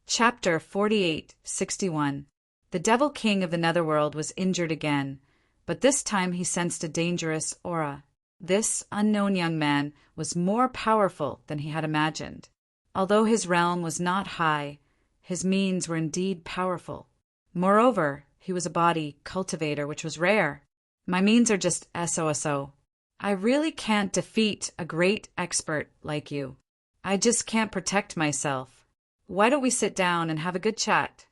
Chapter 48:61. The Devil King of the Netherworld was injured again, but this time he sensed a dangerous aura. This unknown young man was more powerful than he had imagined. Although his realm was not high, his means were indeed powerful. Moreover, he was a body cultivator, which was rare. My means are just SOSO. I really can't defeat a great expert like you. I just can't protect myself. Why don't we sit down and have a good chat?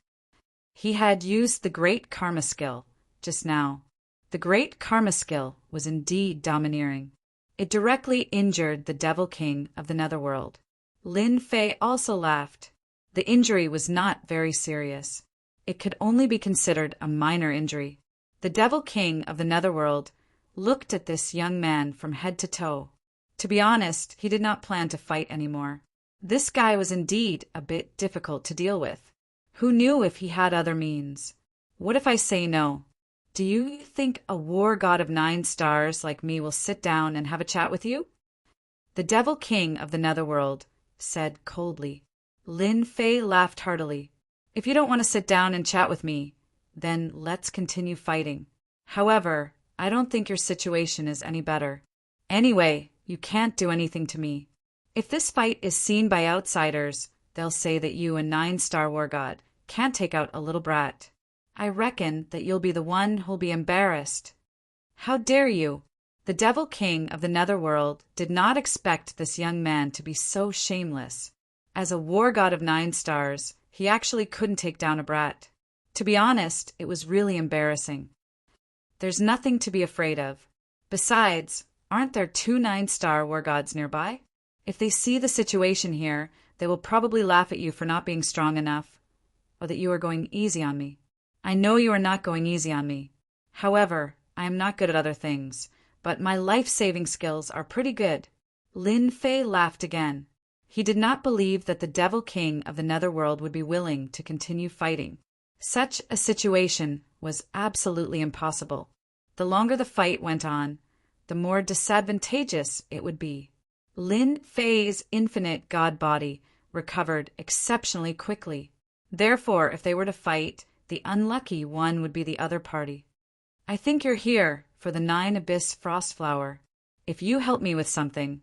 He had used the Great Karma skill just now. The Great Karma skill was indeed domineering. It directly injured the Devil King of the Netherworld. Lin Fei also laughed. The injury was not very serious. It could only be considered a minor injury. The Devil King of the Netherworld looked at this young man from head to toe. To be honest, he did not plan to fight anymore. This guy was indeed a bit difficult to deal with. Who knew if he had other means? What if I say no? Do you think a war god of 9 stars like me will sit down and have a chat with you? The Devil King of the Netherworld said coldly. Lin Fei laughed heartily. If you don't want to sit down and chat with me, then let's continue fighting. However, I don't think your situation is any better. Anyway, you can't do anything to me. If this fight is seen by outsiders, they'll say that you, a 9-star war god, can't take out a little brat. I reckon that you'll be the one who'll be embarrassed. How dare you? The Devil King of the Netherworld did not expect this young man to be so shameless. As a war god of 9 stars, he actually couldn't take down a brat. To be honest, it was really embarrassing. There's nothing to be afraid of. Besides, aren't there 2 9-star war gods nearby? If they see the situation here, they will probably laugh at you for not being strong enough, or that you are going easy on me. I know you are not going easy on me. However, I am not good at other things, but my life-saving skills are pretty good. Lin Fei laughed again. He did not believe that the Devil King of the Netherworld would be willing to continue fighting. Such a situation was absolutely impossible. The longer the fight went on, the more disadvantageous it would be. Lin Fei's infinite god body recovered exceptionally quickly. Therefore, if they were to fight, the unlucky one would be the other party. I think you're here for the 9 Abyss Frost Flower. If you help me with something,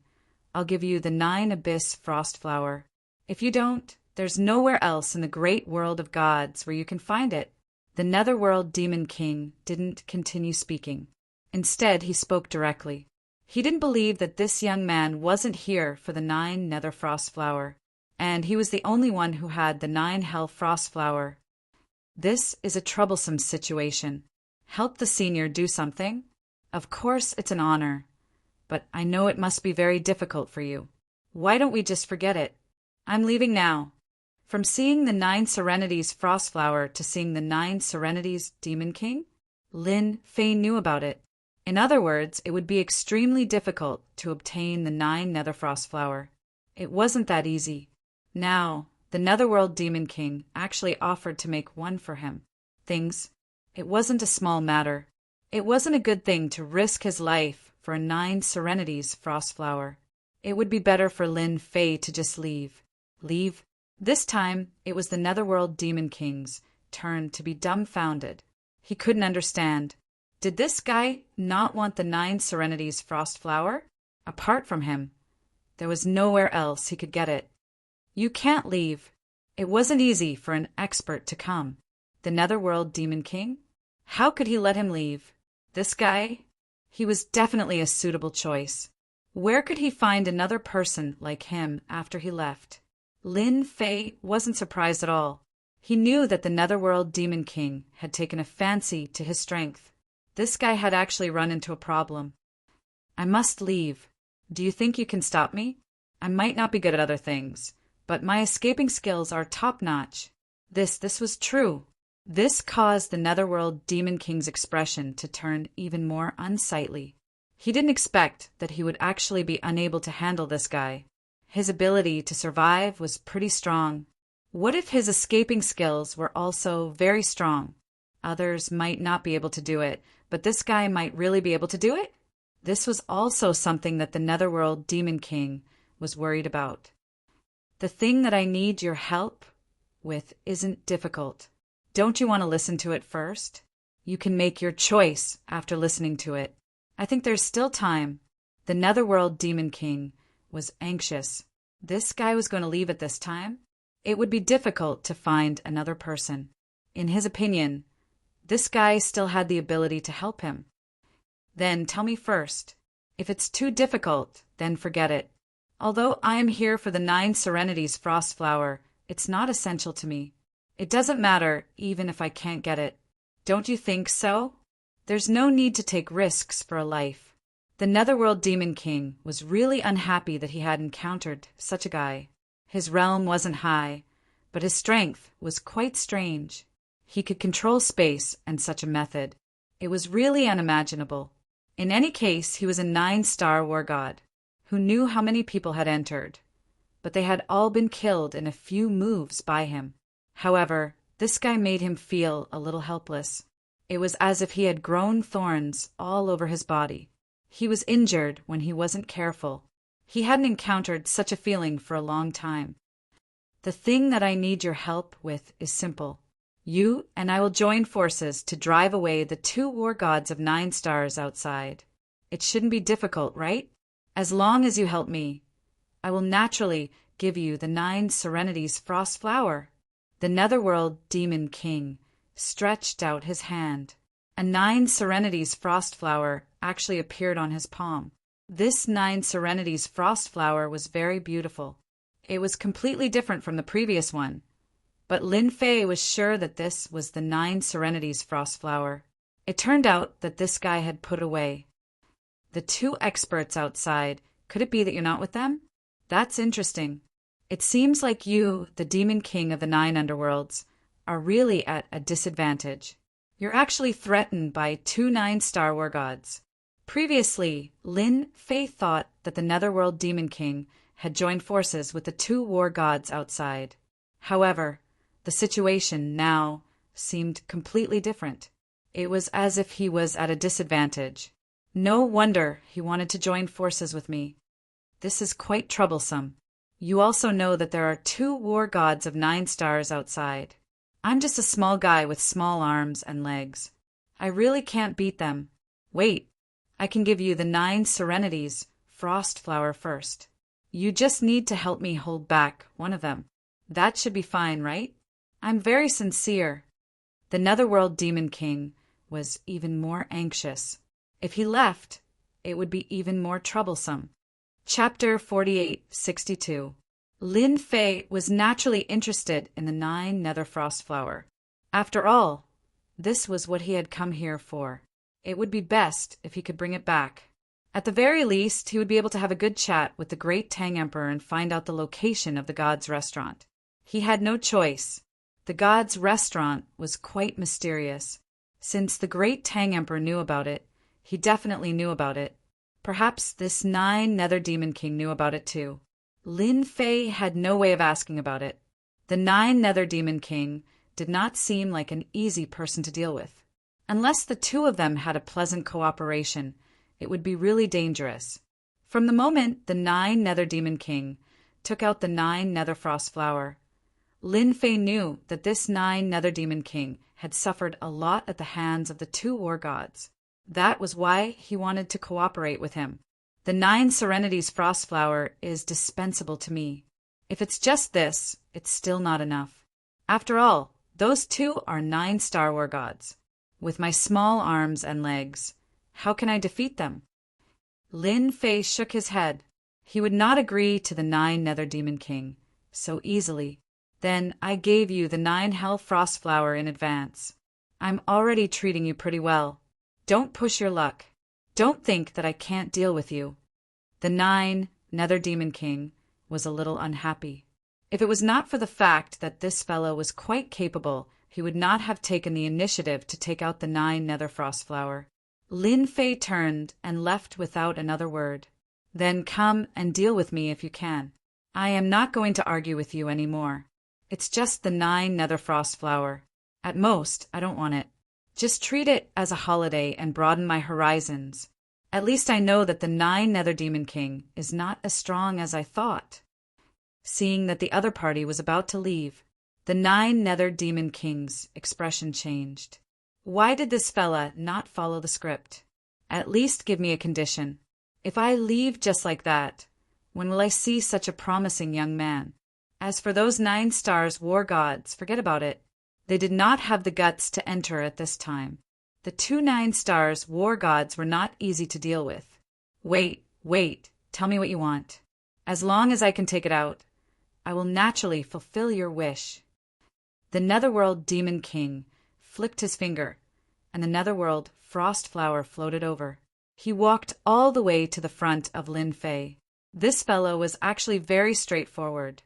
I'll give you the 9 Abyss Frost Flower. If you don't, there's nowhere else in the great world of gods where you can find it. The Netherworld Demon King didn't continue speaking. Instead, he spoke directly. He didn't believe that this young man wasn't here for the 9 Nether Frost Flower, and he was the only one who had the 9 Hell Frost Flower. This is a troublesome situation. Help the senior do something? Of course it's an honor, but I know it must be very difficult for you. Why don't we just forget it? I'm leaving now. From seeing the 9 Serenities Frost Flower to seeing the 9 Serenities Demon King, Lin Fei knew about it. In other words, it would be extremely difficult to obtain the 9 Nether Frost Flower. It wasn't that easy. Now, the Netherworld Demon King actually offered to make one for him. It wasn't a small matter. It wasn't a good thing to risk his life for a 9 Serenities Frost Flower. It would be better for Lin Fei to just leave. Leave? This time, it was the Netherworld Demon King's turn to be dumbfounded. He couldn't understand. Did this guy not want the 9 Serenities Frost Flower? Apart from him, there was nowhere else he could get it. You can't leave. It wasn't easy for an expert to come. The Netherworld Demon King? How could he let him leave? This guy? He was definitely a suitable choice. Where could he find another person like him after he left? Lin Fei wasn't surprised at all. He knew that the Netherworld Demon King had taken a fancy to his strength. This guy had actually run into a problem. I must leave. Do you think you can stop me? I might not be good at other things, but my escaping skills are top-notch. This was true. This caused the Netherworld Demon King's expression to turn even more unsightly. He didn't expect that he would actually be unable to handle this guy. His ability to survive was pretty strong. What if his escaping skills were also very strong? Others might not be able to do it, but this guy might really be able to do it? This was also something that the Netherworld Demon King was worried about. The thing that I need your help with isn't difficult. Don't you want to listen to it first? You can make your choice after listening to it. I think there's still time. The Netherworld Demon King was anxious. This guy was going to leave at this time? It would be difficult to find another person. In his opinion, this guy still had the ability to help him. Then tell me first. If it's too difficult, then forget it. Although I am here for the 9 Serenities Frost Flower, it's not essential to me. It doesn't matter even if I can't get it. Don't you think so? There's no need to take risks for a life. The Netherworld Demon King was really unhappy that he had encountered such a guy. His realm wasn't high, but his strength was quite strange. He could control space and such a method. It was really unimaginable. In any case, he was a 9-star war god, who knew how many people had entered, but they had all been killed in a few moves by him. However, this guy made him feel a little helpless. It was as if he had grown thorns all over his body. He was injured when he wasn't careful. He hadn't encountered such a feeling for a long time. The thing that I need your help with is simple. You and I will join forces to drive away the 2 war gods of 9 stars outside. It shouldn't be difficult, right? As long as you help me, I will naturally give you the 9 Serenities Frost Flower. The Netherworld Demon King stretched out his hand. A 9 Serenities Frost Flower actually appeared on his palm. This 9 Serenities Frost Flower was very beautiful. It was completely different from the previous one, but Lin Fei was sure that this was the 9 Serenities Frost Flower. It turned out that this guy had put away. The 2 experts outside, could it be that you're not with them? That's interesting. It seems like you, the Demon King of the 9 underworlds, are really at a disadvantage. You're actually threatened by 2 9-star war gods. Previously, Lin Fei thought that the Netherworld Demon King had joined forces with the 2 war gods outside. However, the situation now seemed completely different. It was as if he was at a disadvantage. No wonder he wanted to join forces with me. This is quite troublesome. You also know that there are 2 war gods of 9 stars outside. I'm just a small guy with small arms and legs. I really can't beat them. Wait, I can give you the 9 Serenities Frost Flower first. You just need to help me hold back one of them. That should be fine, right? I'm very sincere. The Netherworld Demon King was even more anxious. If he left, it would be even more troublesome. Chapter 4862. Lin Fei was naturally interested in the 9 Nether Frost Flower. After all, this was what he had come here for. It would be best if he could bring it back. At the very least, he would be able to have a good chat with the Great Tang Emperor and find out the location of the god's restaurant. He had no choice. The god's restaurant was quite mysterious. Since the Great Tang Emperor knew about it, he definitely knew about it. Perhaps this 9 Nether Demon King knew about it too. Lin Fei had no way of asking about it. The 9 Nether Demon King did not seem like an easy person to deal with. Unless the 2 of them had a pleasant cooperation, it would be really dangerous. From the moment the 9 Nether Demon King took out the 9 Nether Frost Flower, Lin Fei knew that this 9 Nether Demon King had suffered a lot at the hands of the 2 war gods. That was why he wanted to cooperate with him. The 9 Serenities Frost Flower is dispensable to me. If it's just this, it's still not enough. After all, those 2 are 9-star war gods. With my small arms and legs, how can I defeat them? Lin Fei shook his head. He would not agree to the 9 Nether Demon King so easily. Then I gave you the 9 Hell Frost Flower in advance. I'm already treating you pretty well. Don't push your luck. Don't think that I can't deal with you. The 9 Nether Demon King was a little unhappy. If it was not for the fact that this fellow was quite capable, he would not have taken the initiative to take out the 9 Nether Frost Flower. Lin Fei turned and left without another word. Then come and deal with me if you can. I am not going to argue with you any more. It's just the 9 Nether Frost Flower. At most, I don't want it. Just treat it as a holiday and broaden my horizons. At least I know that the 9 Nether Demon King is not as strong as I thought. Seeing that the other party was about to leave, The 9 nether demon kings' expression changed. Why did this fella not follow the script? At least give me a condition. If I leave just like that, when will I see such a promising young man? As for those 9 stars war gods, forget about it. They did not have the guts to enter at this time. The 2 9 stars war gods were not easy to deal with. Wait, tell me what you want. As long as I can take it out, I will naturally fulfill your wish. The Netherworld Demon King flicked his finger, and the Netherworld Frost Flower floated over. He walked all the way to the front of Lin Fei. This fellow was actually very straightforward,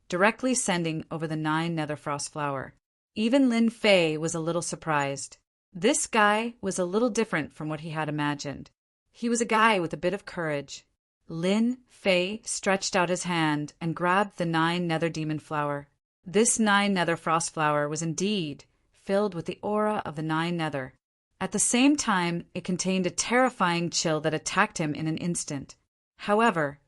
directly sending over the 9 Nether Frost Flower. Even Lin Fei was a little surprised. This guy was a little different from what he had imagined. He was a guy with a bit of courage. Lin Fei stretched out his hand and grabbed the 9 Nether Demon Flower. This 9 Nether Frost Flower was indeed filled with the aura of the 9 Nether. At the same time, it contained a terrifying chill that attacked him in an instant. However,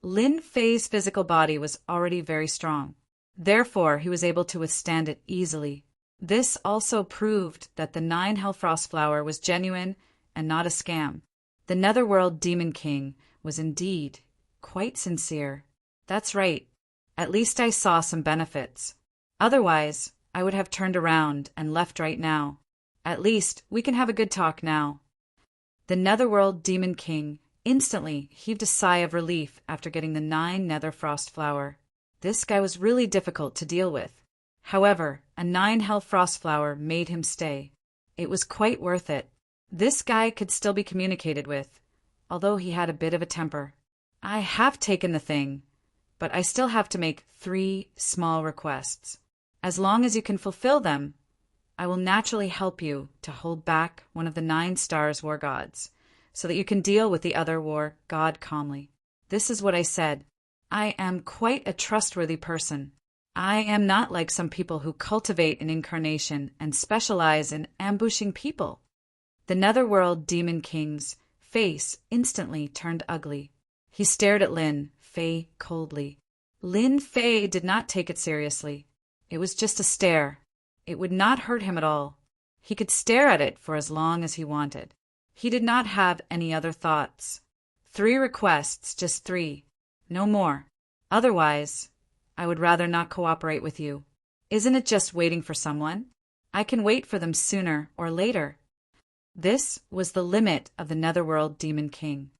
Lin Fei's physical body was already very strong. Therefore, he was able to withstand it easily. This also proved that the 9 Hellfrost Flower was genuine and not a scam. The Netherworld Demon King was indeed quite sincere. That's right. At least I saw some benefits. Otherwise, I would have turned around and left right now. At least we can have a good talk now. The Netherworld Demon King instantly heaved a sigh of relief after getting the 9 Nether Frost Flower. This guy was really difficult to deal with. However, a 9 Hell Frost Flower made him stay. It was quite worth it. This guy could still be communicated with, although he had a bit of a temper. I have taken the thing, but I still have to make 3 small requests. As long as you can fulfill them, I will naturally help you to hold back one of the 9 stars war gods, so that you can deal with the other war god calmly. This is what I said. I am quite a trustworthy person. I am not like some people who cultivate an incarnation and specialize in ambushing people. The Netherworld Demon King's face instantly turned ugly. He stared at Lin Fei coldly. Lin Fei did not take it seriously. It was just a stare. It would not hurt him at all. He could stare at it for as long as he wanted. He did not have any other thoughts. 3 requests, just 3. No more. Otherwise, I would rather not cooperate with you. Isn't it just waiting for someone? I can wait for them sooner or later. This was the limit of the Netherworld Demon King.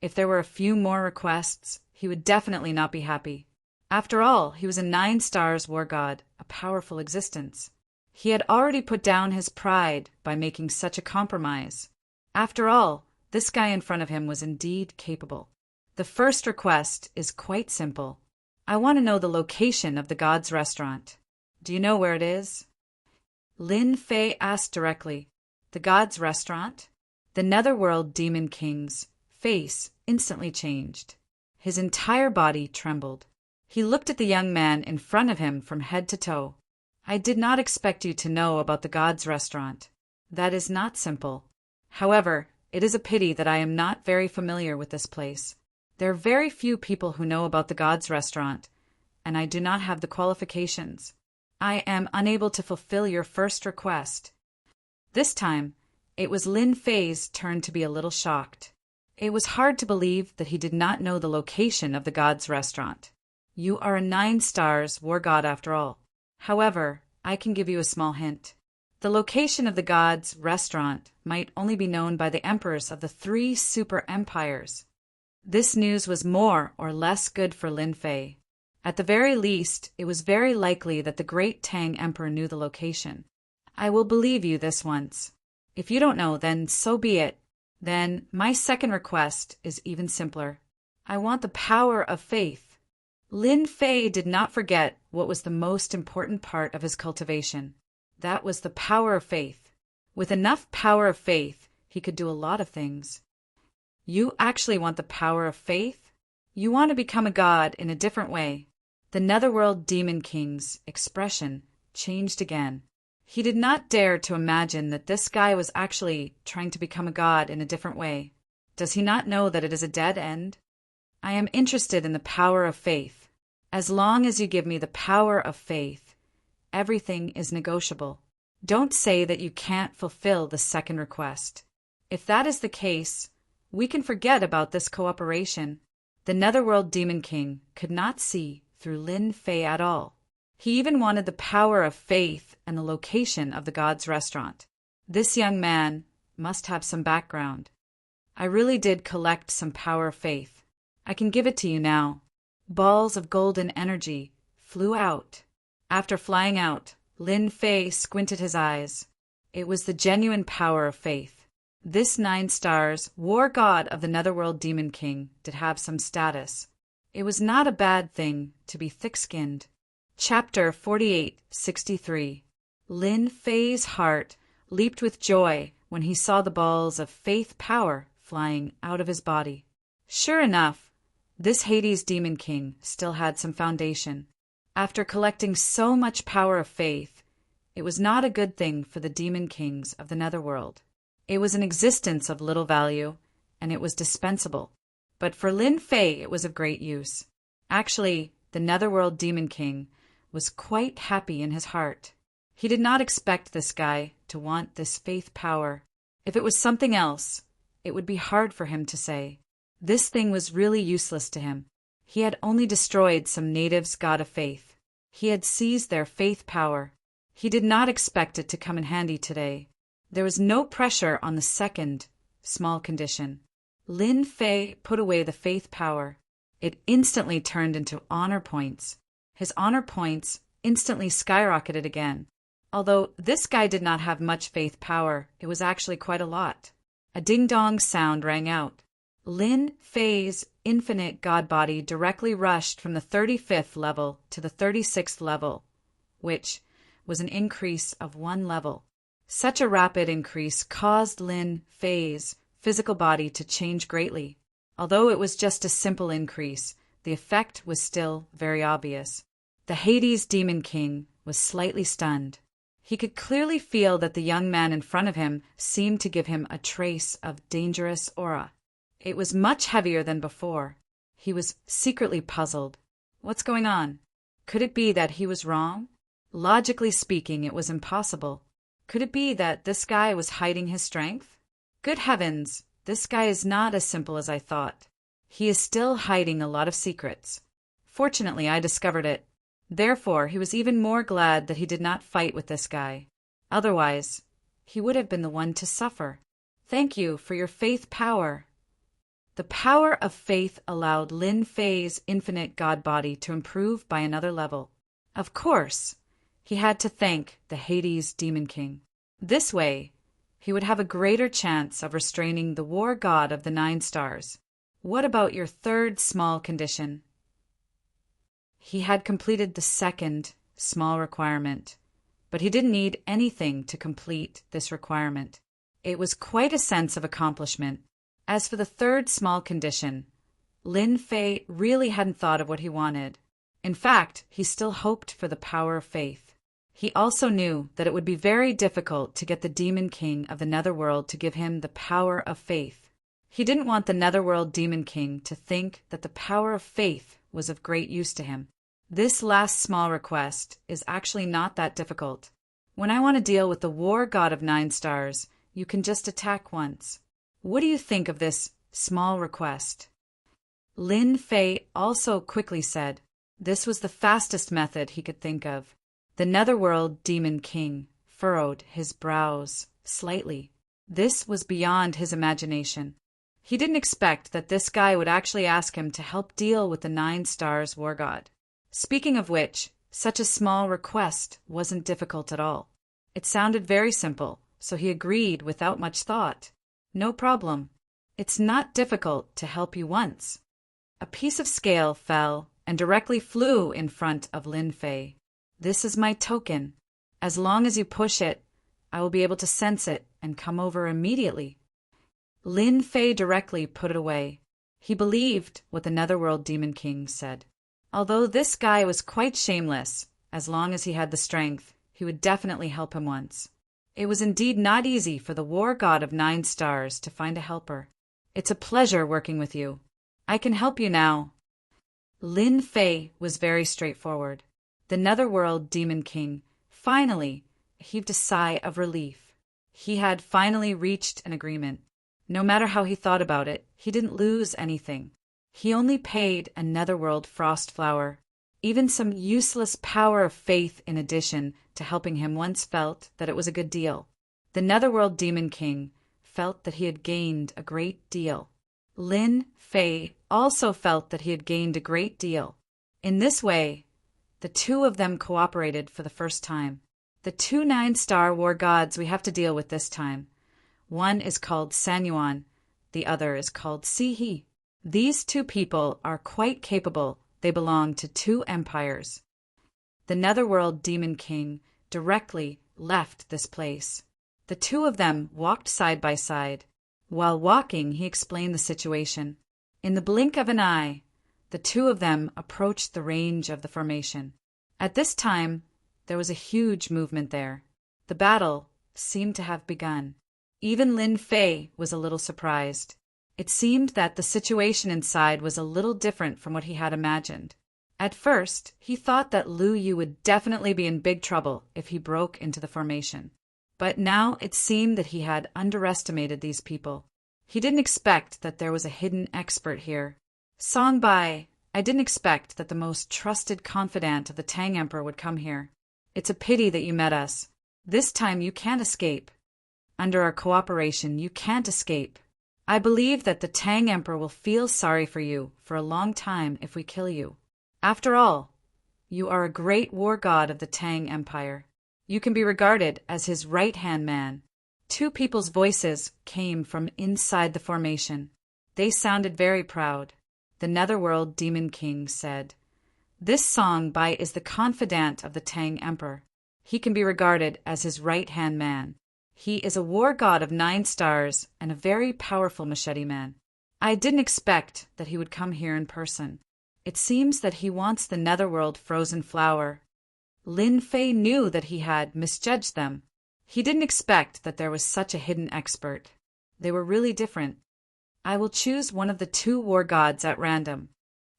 If there were a few more requests, he would definitely not be happy. After all, he was a 9 stars war god, a powerful existence. He had already put down his pride by making such a compromise. After all, this guy in front of him was indeed capable. The first request is quite simple. I want to know the location of the god's restaurant. Do you know where it is? Lin Fei asked directly. The god's restaurant? The Netherworld Demon King's face instantly changed. His entire body trembled. He looked at the young man in front of him from head to toe. I did not expect you to know about the god's restaurant. That is not simple. However, it is a pity that I am not very familiar with this place. There are very few people who know about the god's restaurant, and I do not have the qualifications. I am unable to fulfill your first request. This time, it was Lin Fei's turn to be a little shocked. It was hard to believe that he did not know the location of the god's restaurant. You are a 9 stars war god after all. However, I can give you a small hint. The location of the god's restaurant might only be known by the emperors of the 3 super empires. This news was more or less good for Lin Fei. At the very least, it was very likely that the great Tang Emperor knew the location. I will believe you this once. If you don't know, then so be it. Then my second request is even simpler. I want the power of faith. Lin Fei did not forget what was the most important part of his cultivation. That was the power of faith. With enough power of faith, he could do a lot of things. You actually want the power of faith? You want to become a god in a different way. The Netherworld Demon King's expression changed again. He did not dare to imagine that this guy was actually trying to become a god in a different way. Does he not know that it is a dead end? I am interested in the power of faith. As long as you give me the power of faith, everything is negotiable. Don't say that you can't fulfill the second request. If that is the case, we can forget about this cooperation. The Netherworld Demon King could not see through Lin Fei at all. He even wanted the power of faith and the location of the god's restaurant. This young man must have some background. I really did collect some power of faith. I can give it to you now. Balls of golden energy flew out. After flying out, Lin Fei squinted his eyes. It was the genuine power of faith. This 9 stars, war god of the Netherworld Demon King, did have some status. It was not a bad thing to be thick-skinned. Chapter 48:63. Lin Fei's heart leaped with joy when he saw the balls of faith power flying out of his body. Sure enough, this Hades Demon King still had some foundation. After collecting so much power of faith, it was not a good thing for the Demon Kings of the Netherworld. It was an existence of little value, and it was dispensable. But for Lin Fei it was of great use. Actually, the Netherworld Demon King was quite happy in his heart. He did not expect this guy to want this faith power. If it was something else, it would be hard for him to say. This thing was really useless to him. He had only destroyed some natives' god of faith. He had seized their faith power. He did not expect it to come in handy today. There was no pressure on the second small condition. Lin Fei put away the faith power. It instantly turned into honor points. His honor points instantly skyrocketed again. Although this guy did not have much faith power, it was actually quite a lot. A ding-dong sound rang out. Lin Fei's infinite god body directly rushed from the 35th level to the 36th level, which was an increase of 1 level. Such a rapid increase caused Lin Fei's physical body to change greatly. Although it was just a simple increase, the effect was still very obvious. The Hades Demon King was slightly stunned. He could clearly feel that the young man in front of him seemed to give him a trace of dangerous aura. It was much heavier than before. He was secretly puzzled. What's going on? Could it be that he was wrong? Logically speaking, it was impossible. Could it be that this guy was hiding his strength? Good heavens, this guy is not as simple as I thought. He is still hiding a lot of secrets. Fortunately, I discovered it. Therefore, he was even more glad that he did not fight with this guy. Otherwise, he would have been the one to suffer. Thank you for your faith power. The power of faith allowed Lin Fei's infinite god body to improve by another level. Of course, he had to thank the Hades Demon King. This way, he would have a greater chance of restraining the war god of the 9 stars. What about your third small condition? He had completed the second small requirement, but he didn't need anything to complete this requirement. It was quite a sense of accomplishment. As for the third small condition, Lin Fei really hadn't thought of what he wanted. In fact, he still hoped for the power of faith. He also knew that it would be very difficult to get the Demon King of the Netherworld to give him the power of faith. He didn't want the Netherworld Demon King to think that the power of faith was of great use to him. This last small request is actually not that difficult. When I want to deal with the war god of 9 stars, you can just attack once. What do you think of this small request? Lin Fei also quickly said this was the fastest method he could think of. The Netherworld Demon King furrowed his brows slightly. This was beyond his imagination. He didn't expect that this guy would actually ask him to help deal with the 9 stars war god. Speaking of which, such a small request wasn't difficult at all. It sounded very simple, so he agreed without much thought. No problem. It's not difficult to help you once. A piece of scale fell and directly flew in front of Lin Fei. This is my token. As long as you push it, I will be able to sense it and come over immediately. Lin Fei directly put it away. He believed what the Netherworld Demon King said. Although this guy was quite shameless, as long as he had the strength, he would definitely help him once. It was indeed not easy for the war god of 9 stars to find a helper. It's a pleasure working with you. I can help you now. Lin Fei was very straightforward. The Netherworld Demon King Finally, he heaved a sigh of relief. He had finally reached an agreement. No matter how he thought about it, he didn't lose anything. He only paid a netherworld frost flower. Even some useless power of faith in addition to helping him once felt that it was a good deal. The netherworld demon king felt that he had gained a great deal. Lin Fei also felt that he had gained a great deal. In this way, the two of them cooperated for the first time. The two 9-star war gods we have to deal with this time. One is called Sanyuan, the other is called Sihi. These two people are quite capable. They belong to two empires. The netherworld demon king directly left this place. The two of them walked side by side. While walking, he explained the situation. In the blink of an eye, the two of them approached the range of the formation. At this time, there was a huge movement there. The battle seemed to have begun. Even Lin Fei was a little surprised. It seemed that the situation inside was a little different from what he had imagined. At first, he thought that Lu Yu would definitely be in big trouble if he broke into the formation. But now it seemed that he had underestimated these people. He didn't expect that there was a hidden expert here. Songbai, I didn't expect that the most trusted confidant of the Tang Emperor would come here. It's a pity that you met us. This time you can't escape. Under our cooperation, you can't escape. I believe that the Tang Emperor will feel sorry for you for a long time if we kill you. After all, you are a great war god of the Tang Empire. You can be regarded as his right-hand man. Two people's voices came from inside the formation. They sounded very proud. The netherworld demon king said, "This Songbai is the confidant of the Tang Emperor. He can be regarded as his right-hand man. He is a war god of 9 stars and a very powerful machete man. I didn't expect that he would come here in person. It seems that he wants the netherworld frozen flower." Lin Fei knew that he had misjudged them. He didn't expect that there was such a hidden expert. They were really different. I will choose one of the two war gods at random.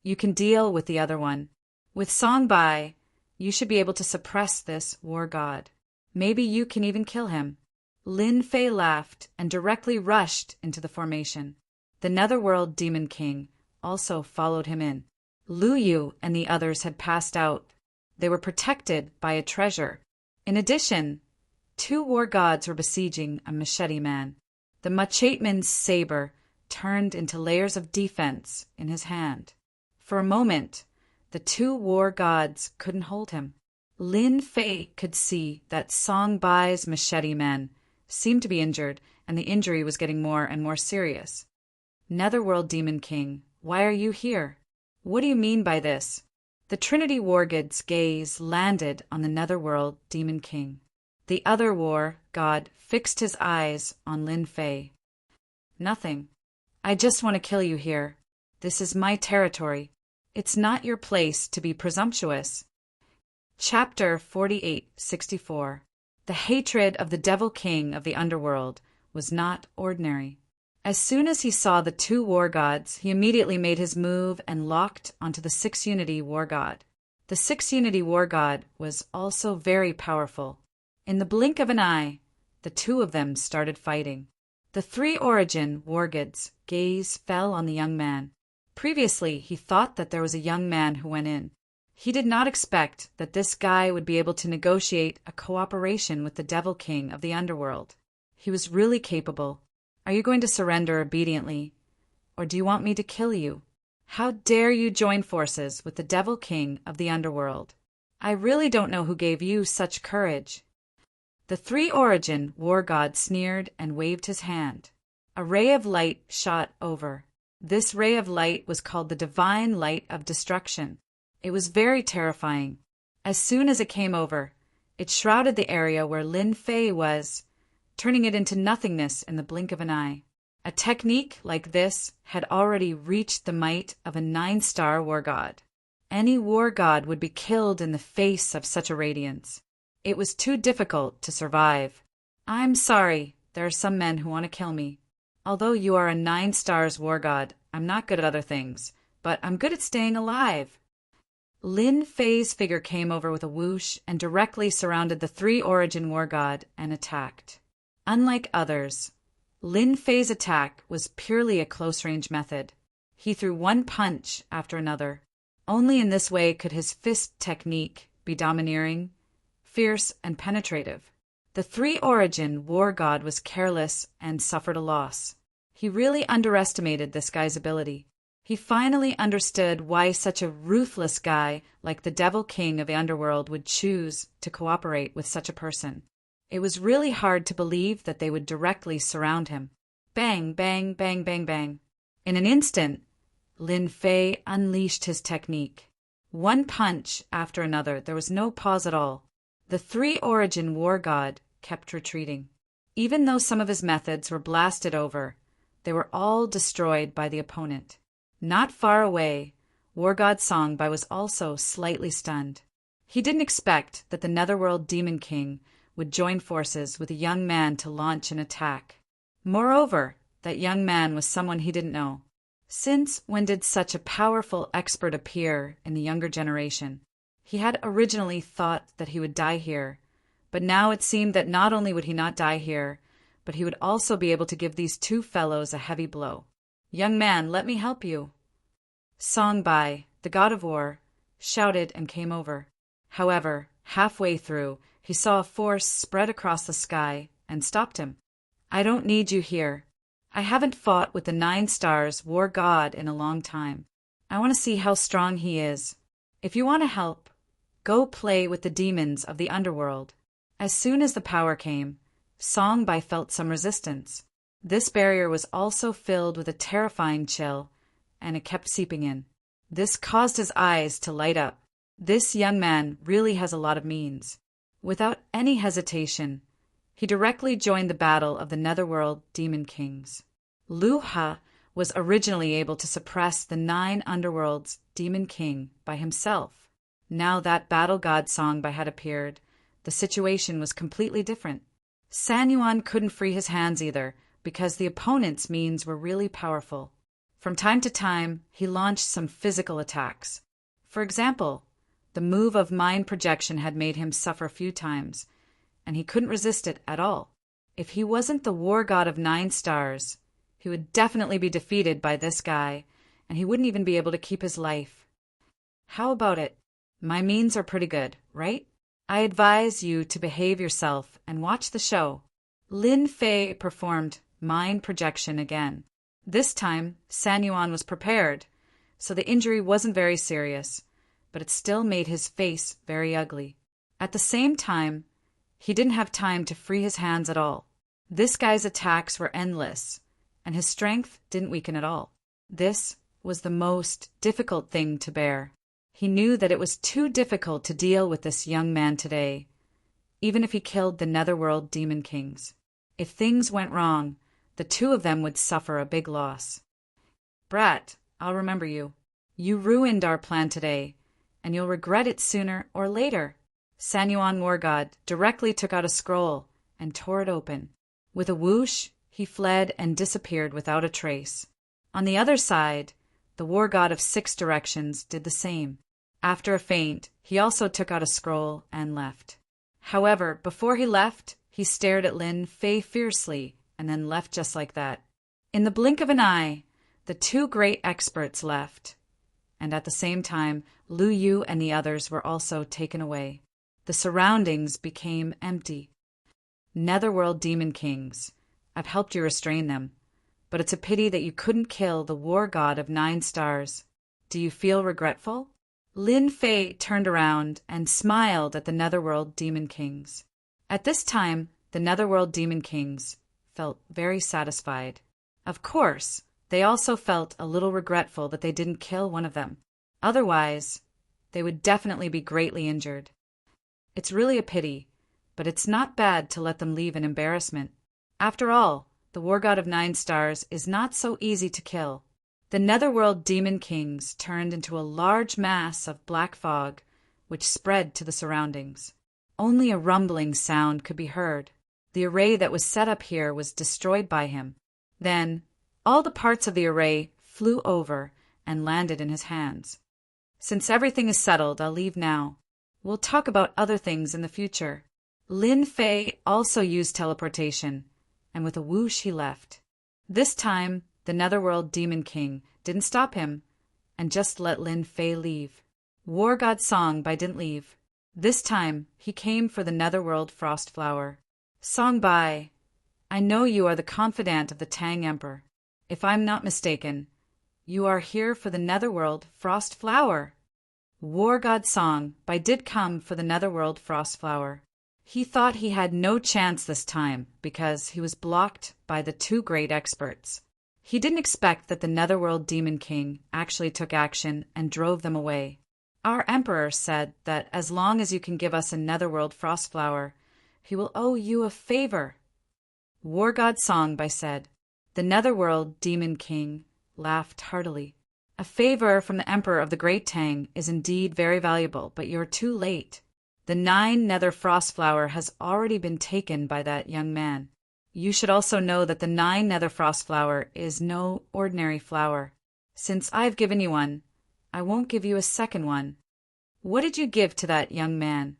You can deal with the other one. With Songbai, you should be able to suppress this war god. Maybe you can even kill him. Lin Fei laughed and directly rushed into the formation. The netherworld demon king also followed him in. Lu Yu and the others had passed out. They were protected by a treasure. In addition, two war gods were besieging a machete man. The macheteman's saber turned into layers of defense in his hand. For a moment, the two war gods couldn't hold him. Lin Fei could see that Songbai's machete man seemed to be injured, and the injury was getting more and more serious. Netherworld Demon King, why are you here? What do you mean by this? The Trinity War God's gaze landed on the Netherworld Demon King. The other war god fixed his eyes on Lin Fei. Nothing. I just want to kill you here. This is my territory. It's not your place to be presumptuous. Chapter 48-64. The hatred of the Devil King of the Underworld was not ordinary. As soon as he saw the two war gods, he immediately made his move and locked onto the 6-Unity war god. The 6-Unity war god was also very powerful. In the blink of an eye, the two of them started fighting. The 3-Origin war god's gaze fell on the young man. Previously, he thought that there was a young man who went in. He did not expect that this guy would be able to negotiate a cooperation with the Devil King of the Underworld. He was really capable. Are you going to surrender obediently, or do you want me to kill you? How dare you join forces with the Devil King of the Underworld? I really don't know who gave you such courage. The 3-Origin war god sneered and waved his hand. A ray of light shot over. This ray of light was called the Divine Light of Destruction. It was very terrifying. As soon as it came over, it shrouded the area where Lin Fei was, turning it into nothingness in the blink of an eye. A technique like this had already reached the might of a 9-star war god. Any war god would be killed in the face of such a radiance. It was too difficult to survive. I'm sorry, there are some men who want to kill me. Although you are a 9 stars war god, I'm not good at other things, but I'm good at staying alive. Lin Fei's figure came over with a whoosh and directly surrounded the three-origin war god and attacked. Unlike others, Lin Fei's attack was purely a close-range method. He threw one punch after another. Only in this way could his fist technique be domineering, fierce, and penetrative. The three-origin war god was careless and suffered a loss. He really underestimated this guy's ability. He finally understood why such a ruthless guy like the Devil King of the Underworld would choose to cooperate with such a person. It was really hard to believe that they would directly surround him. Bang, bang, bang, bang, bang. In an instant, Lin Fei unleashed his technique. One punch after another, there was no pause at all. The three-origin war god kept retreating. Even though some of his methods were blasted over, they were all destroyed by the opponent. Not far away, war god Songbai was also slightly stunned. He didn't expect that the Netherworld Demon King would join forces with a young man to launch an attack. Moreover, that young man was someone he didn't know. Since when did such a powerful expert appear in the younger generation? He had originally thought that he would die here, but now it seemed that not only would he not die here, but he would also be able to give these two fellows a heavy blow. "Young man, let me help you." Songbai, the god of war, shouted and came over. However, halfway through, he saw a force spread across the sky and stopped him. "I don't need you here. I haven't fought with the 9 Stars war god in a long time. I want to see how strong he is. If you want to help, go play with the demons of the underworld." As soon as the power came, Songbai felt some resistance. This barrier was also filled with a terrifying chill, and it kept seeping in. This caused his eyes to light up. This young man really has a lot of means. Without any hesitation, he directly joined the battle of the Netherworld Demon Kings. Lu Ha was originally able to suppress the 9 Underworld's Demon King by himself. Now that battle god Songbai had appeared, the situation was completely different. San Yuan couldn't free his hands either, because the opponent's means were really powerful. From time to time, he launched some physical attacks. For example, the move of mind projection had made him suffer a few times, and he couldn't resist it at all. If he wasn't the war god of 9 stars, he would definitely be defeated by this guy, and he wouldn't even be able to keep his life. How about it? My means are pretty good, right? I advise you to behave yourself and watch the show. Lin Fei performed mind projection again. This time, San Yuan was prepared, so the injury wasn't very serious, but it still made his face very ugly. At the same time, he didn't have time to free his hands at all. This guy's attacks were endless, and his strength didn't weaken at all. This was the most difficult thing to bear. He knew that it was too difficult to deal with this young man today, even if he killed the Netherworld Demon Kings. If things went wrong, the two of them would suffer a big loss. "Brat, I'll remember you. You ruined our plan today, and you'll regret it sooner or later." San Yuan War God directly took out a scroll and tore it open. With a whoosh, he fled and disappeared without a trace. On the other side, the War God of 6 Directions did the same. After a feint, he also took out a scroll and left. However, before he left, he stared at Lin Fei fiercely and then left just like that. In the blink of an eye, the 2 great experts left, and at the same time, Lu Yu and the others were also taken away. The surroundings became empty. "Netherworld Demon Kings, I've helped you restrain them, but it's a pity that you couldn't kill the war god of 9 stars. Do you feel regretful?" Lin Fei turned around and smiled at the Netherworld Demon Kings. At this time, the Netherworld Demon Kings felt very satisfied. Of course, they also felt a little regretful that they didn't kill one of them. Otherwise, they would definitely be greatly injured. It's really a pity, but it's not bad to let them leave in embarrassment. After all, the War God of 9 stars is not so easy to kill. The Netherworld Demon Kings turned into a large mass of black fog, which spread to the surroundings. Only a rumbling sound could be heard. The array that was set up here was destroyed by him. Then, all the parts of the array flew over and landed in his hands. Since everything is settled, I'll leave now. We'll talk about other things in the future. Lin Fei also used teleportation, and with a whoosh he left. This time, the Netherworld Demon King didn't stop him and just let Lin Fei leave. War God Song by didn't leave. This time, he came for the Netherworld Frost Flower. Song by, I know you are the confidant of the Tang Emperor. If I'm not mistaken, you are here for the Netherworld Frost Flower. War God Song by did come for the Netherworld Frost Flower. He thought he had no chance this time because he was blocked by the two great experts. He didn't expect that the Netherworld Demon King actually took action and drove them away. Our Emperor said that as long as you can give us a Netherworld Frost Flower, he will owe you a favor. War God Song by said. The Netherworld Demon King laughed heartily. A favor from the Emperor of the Great Tang is indeed very valuable, but you're too late. The 9 Nether Frost Flower has already been taken by that young man. You should also know that the 9 Nether Frost Flower is no ordinary flower. Since I've given you one, I won't give you a second one. What did you give to that young man?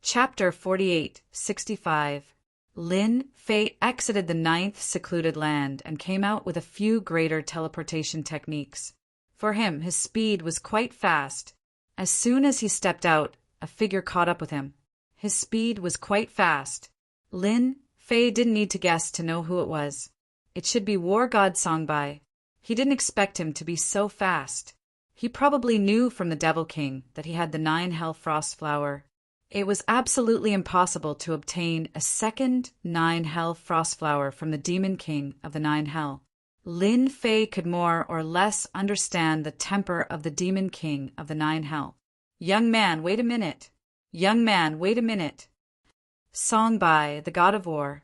Chapter 48:65. Lin Fei exited the 9th secluded land and came out with a few greater teleportation techniques. For him, his speed was quite fast. As soon as he stepped out, a figure caught up with him. His speed was quite fast. Lin Fei didn't need to guess to know who it was. It should be War God Songbai. He didn't expect him to be so fast. He probably knew from the Devil King that he had the 9 Hell Frost Flower. It was absolutely impossible to obtain a second 9 Hell Frost Flower from the Demon King of the 9 Hell. Lin Fei could more or less understand the temper of the Demon King of the 9 Hell. Young man, wait a minute. Young man, wait a minute. Songbai, the god of war,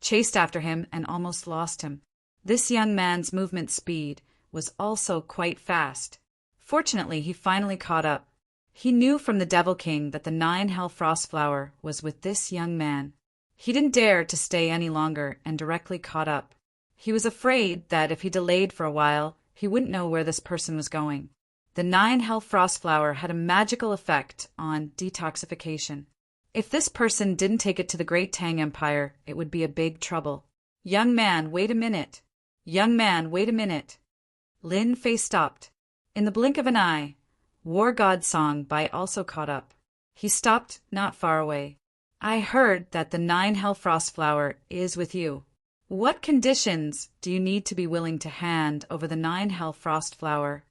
chased after him and almost lost him. This young man's movement speed was also quite fast. Fortunately, he finally caught up. He knew from the Devil King that the 9 Hell Frost Flower was with this young man. He didn't dare to stay any longer and directly caught up. He was afraid that if he delayed for a while, he wouldn't know where this person was going. The 9 Hell Frost Flower had a magical effect on detoxification. If this person didn't take it to the Great Tang Empire, it would be a big trouble. Young man, wait a minute. Young man, wait a minute. Lin Fei stopped. In the blink of an eye, War God Songbai also caught up. He stopped not far away. I heard that the 9 Hell Frost Flower is with you. What conditions do you need to be willing to hand over the 9 Hell Frost Flower?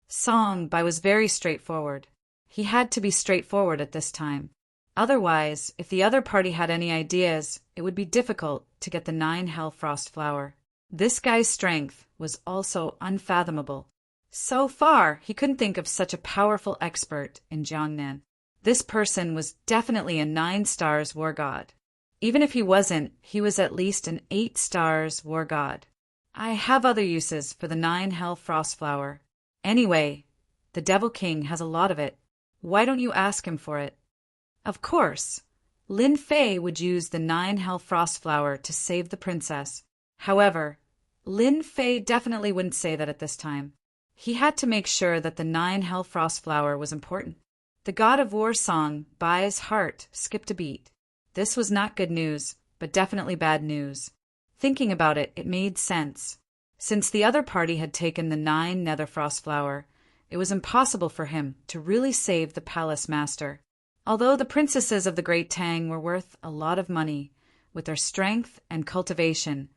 Songbai was very straightforward. He had to be straightforward at this time. Otherwise, if the other party had any ideas, it would be difficult to get the 9 Hell Frost Flower. This guy's strength was also unfathomable. So far, he couldn't think of such a powerful expert in Jiangnan. This person was definitely a 9 stars war god. Even if he wasn't, he was at least an 8 stars war god. I have other uses for the 9 Hell Frost Flower. Anyway, the Devil King has a lot of it. Why don't you ask him for it? Of course. Lin Fei would use the 9 Hell Frost Flower to save the princess. However, Lin Fei definitely wouldn't say that at this time. He had to make sure that the 9 Hell Frost Flower was important. The God of War song, Bai's heart, skipped a beat. This was not good news, but definitely bad news. Thinking about it, it made sense. Since the other party had taken the 9 Nether Frost Flower, it was impossible for him to really save the palace master. Although the princesses of the Great Tang were worth a lot of money, with their strength and cultivation,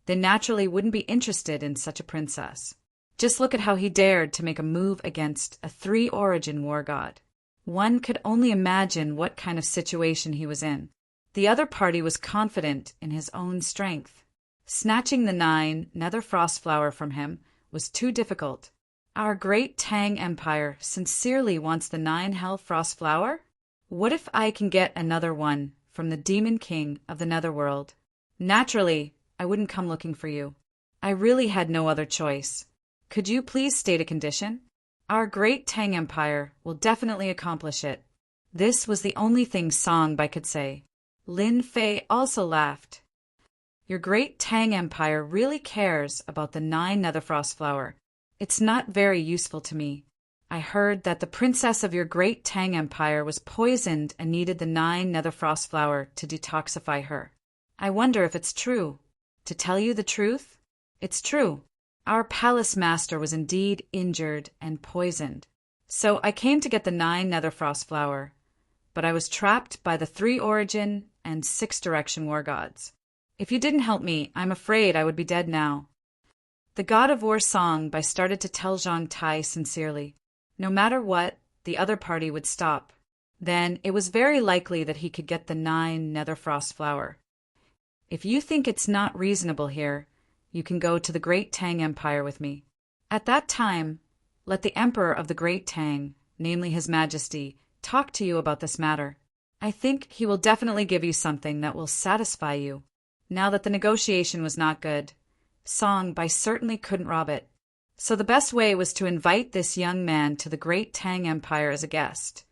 they naturally wouldn't be interested in such a princess. Just look at how he dared to make a move against a 3-origin war god. One could only imagine what kind of situation he was in. The other party was confident in his own strength. Snatching the 9 Nether Frost Flower from him was too difficult. Our Great Tang Empire sincerely wants the 9 Hell Frost Flower? What if I can get another one from the Demon King of the Netherworld? Naturally, I wouldn't come looking for you. I really had no other choice. Could you please state a condition? Our Great Tang Empire will definitely accomplish it. This was the only thing Songbai could say. Lin Fei also laughed. Your Great Tang Empire really cares about the 9 Nether Frost Flower. It's not very useful to me. I heard that the princess of your great Tang Empire was poisoned and needed the 9 netherfrost flower to detoxify her. I wonder if it's true. To tell you the truth, it's true. Our palace master was indeed injured and poisoned. So I came to get the 9 netherfrost flower, but I was trapped by the 3 origin and 6 direction war gods. If you didn't help me, I'm afraid I would be dead now. The God of War song by started to tell Zhang Tai sincerely. No matter what, the other party would stop. Then it was very likely that he could get the 9 netherfrost flower. If you think it's not reasonable here, you can go to the Great Tang Empire with me. At that time, let the Emperor of the Great Tang, namely His Majesty, talk to you about this matter. I think he will definitely give you something that will satisfy you. Now that the negotiation was not good, Song Bai certainly couldn't rob it. So the best way was to invite this young man to the Great Tang Empire as a guest,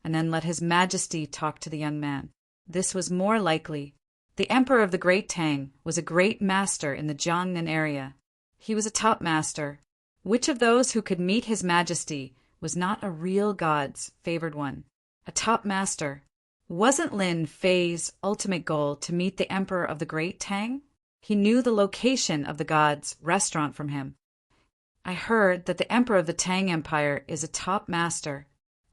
and then let His Majesty talk to the young man. This was more likely. The Emperor of the Great Tang was a great master in the Jiangnan area. He was a top master. Which of those who could meet His Majesty was not a real god's favored one? A top master. Wasn't Lin Fei's ultimate goal to meet the Emperor of the Great Tang? He knew the location of the god's restaurant from him. I heard that the Emperor of the Tang Empire is a top master.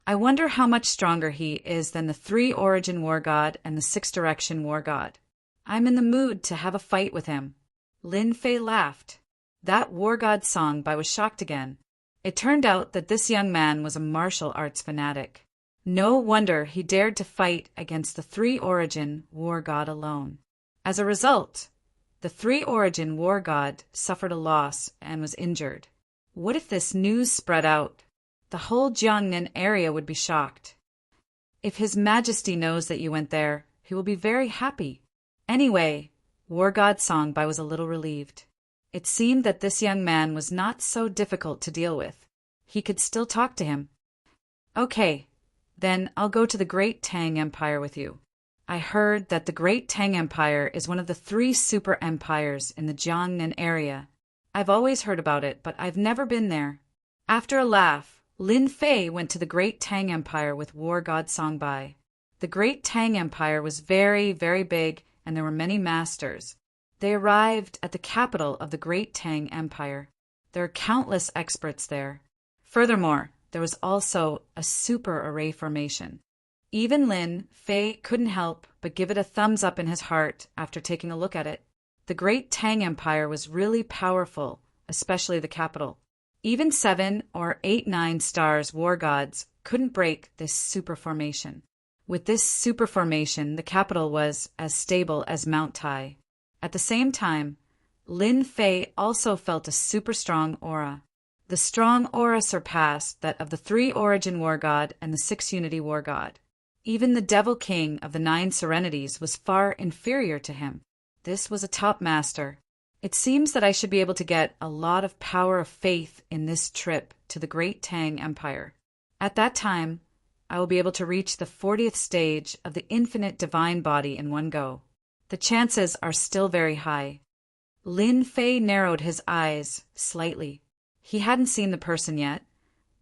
I wonder how much stronger he is than the 3 origin war god and the 6 direction war god. I'm in the mood to have a fight with him. Lin Fei laughed. That war god Song Bai was shocked again. It turned out that this young man was a martial arts fanatic. No wonder he dared to fight against the 3 origin war god alone. As a result, the 3 origin war god suffered a loss and was injured. What if this news spread out? The whole Jiangnan area would be shocked. If His Majesty knows that you went there, he will be very happy. Anyway, war god Song Bai was a little relieved. It seemed that this young man was not so difficult to deal with. He could still talk to him. Okay, then I'll go to the Great Tang Empire with you. I heard that the Great Tang Empire is one of the 3 super empires in the Jiangnan area. I've always heard about it, but I've never been there. After a laugh, Lin Fei went to the Great Tang Empire with war god Song Bai. The Great Tang Empire was very, very big, and there were many masters. They arrived at the capital of the Great Tang Empire. There are countless experts there. Furthermore, there was also a super array formation. Even Lin Fei couldn't help but give it a thumbs up in his heart after taking a look at it. The Great Tang Empire was really powerful, especially the capital. Even 7 or 8 9 stars war gods couldn't break this super formation. With this super formation, the capital was as stable as Mount Tai. At the same time, Lin Fei also felt a super strong aura. The strong aura surpassed that of the 3 origin war god and the 6 unity war god. Even the Devil King of the 9 Serenities was far inferior to him. This was a top master. It seems that I should be able to get a lot of power of faith in this trip to the Great Tang Empire. At that time, I will be able to reach the 40th stage of the infinite divine body in one go. The chances are still very high. Lin Fei narrowed his eyes slightly. He hadn't seen the person yet,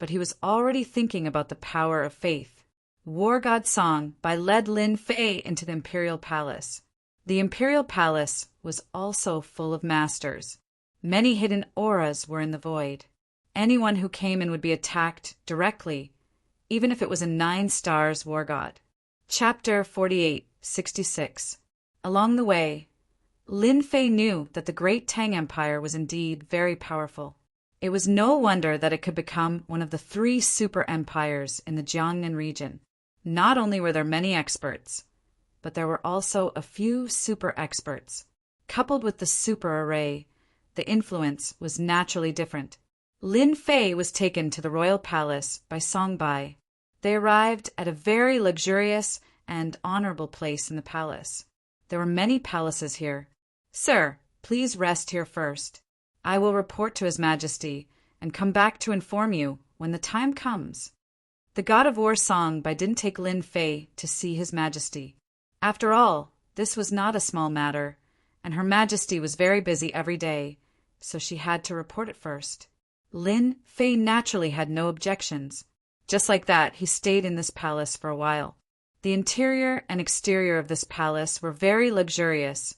but he was already thinking about the power of faith. War God Song Bai led Lin Fei into the Imperial Palace. The Imperial Palace was also full of masters. Many hidden auras were in the void. Anyone who came in would be attacked directly, even if it was a 9 stars war god. Chapter 48:66. Along the way, Lin Fei knew that the Great Tang Empire was indeed very powerful. It was no wonder that it could become one of the 3 super empires in the Jiangnan region. Not only were there many experts, but there were also a few super experts. Coupled with the super array, the influence was naturally different. Lin Fei was taken to the royal palace by Song Bai. They arrived at a very luxurious and honorable place in the palace. There were many palaces here. Sir, please rest here first. I will report to His Majesty and come back to inform you when the time comes. The God of War Song Bai didn't take Lin Fei to see His Majesty. After all, this was not a small matter, and Her Majesty was very busy every day, so she had to report it first. Lin Fei naturally had no objections. Just like that, he stayed in this palace for a while. The interior and exterior of this palace were very luxurious,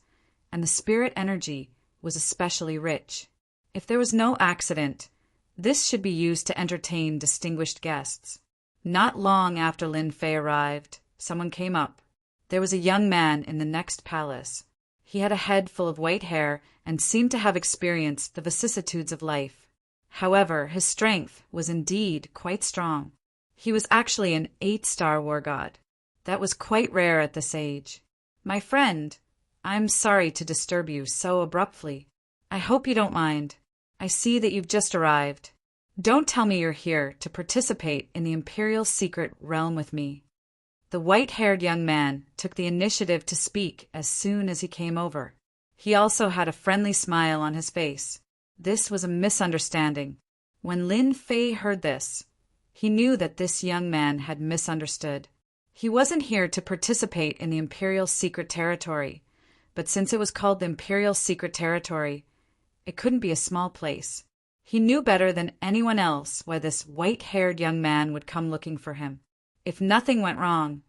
and the spirit energy was especially rich. If there was no accident, this should be used to entertain distinguished guests. Not long after Lin Fei arrived, someone came up. There was a young man in the next palace. He had a head full of white hair and seemed to have experienced the vicissitudes of life. However, his strength was indeed quite strong. He was actually an 8-star war god. That was quite rare at this age. "My friend, I'm sorry to disturb you so abruptly. I hope you don't mind. I see that you've just arrived. Don't tell me you're here to participate in the Imperial Secret Realm with me." The white-haired young man took the initiative to speak as soon as he came over. He also had a friendly smile on his face. This was a misunderstanding. When Lin Fei heard this, he knew that this young man had misunderstood. He wasn't here to participate in the Imperial Secret Territory, but since it was called the Imperial Secret Territory, it couldn't be a small place. He knew better than anyone else why this white-haired young man would come looking for him. If nothing went wrong,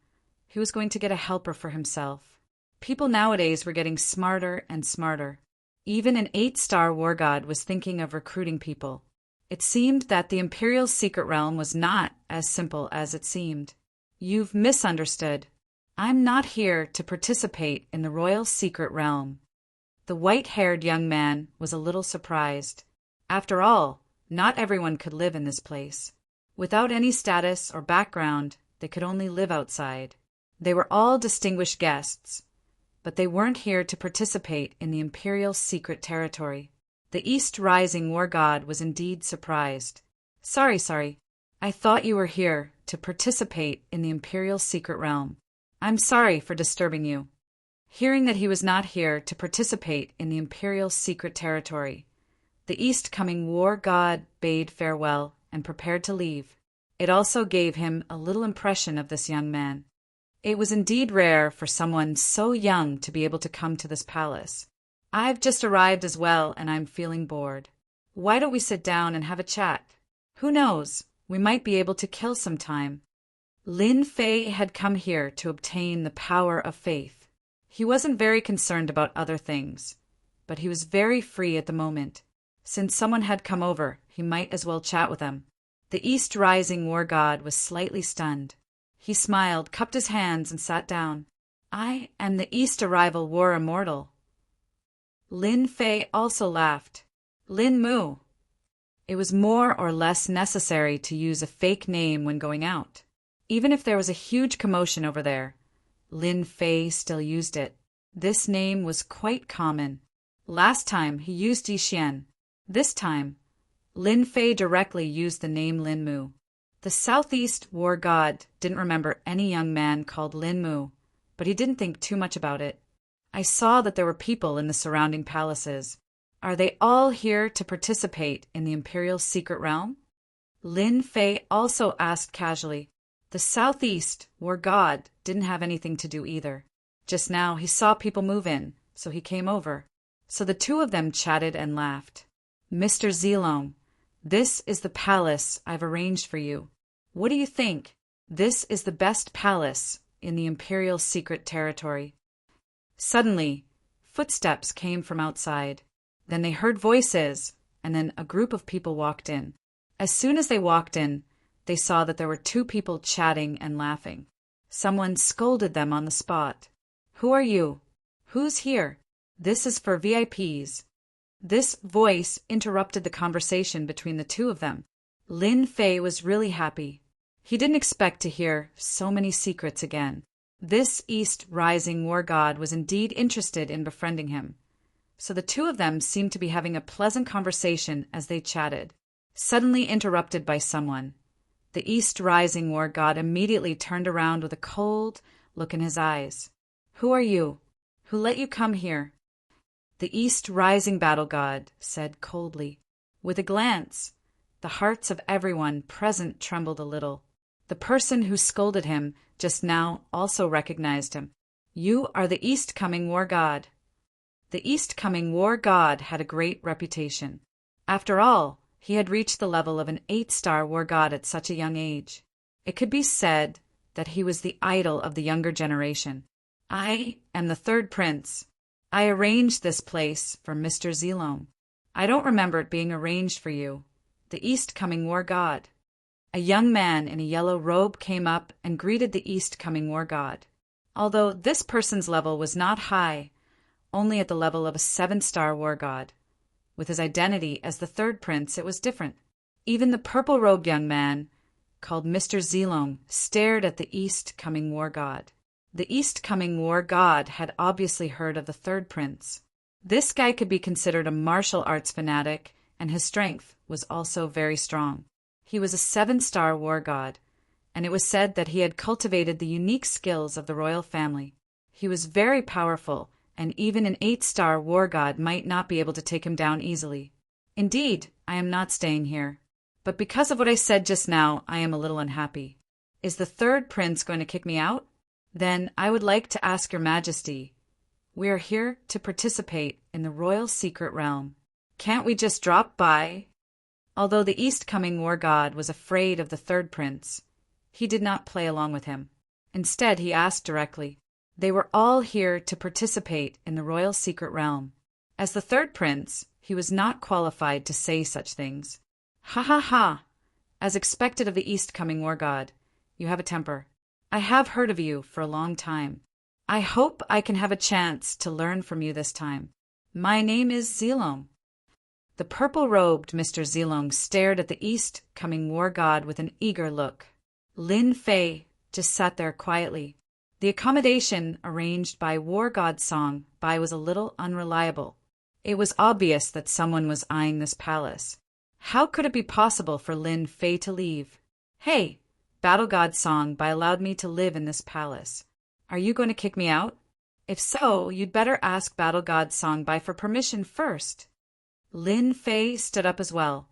he was going to get a helper for himself. People nowadays were getting smarter and smarter. Even an 8-star war god was thinking of recruiting people. It seemed that the Imperial Secret Realm was not as simple as it seemed. "You've misunderstood. I'm not here to participate in the Royal Secret Realm." The white-haired young man was a little surprised. After all, not everyone could live in this place. Without any status or background, they could only live outside. They were all distinguished guests, but they weren't here to participate in the Imperial Secret Territory. The East Rising War God was indeed surprised. Sorry. I thought you were here to participate in the Imperial Secret Realm. I'm sorry for disturbing you." Hearing that he was not here to participate in the Imperial Secret Territory, the East-coming War God bade farewell and prepared to leave. It also gave him a little impression of this young man. It was indeed rare for someone so young to be able to come to this palace. "I've just arrived as well, and I'm feeling bored. Why don't we sit down and have a chat? Who knows, we might be able to kill some time." Lin Fei had come here to obtain the power of faith. He wasn't very concerned about other things, but he was very free at the moment. Since someone had come over, he might as well chat with them. The East Rising War God was slightly stunned. He smiled, cupped his hands, and sat down. "I am the East Arrival War Immortal." Lin Fei also laughed. "Lin Mu." It was more or less necessary to use a fake name when going out. Even if there was a huge commotion over there, Lin Fei still used it. This name was quite common. Last time he used Yixian. This time, Lin Fei directly used the name Lin Mu. The Southeast War God didn't remember any young man called Lin Mu, but he didn't think too much about it. "I saw that there were people in the surrounding palaces. Are they all here to participate in the Imperial Secret Realm?" Lin Fei also asked casually. The Southeast War God didn't have anything to do either. Just now he saw people move in, so he came over. So the two of them chatted and laughed. "Mr. Zilong, this is the palace I've arranged for you. What do you think? This is the best palace in the Imperial Secret Territory." Suddenly, footsteps came from outside. Then they heard voices, and then a group of people walked in. As soon as they walked in, they saw that there were two people chatting and laughing. Someone scolded them on the spot. "Who are you? Who's here? This is for VIPs." This voice interrupted the conversation between the two of them. Lin Fei was really happy. He didn't expect to hear so many secrets again. This East Rising War God was indeed interested in befriending him. So the two of them seemed to be having a pleasant conversation as they chatted. Suddenly interrupted by someone, the East Rising War God immediately turned around with a cold look in his eyes. "Who are you? Who let you come here?" The East Rising Battle God said coldly. With a glance, the hearts of everyone present trembled a little. The person who scolded him just now also recognized him. "You are the East-coming War God." The East-coming War God had a great reputation. After all, He had reached the level of an 8-star war god at such a young age. It could be said that he was the idol of the younger generation. I am the third prince. I arranged this place for Mr. Zilong. I don't remember it being arranged for you, the East-coming war god. A young man in a yellow robe came up and greeted the East-coming war god. Although this person's level was not high, only at the level of a 7-star war god. With his identity as the third prince, it was different. Even the purple-robed young man, called Mr. Zilong, stared at the East-coming war god. The East-coming war god had obviously heard of the third prince. This guy could be considered a martial arts fanatic, and his strength was also very strong. He was a 7-star war god, and it was said that he had cultivated the unique skills of the royal family. He was very powerful, and even an 8-star war god might not be able to take him down easily. Indeed, I am not staying here. But because of what I said just now, I am a little unhappy. Is the third prince going to kick me out? Then I would like to ask your majesty. We are here to participate in the royal secret realm. Can't we just drop by? Although the East-coming war god was afraid of the third prince, he did not play along with him. Instead, he asked directly. They were all here to participate in the royal secret realm. As the third prince, he was not qualified to say such things. Ha ha ha! As expected of the East-coming war god, you have a temper. I have heard of you for a long time. I hope I can have a chance to learn from you this time. My name is Zilong. The purple-robed Mr. Zilong stared at the East-coming war god with an eager look. Lin Fei just sat there quietly. The accommodation arranged by War God Song Bai was a little unreliable. It was obvious that someone was eyeing this palace. How could it be possible for Lin Fei to leave? Hey, Battle God Song Bai allowed me to live in this palace. Are you going to kick me out? If so, you'd better ask Battle God Song Bai for permission first. Lin Fei stood up as well.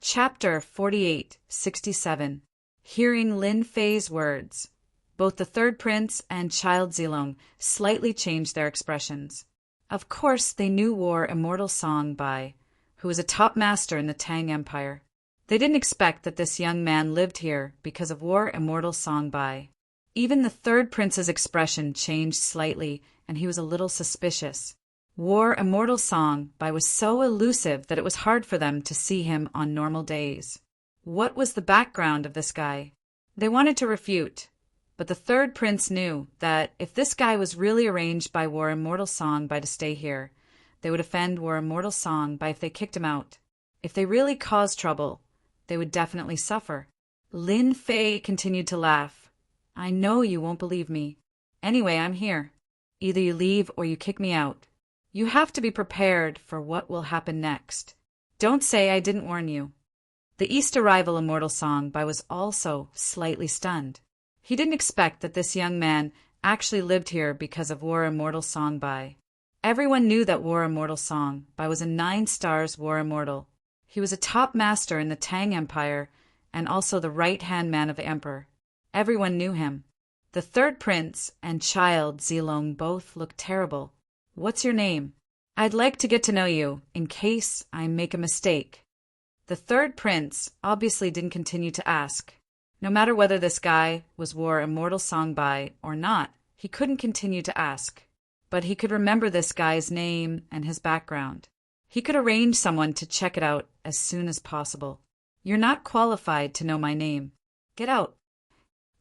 Chapter 48-67. Hearing Lin Fei's words, both the third prince and Child Zilong slightly changed their expressions. Of course, they knew War Immortal Song Bai, who was a top master in the Tang Empire. They didn't expect that this young man lived here because of War Immortal Song Bai. Even the third prince's expression changed slightly, and he was a little suspicious. War Immortal Song Bai was so elusive that it was hard for them to see him on normal days. What was the background of this guy? They wanted to refute, but the third prince knew that if this guy was really arranged by War Immortal Song Bai to stay here, they would offend War Immortal Song Bai if they kicked him out. If they really caused trouble, they would definitely suffer. Lin Fei continued to laugh. I know you won't believe me. Anyway, I'm here. Either you leave or you kick me out. You have to be prepared for what will happen next. Don't say I didn't warn you. The East arrival Immortal Song Bai was also slightly stunned. He didn't expect that this young man actually lived here because of War Immortal Song Bai. Everyone knew that War Immortal Song Bai was a 9-stars War Immortal. He was a top master in the Tang Empire and also the right-hand man of the Emperor. Everyone knew him. The third prince and Child Zilong both looked terrible. What's your name? I'd like to get to know you, in case I make a mistake. The third prince obviously didn't continue to ask. No matter whether this guy was War Immortal Song Bai or not, he couldn't continue to ask. But he could remember this guy's name and his background. He could arrange someone to check it out as soon as possible. You're not qualified to know my name. Get out.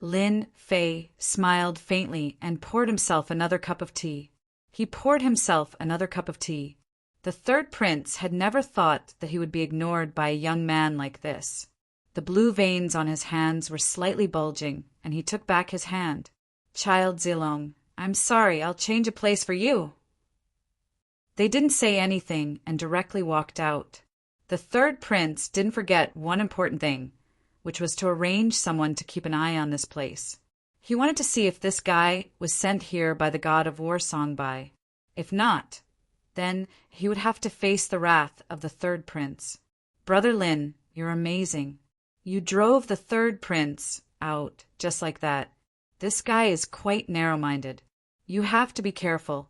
Lin Fei smiled faintly and poured himself another cup of tea. He poured himself another cup of tea. The third prince had never thought that he would be ignored by a young man like this. The blue veins on his hands were slightly bulging, and he took back his hand. Child Zilong, I'm sorry, I'll change a place for you. They didn't say anything and directly walked out. The third prince didn't forget one important thing, which was to arrange someone to keep an eye on this place. He wanted to see if this guy was sent here by the god of war Song Bai. If not, then he would have to face the wrath of the third prince. Brother Lin, you're amazing. You drove the third prince out just like that. This guy is quite narrow-minded. You have to be careful.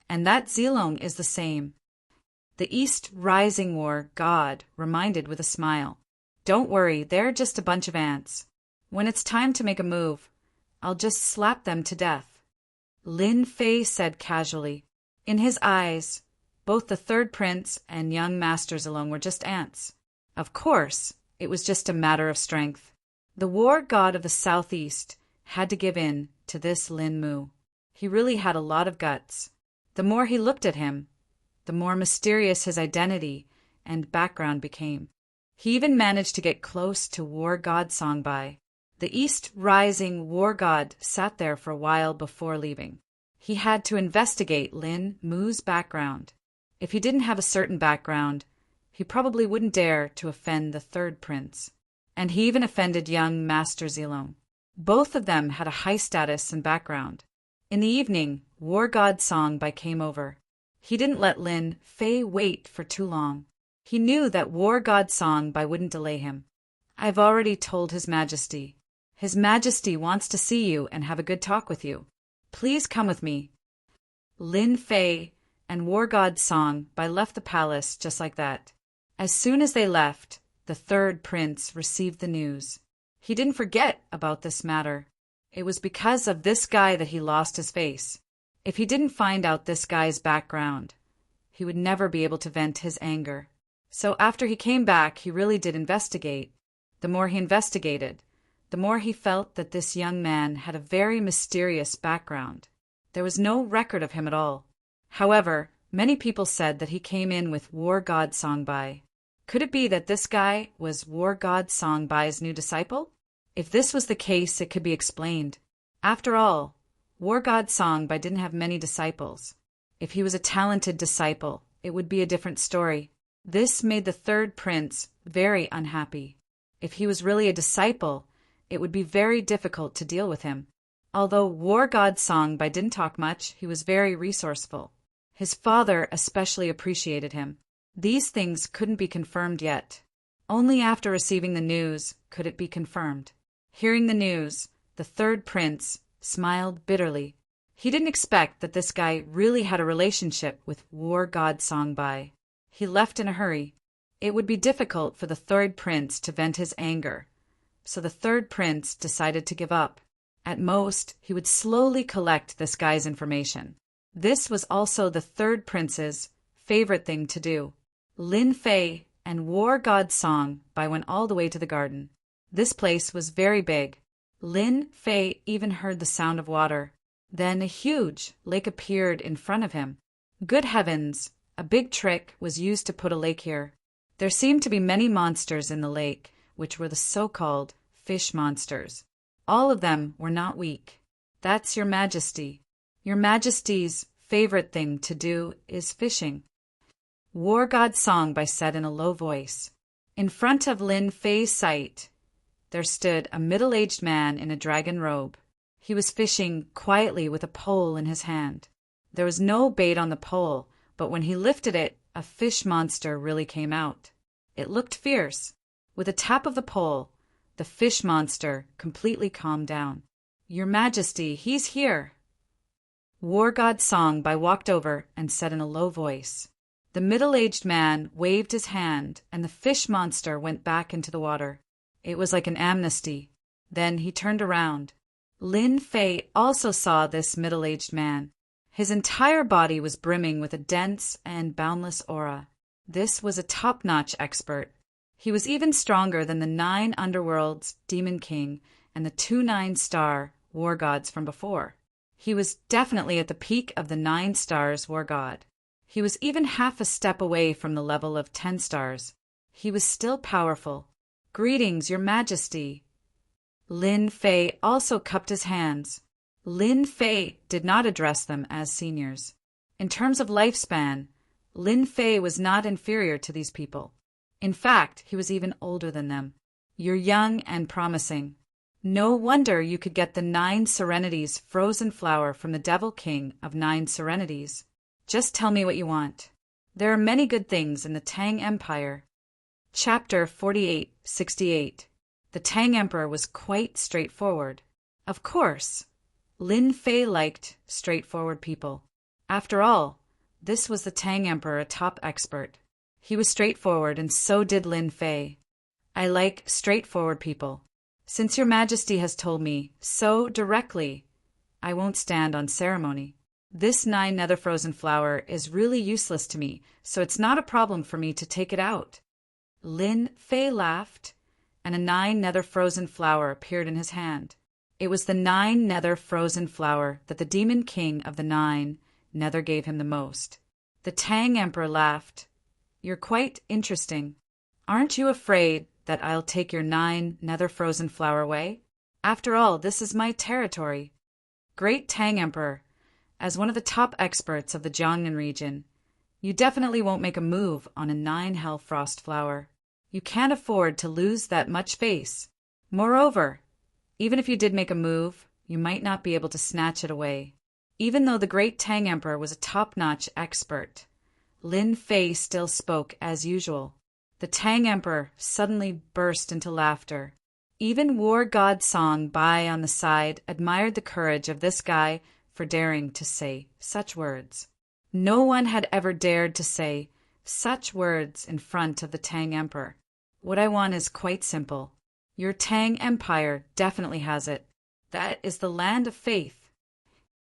And that Zilong is the same. The East Rising War god reminded with a smile. Don't worry, they're just a bunch of ants. When it's time to make a move, I'll just slap them to death. Lin Fei said casually. In his eyes, both the third prince and young Master Zilong were just ants. Of course, it was just a matter of strength. The war god of the southeast had to give in to this Lin Mu. He really had a lot of guts. The more he looked at him, the more mysterious his identity and background became. He even managed to get close to war god Songbai. The East Rising war god sat there for a while before leaving. He had to investigate Lin Mu's background. If he didn't have a certain background, he probably wouldn't dare to offend the third prince. And he even offended young Master Zilong. Both of them had a high status and background. In the evening, war god Songbai came over. He didn't let Lin Fei wait for too long. He knew that war god Songbai wouldn't delay him. I've already told His Majesty. His Majesty wants to see you and have a good talk with you. Please come with me. Lin Fei and war god Songbai left the palace just like that. As soon as they left, the third prince received the news. He didn't forget about this matter. It was because of this guy that he lost his face. If he didn't find out this guy's background, he would never be able to vent his anger. So after he came back, he really did investigate. The more he investigated, the more he felt that this young man had a very mysterious background. There was no record of him at all. However, many people said that he came in with war god Songbai. Could it be that this guy was war god Songbai's new disciple? If this was the case, it could be explained. After all, war god Songbai didn't have many disciples. If he was a talented disciple, it would be a different story. This made the third prince very unhappy. If he was really a disciple, it would be very difficult to deal with him. Although war god Songbai didn't talk much, he was very resourceful. His father especially appreciated him. These things couldn't be confirmed yet. Only after receiving the news could it be confirmed. Hearing the news, the third prince smiled bitterly. He didn't expect that this guy really had a relationship with war god Songbai. He left in a hurry. It would be difficult for the third prince to vent his anger, so the third prince decided to give up. At most, he would slowly collect this guy's information. This was also the third prince's favorite thing to do. Lin Fei and war god Songbai went all the way to the garden. This place was very big. Lin Fei even heard the sound of water. Then a huge lake appeared in front of him. Good heavens, a big trick was used to put a lake here. There seemed to be many monsters in the lake, which were the so-called fish monsters. All of them were not weak. That's Your Majesty. Your Majesty's favorite thing to do is fishing. War god Songbai said in a low voice. In front of Lin Fei's sight, there stood a middle-aged man in a dragon robe. He was fishing quietly with a pole in his hand. There was no bait on the pole, but when he lifted it, a fish monster really came out. It looked fierce. With a tap of the pole, the fish monster completely calmed down. Your Majesty, he's here. War god Songbai walked over and said in a low voice. The middle-aged man waved his hand, and the fish monster went back into the water. It was like an amnesty. Then he turned around. Lin Fei also saw this middle-aged man. His entire body was brimming with a dense and boundless aura. This was a top-notch expert. He was even stronger than the 9 underworlds Demon King and the 2 9-star war gods from before. He was definitely at the peak of the 9 stars war god. He was even half a step away from the level of 10 stars. He was still powerful. Greetings, Your Majesty. Lin Fei also cupped his hands. Lin Fei did not address them as seniors. In terms of lifespan, Lin Fei was not inferior to these people. In fact, he was even older than them. You're young and promising. No wonder you could get the 9 Serenities frozen flower from the Devil King of 9 Serenities. Just tell me what you want. There are many good things in the Tang Empire. Chapter 4868. The Tang Emperor was quite straightforward. Of course, Lin Fei liked straightforward people. After all, This was the Tang Emperor, a top expert. He was straightforward, and so did Lin Fei. I like straightforward people. Since your majesty has told me so directly, I won't stand on ceremony. This 9 nether frozen flower is really useless to me, so it's not a problem for me to take it out. Lin Fei laughed, and a 9 nether frozen flower appeared in his hand. It was the 9 nether frozen flower that the demon king of the 9 nether gave him the most. The Tang Emperor laughed. You're quite interesting. Aren't you afraid that I'll take your 9 nether frozen flower away? After all, this is my territory. Great Tang Emperor, as one of the top experts of the Jiangnan region, you definitely won't make a move on a 9 hell frost flower. You can't afford to lose that much face. Moreover, even if you did make a move, you might not be able to snatch it away. Even though the great Tang Emperor was a top-notch expert, Lin Fei still spoke as usual. The Tang Emperor suddenly burst into laughter. Even War God Song Bai on the side admired the courage of this guy for daring to say such words. No one had ever dared to say such words in front of the Tang Emperor. What I want is quite simple. Your Tang Empire definitely has it. That is the land of faith.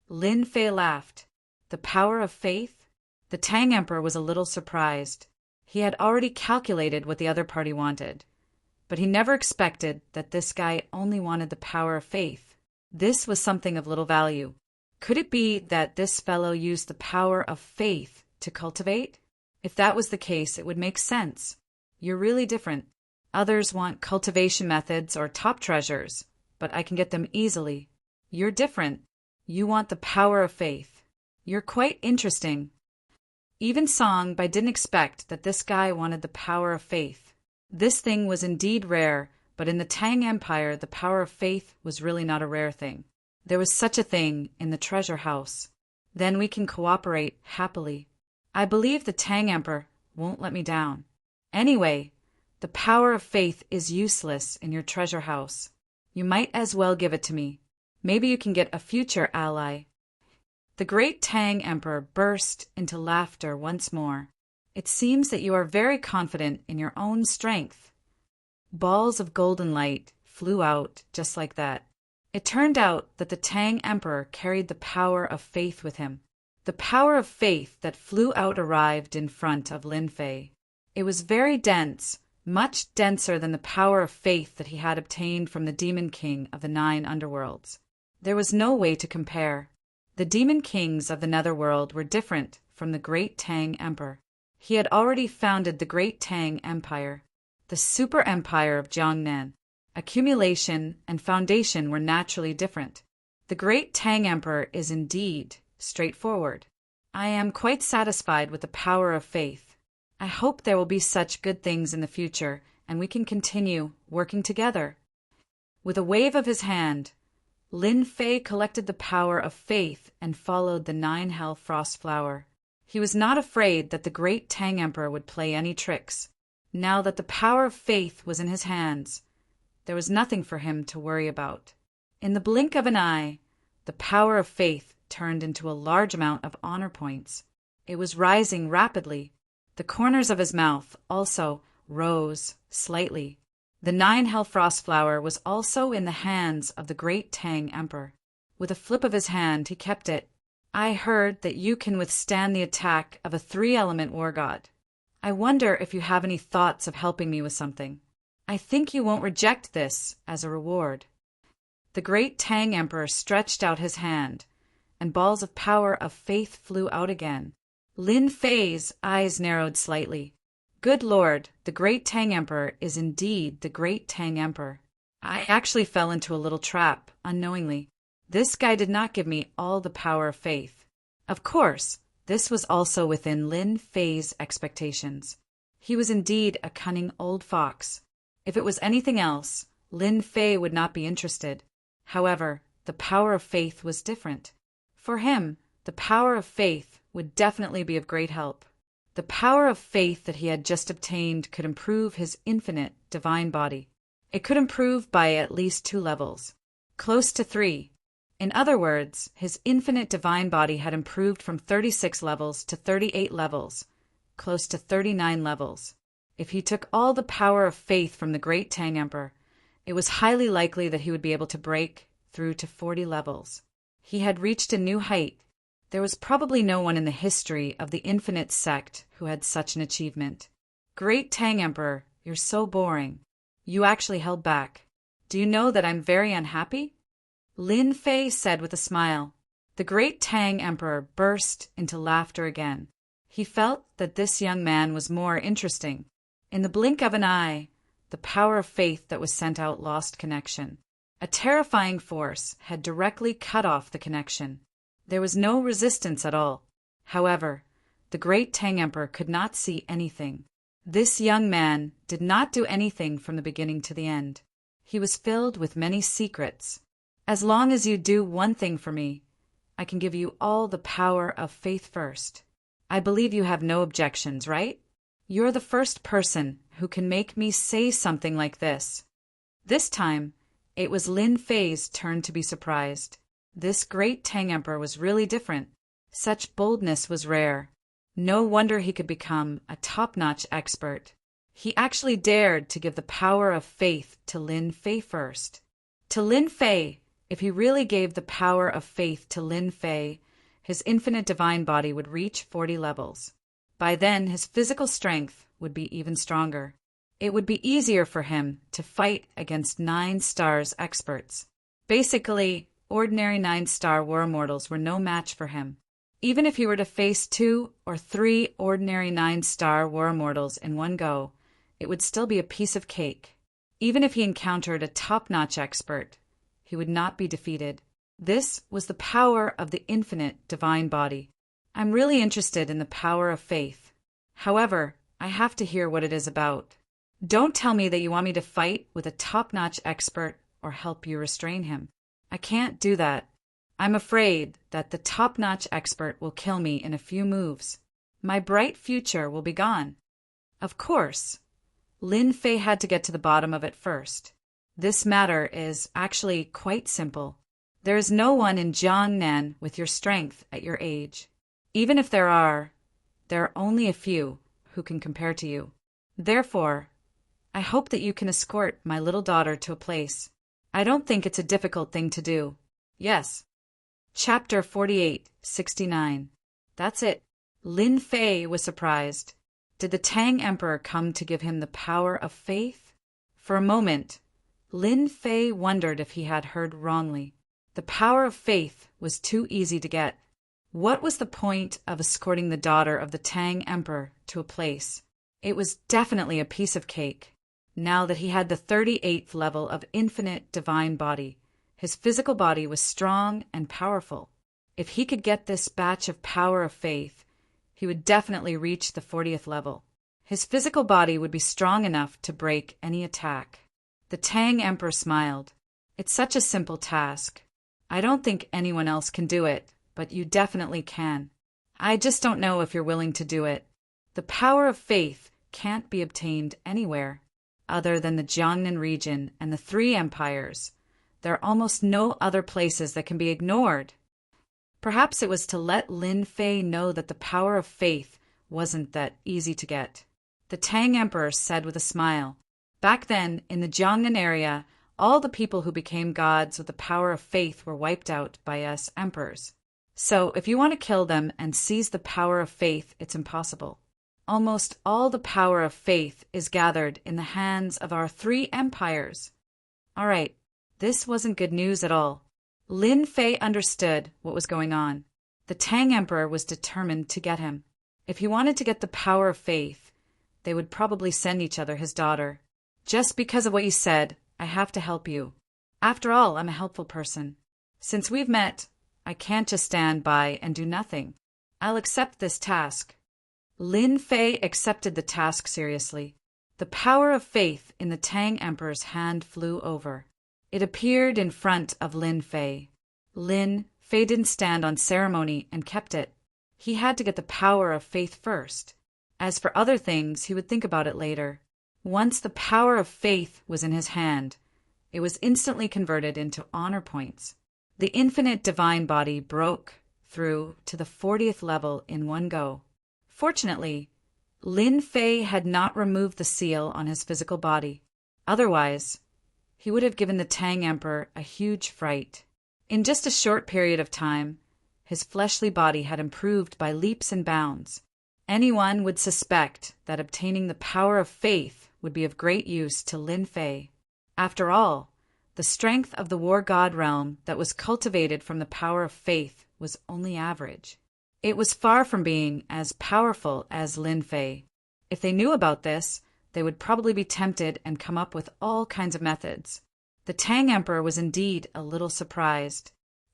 Lin Fei laughed. The power of faith? The Tang Emperor was a little surprised. He had already calculated what the other party wanted, but he never expected that this guy only wanted the power of faith. This was something of little value. Could it be that this fellow used the power of faith to cultivate? If that was the case, it would make sense. You're really different. Others want cultivation methods or top treasures, but I can get them easily. You're different. You want the power of faith. You're quite interesting. Even Song Bai didn't expect that this guy wanted the power of faith. This thing was indeed rare, but in the Tang Empire, the power of faith was really not a rare thing. There was such a thing in the treasure house. Then we can cooperate happily. I believe the Tang Emperor won't let me down. Anyway, the power of faith is useless in your treasure house. You might as well give it to me. Maybe you can get a future ally. The great Tang Emperor burst into laughter once more. It seems that you are very confident in your own strength. Balls of golden light flew out just like that. It turned out that the Tang Emperor carried the power of faith with him. The power of faith that flew out arrived in front of Lin Fei. It was very dense, much denser than the power of faith that he had obtained from the Demon King of the 9 underworlds. There was no way to compare. The Demon Kings of the Netherworld were different from the great Tang Emperor. He had already founded the great Tang Empire, the super empire of Jiangnan. Accumulation and foundation were naturally different. The great Tang Emperor is indeed straightforward. I am quite satisfied with the power of faith. I hope there will be such good things in the future, and we can continue working together. With a wave of his hand, Lin Fei collected the power of faith and followed the 9 hell frost flower. He was not afraid that the great Tang Emperor would play any tricks. Now that the power of faith was in his hands, there was nothing for him to worry about. In the blink of an eye, the power of faith turned into a large amount of honor points. It was rising rapidly. The corners of his mouth also rose slightly. The 9 hell frost flower was also in the hands of the great Tang Emperor. With a flip of his hand, he kept it. I heard that you can withstand the attack of a 3-element war god. I wonder if you have any thoughts of helping me with something. I think you won't reject this as a reward. The great Tang Emperor stretched out his hand, and balls of power of faith flew out again. Lin Fei's eyes narrowed slightly. Good Lord, the great Tang Emperor is indeed the great Tang Emperor. I actually fell into a little trap, unknowingly. This guy did not give me all the power of faith. Of course, this was also within Lin Fei's expectations. He was indeed a cunning old fox. If it was anything else, Lin Fei would not be interested. However, the power of faith was different. For him, the power of faith would definitely be of great help. The power of faith that he had just obtained could improve his infinite divine body. It could improve by at least 2 levels, close to 3. In other words, his infinite divine body had improved from 36 levels to 38 levels, close to 39 levels. If he took all the power of faith from the great Tang Emperor, it was highly likely that he would be able to break through to 40 levels. He had reached a new height. There was probably no one in the history of the infinite sect who had such an achievement. Great Tang Emperor, you're so boring. You actually held back. Do you know that I'm very unhappy? Lin Fei said with a smile. The great Tang Emperor burst into laughter again. He felt that this young man was more interesting. In the blink of an eye, the power of faith that was sent out lost connection. A terrifying force had directly cut off the connection. There was no resistance at all. However, the great Tang Emperor could not see anything. This young man did not do anything from the beginning to the end. He was filled with many secrets. As long as you do one thing for me, I can give you all the power of faith first. I believe you have no objections, right? You're the first person who can make me say something like this. This time, it was Lin Fei's turn to be surprised. This great Tang Emperor was really different. Such boldness was rare. No wonder he could become a top-notch expert. He actually dared to give the power of faith to Lin Fei first. To Lin Fei, if he really gave the power of faith to Lin Fei, his infinite divine body would reach 40 levels. By then, his physical strength would be even stronger. It would be easier for him to fight against 9 stars experts. Basically, ordinary 9-star war immortals were no match for him. Even if he were to face 2 or 3 ordinary 9-star war immortals in one go, it would still be a piece of cake. Even if he encountered a top-notch expert, he would not be defeated. This was the power of the infinite divine body. I'm really interested in the power of faith. However, I have to hear what it is about. Don't tell me that you want me to fight with a top-notch expert or help you restrain him. I can't do that. I'm afraid that the top-notch expert will kill me in a few moves. My bright future will be gone. Of course, Lin Fei had to get to the bottom of it first. This matter is actually quite simple. There is no one in Jiangnan with your strength at your age. Even if there are only a few who can compare to you. Therefore, I hope that you can escort my little daughter to a place. I don't think it's a difficult thing to do. Yes. Chapter 48:69. That's it. Lin Fei was surprised. Did the Tang Emperor come to give him the power of faith? For a moment, Lin Fei wondered if he had heard wrongly. The power of faith was too easy to get. What was the point of escorting the daughter of the Tang Emperor to a place? It was definitely a piece of cake. Now that he had the 38th level of infinite divine body, his physical body was strong and powerful. If he could get this batch of power of faith, he would definitely reach the 40th level. His physical body would be strong enough to break any attack. The Tang Emperor smiled. It's such a simple task. I don't think anyone else can do it, but you definitely can. I just don't know if you're willing to do it. The power of faith can't be obtained anywhere other than the Jiangnan region and the 3 empires. There are almost no other places that can be ignored. Perhaps it was to let Lin Fei know that the power of faith wasn't that easy to get. The Tang Emperor said with a smile, "Back then, in the Jiangnan area, all the people who became gods with the power of faith were wiped out by us emperors. So if you want to kill them and seize the power of faith, it's impossible. Almost all the power of faith is gathered in the hands of our 3 empires." All right, this wasn't good news at all. Lin Fei understood what was going on. The Tang Emperor was determined to get him. If he wanted to get the power of faith, they would probably send each other his daughter. Just because of what you said, I have to help you. After all, I'm a helpful person. Since we've met, I can't just stand by and do nothing. I'll accept this task. Lin Fei accepted the task seriously. The power of faith in the Tang Emperor's hand flew over. It appeared in front of Lin Fei. Lin Fei didn't stand on ceremony and kept it. He had to get the power of faith first. As for other things, he would think about it later. Once the power of faith was in his hand, it was instantly converted into honor points. The infinite divine body broke through to the 40th level in one go. Fortunately, Lin Fei had not removed the seal on his physical body. Otherwise, he would have given the Tang Emperor a huge fright. In just a short period of time, his fleshly body had improved by leaps and bounds. Anyone would suspect that obtaining the power of faith would be of great use to Lin Fei. After all, the strength of the war god realm that was cultivated from the power of faith was only average. It was far from being as powerful as Lin Fei. If they knew about this, they would probably be tempted and come up with all kinds of methods. The Tang Emperor was indeed a little surprised.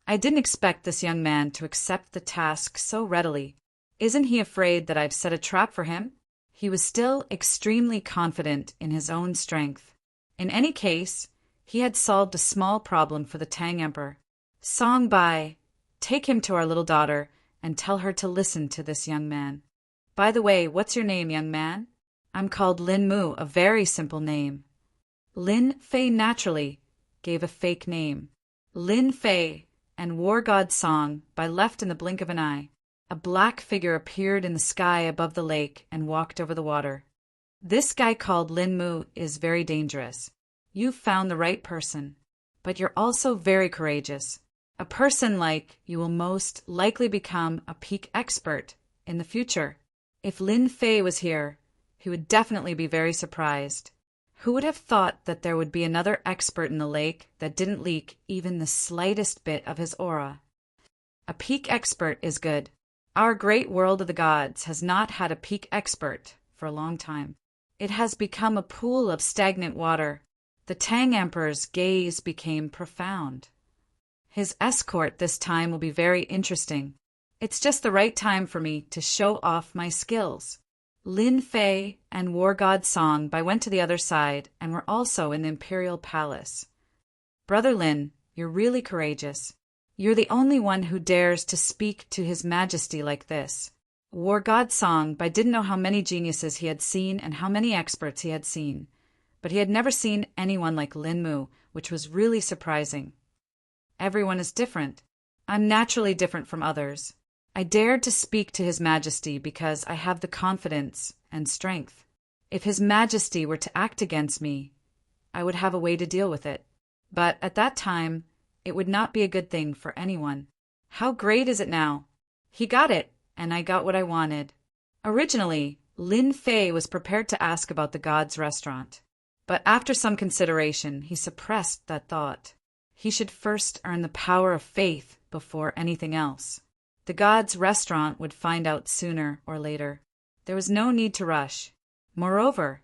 I didn't expect this young man to accept the task so readily. Isn't he afraid that I've set a trap for him? He was still extremely confident in his own strength. In any case, he had solved a small problem for the Tang Emperor. Song Bai, take him to our little daughter and tell her to listen to this young man. By the way, what's your name, young man? I'm called Lin Mu, a very simple name. Lin Fei naturally gave a fake name. Lin Fei and War God Song Bai left in the blink of an eye. A black figure appeared in the sky above the lake and walked over the water. This guy called Lin Mu is very dangerous. You've found the right person, but you're also very courageous. A person like you will most likely become a peak expert in the future. If Lin Fei was here, he would definitely be very surprised. Who would have thought that there would be another expert in the lake that didn't leak even the slightest bit of his aura? A peak expert is good. Our great world of the gods has not had a peak expert for a long time. It has become a pool of stagnant water. The Tang Emperor's gaze became profound. His escort this time will be very interesting. It's just the right time for me to show off my skills. Lin Fei and War God Song Bai went to the other side and were also in the imperial palace. Brother Lin, you're really courageous. You're the only one who dares to speak to His Majesty like this. War God Song Bai didn't know how many geniuses he had seen and how many experts he had seen, but he had never seen anyone like Lin Mu, which was really surprising. Everyone is different. I'm naturally different from others. I dared to speak to His Majesty because I have the confidence and strength. If His Majesty were to act against me, I would have a way to deal with it. But at that time, it would not be a good thing for anyone. How great is it now? He got it, and I got what I wanted. Originally, Lin Fei was prepared to ask about the God's restaurant. But after some consideration, he suppressed that thought. He should first earn the power of faith before anything else. The God's restaurant would find out sooner or later. There was no need to rush. Moreover,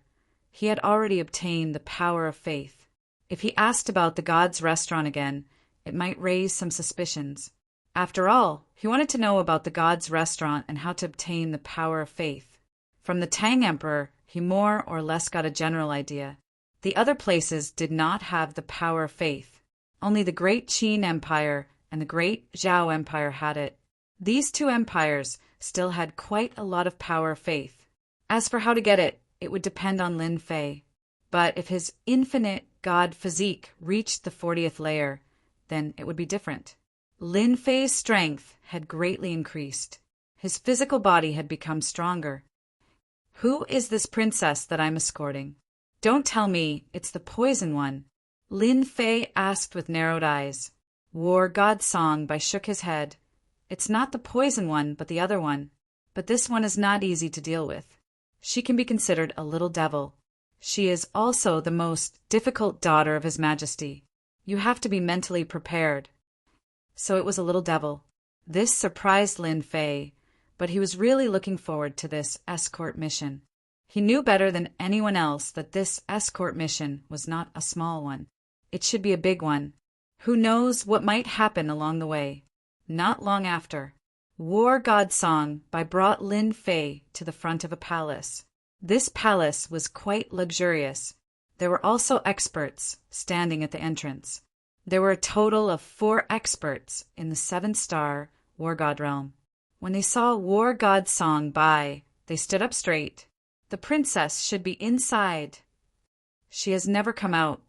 he had already obtained the power of faith. If he asked about the God's restaurant again, it might raise some suspicions. After all, he wanted to know about the God's restaurant and how to obtain the power of faith. From the Tang Emperor, he more or less got a general idea. The other places did not have the power of faith. Only the Great Qin Empire and the Great Zhao Empire had it. These two empires still had quite a lot of power of faith. As for how to get it, it would depend on Lin Fei. But if his infinite god physique reached the 40th layer, then it would be different. Lin Fei's strength had greatly increased. His physical body had become stronger. Who is this princess that I'm escorting? Don't tell me it's the poison one. Lin Fei asked with narrowed eyes. War God Song Bai shook his head. It's not the poison one, but the other one. But this one is not easy to deal with. She can be considered a little devil. She is also the most difficult daughter of His Majesty. You have to be mentally prepared. So it was a little devil. This surprised Lin Fei, but he was really looking forward to this escort mission. He knew better than anyone else that this escort mission was not a small one. It should be a big one. Who knows what might happen along the way? Not long after, War God Song Bai brought Lin Fei to the front of a palace. This palace was quite luxurious. There were also experts standing at the entrance. There were a total of 4 experts in the 7-star War God realm. When they saw War God Song Bai, they stood up straight. The princess should be inside. She has never come out,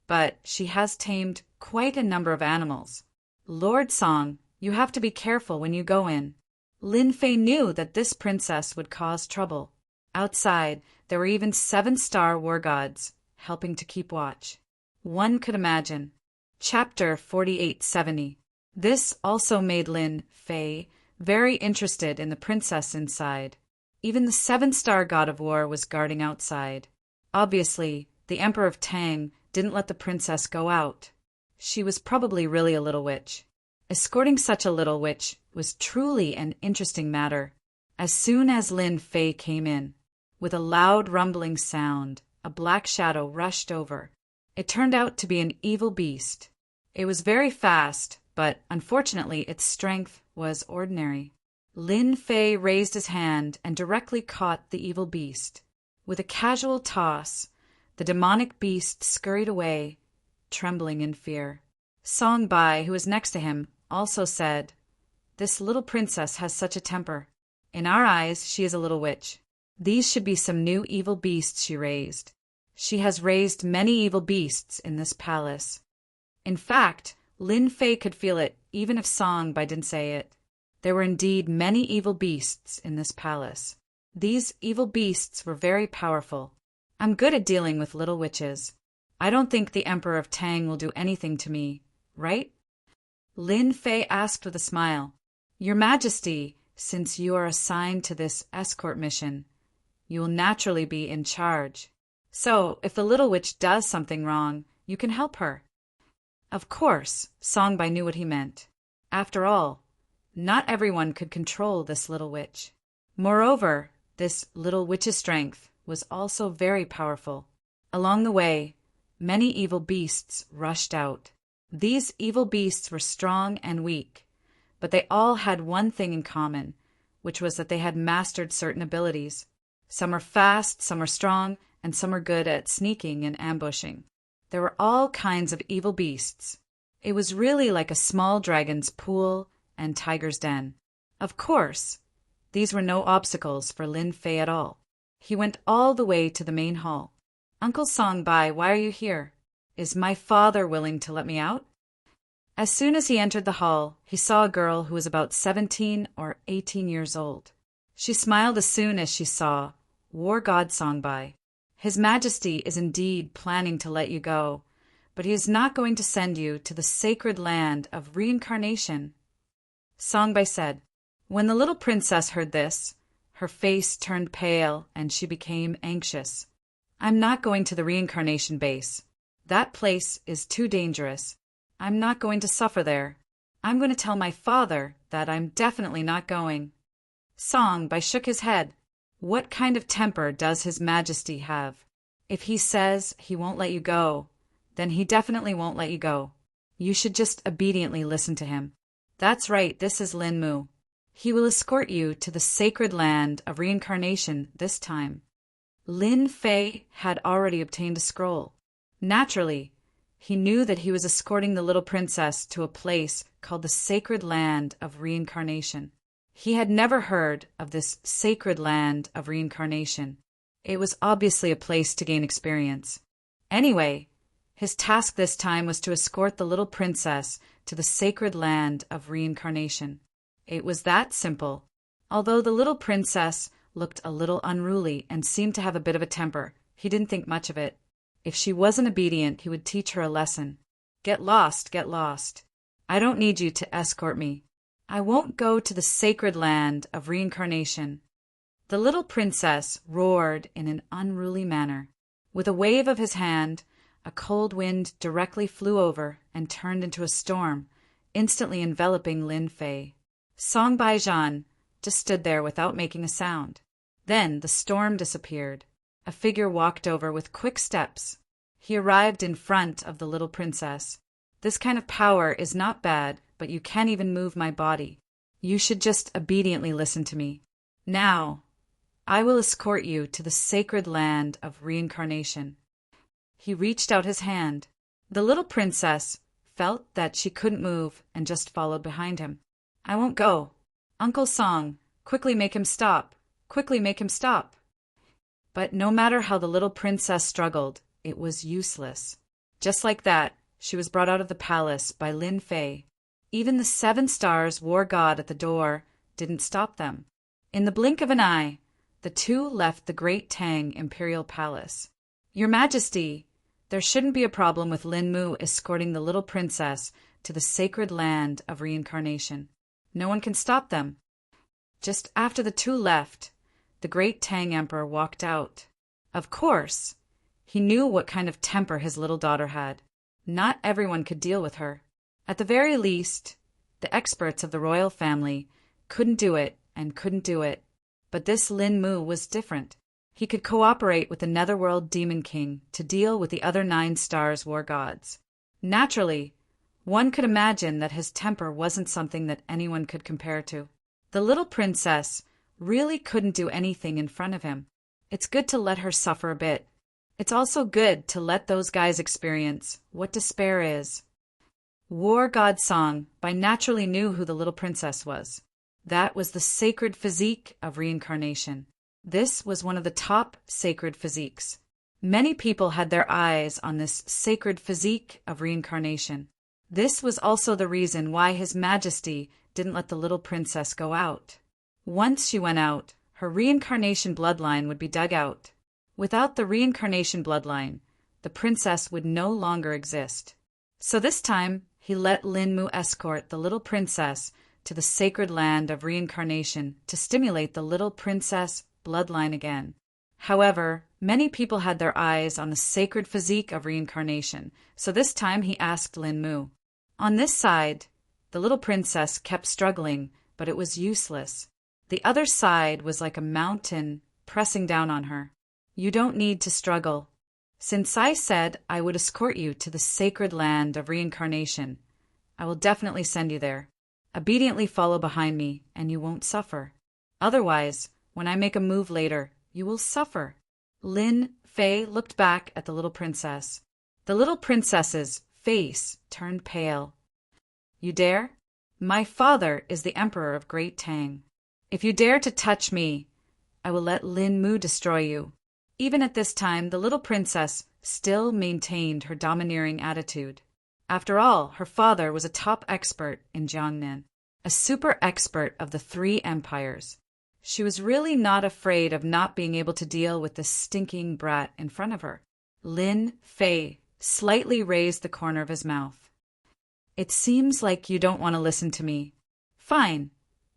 but she has tamed quite a number of animals. Lord Song, you have to be careful when you go in. Lin Fei knew that this princess would cause trouble. Outside, there were even 7-star war gods, helping to keep watch. One could imagine. Chapter 4870. This also made Lin Fei very interested in the princess inside. Even the 7-star god of war was guarding outside. Obviously, the Emperor of Tang didn't let the princess go out. She was probably really a little witch. Escorting such a little witch was truly an interesting matter. As soon as Lin Fei came in, with a loud rumbling sound, a black shadow rushed over. It turned out to be an evil beast. It was very fast, but unfortunately its strength was ordinary. Lin Fei raised his hand and directly caught the evil beast. With a casual toss, the demonic beast scurried away, trembling in fear. Song Bai, who was next to him, also said, "This little princess has such a temper. In our eyes, she is a little witch. These should be some new evil beasts she raised. She has raised many evil beasts in this palace." In fact, Lin Fei could feel it, even if Song Bai didn't say it. There were indeed many evil beasts in this palace. These evil beasts were very powerful. I'm good at dealing with little witches. I don't think the Emperor of Tang will do anything to me, right? Lin Fei asked with a smile. Your Majesty, since you are assigned to this escort mission, you will naturally be in charge. So, if the little witch does something wrong, you can help her. Of course, Song Bai knew what he meant. After all, not everyone could control this little witch. Moreover, this little witch's strength was also very powerful. Along the way, many evil beasts rushed out. These evil beasts were strong and weak, but they all had one thing in common, which was that they had mastered certain abilities. Some were fast, some were strong, and some were good at sneaking and ambushing. There were all kinds of evil beasts. It was really like a small dragon's pool and tiger's den. Of course, these were no obstacles for Lin Fei at all. He went all the way to the main hall. Uncle Song Bai, why are you here? Is my father willing to let me out? As soon as he entered the hall, he saw a girl who was about 17 or 18 years old. She smiled as soon as she saw War God Song Bai. His Majesty is indeed planning to let you go, but he is not going to send you to the sacred land of reincarnation. Song Bai said. When the little princess heard this, her face turned pale and she became anxious. I'm not going to the reincarnation base. That place is too dangerous. I'm not going to suffer there. I'm going to tell my father that I'm definitely not going. Song Bai shook his head. What kind of temper does His Majesty have? If he says he won't let you go, then he definitely won't let you go. You should just obediently listen to him. That's right, this is Lin Mu. He will escort you to the sacred land of reincarnation this time. Lin Fei had already obtained a scroll. Naturally, he knew that he was escorting the little princess to a place called the sacred land of reincarnation. He had never heard of this sacred land of reincarnation. It was obviously a place to gain experience. Anyway, his task this time was to escort the little princess to the sacred land of reincarnation. It was that simple. Although the little princess looked a little unruly and seemed to have a bit of a temper, he didn't think much of it. If she wasn't obedient, he would teach her a lesson. Get lost, get lost. I don't need you to escort me. I won't go to the sacred land of reincarnation. The little princess roared in an unruly manner. With a wave of his hand, a cold wind directly flew over and turned into a storm, instantly enveloping Lin Fei. Song Baijan just stood there without making a sound. Then the storm disappeared. A figure walked over with quick steps. He arrived in front of the little princess. This kind of power is not bad, but you can't even move my body. You should just obediently listen to me. Now, I will escort you to the sacred land of reincarnation. He reached out his hand. The little princess felt that she couldn't move and just followed behind him. I won't go. Uncle Song, quickly make him stop. Quickly make him stop. But no matter how the little princess struggled, it was useless. Just like that, she was brought out of the palace by Lin Fei. Even the 7 stars war god at the door didn't stop them. In the blink of an eye, the two left the Great Tang Imperial Palace. Your Majesty, there shouldn't be a problem with Lin Mu escorting the little princess to the sacred land of reincarnation. No one can stop them. Just after the two left, the Great Tang Emperor walked out. Of course, he knew what kind of temper his little daughter had. Not everyone could deal with her. At the very least, the experts of the royal family couldn't do it and couldn't do it. But this Lin Mu was different. He could cooperate with the Netherworld Demon King to deal with the other 9 stars war gods. Naturally, one could imagine that his temper wasn't something that anyone could compare to. The little princess really couldn't do anything in front of him. It's good to let her suffer a bit. It's also good to let those guys experience what despair is. War God Song by naturally knew who the little princess was. That was the sacred physique of reincarnation. This was one of the top sacred physiques. Many people had their eyes on this sacred physique of reincarnation. This was also the reason why His Majesty didn't let the little princess go out. Once she went out, her reincarnation bloodline would be dug out. Without the reincarnation bloodline, the princess would no longer exist. So this time, he let Lin Mu escort the little princess to the sacred land of reincarnation to stimulate the little princess bloodline again. However, many people had their eyes on the sacred physique of reincarnation, so this time he asked Lin Mu. On this side, the little princess kept struggling, but it was useless. The other side was like a mountain pressing down on her. You don't need to struggle. Since I said I would escort you to the sacred land of reincarnation, I will definitely send you there. Obediently follow behind me, and you won't suffer. Otherwise, when I make a move later, you will suffer. Lin Fei looked back at the little princess. The little princess's face turned pale. You dare? My father is the Emperor of Great Tang. If you dare to touch me, I will let Lin Mu destroy you. Even at this time, the little princess still maintained her domineering attitude. After all, her father was a top expert in Jiangnan, a super expert of the 3 empires. She was really not afraid of not being able to deal with this stinking brat in front of her. Lin Fei slightly raised the corner of his mouth. It seems like you don't want to listen to me. Fine,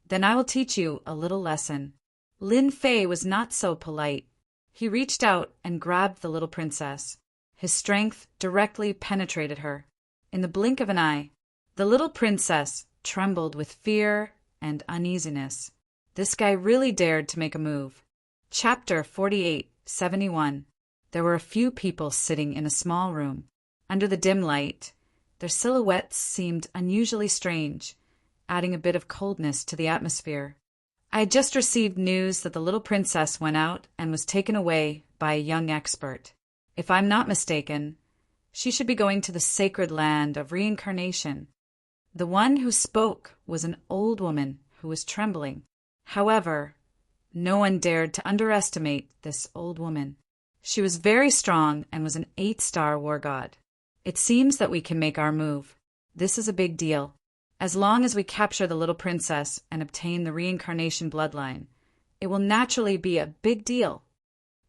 then I will teach you a little lesson. Lin Fei was not so polite. He reached out and grabbed the little princess. His strength directly penetrated her. In the blink of an eye, the little princess trembled with fear and uneasiness. This guy really dared to make a move. Chapter 48:71. There were a few people sitting in a small room. Under the dim light, their silhouettes seemed unusually strange, adding a bit of coldness to the atmosphere. I had just received news that the little princess went out and was taken away by a young expert. If I'm not mistaken, she should be going to the sacred land of reincarnation. The one who spoke was an old woman who was trembling. However, no one dared to underestimate this old woman. She was very strong and was an 8-star war god. It seems that we can make our move. This is a big deal. As long as we capture the little princess and obtain the reincarnation bloodline, it will naturally be a big deal.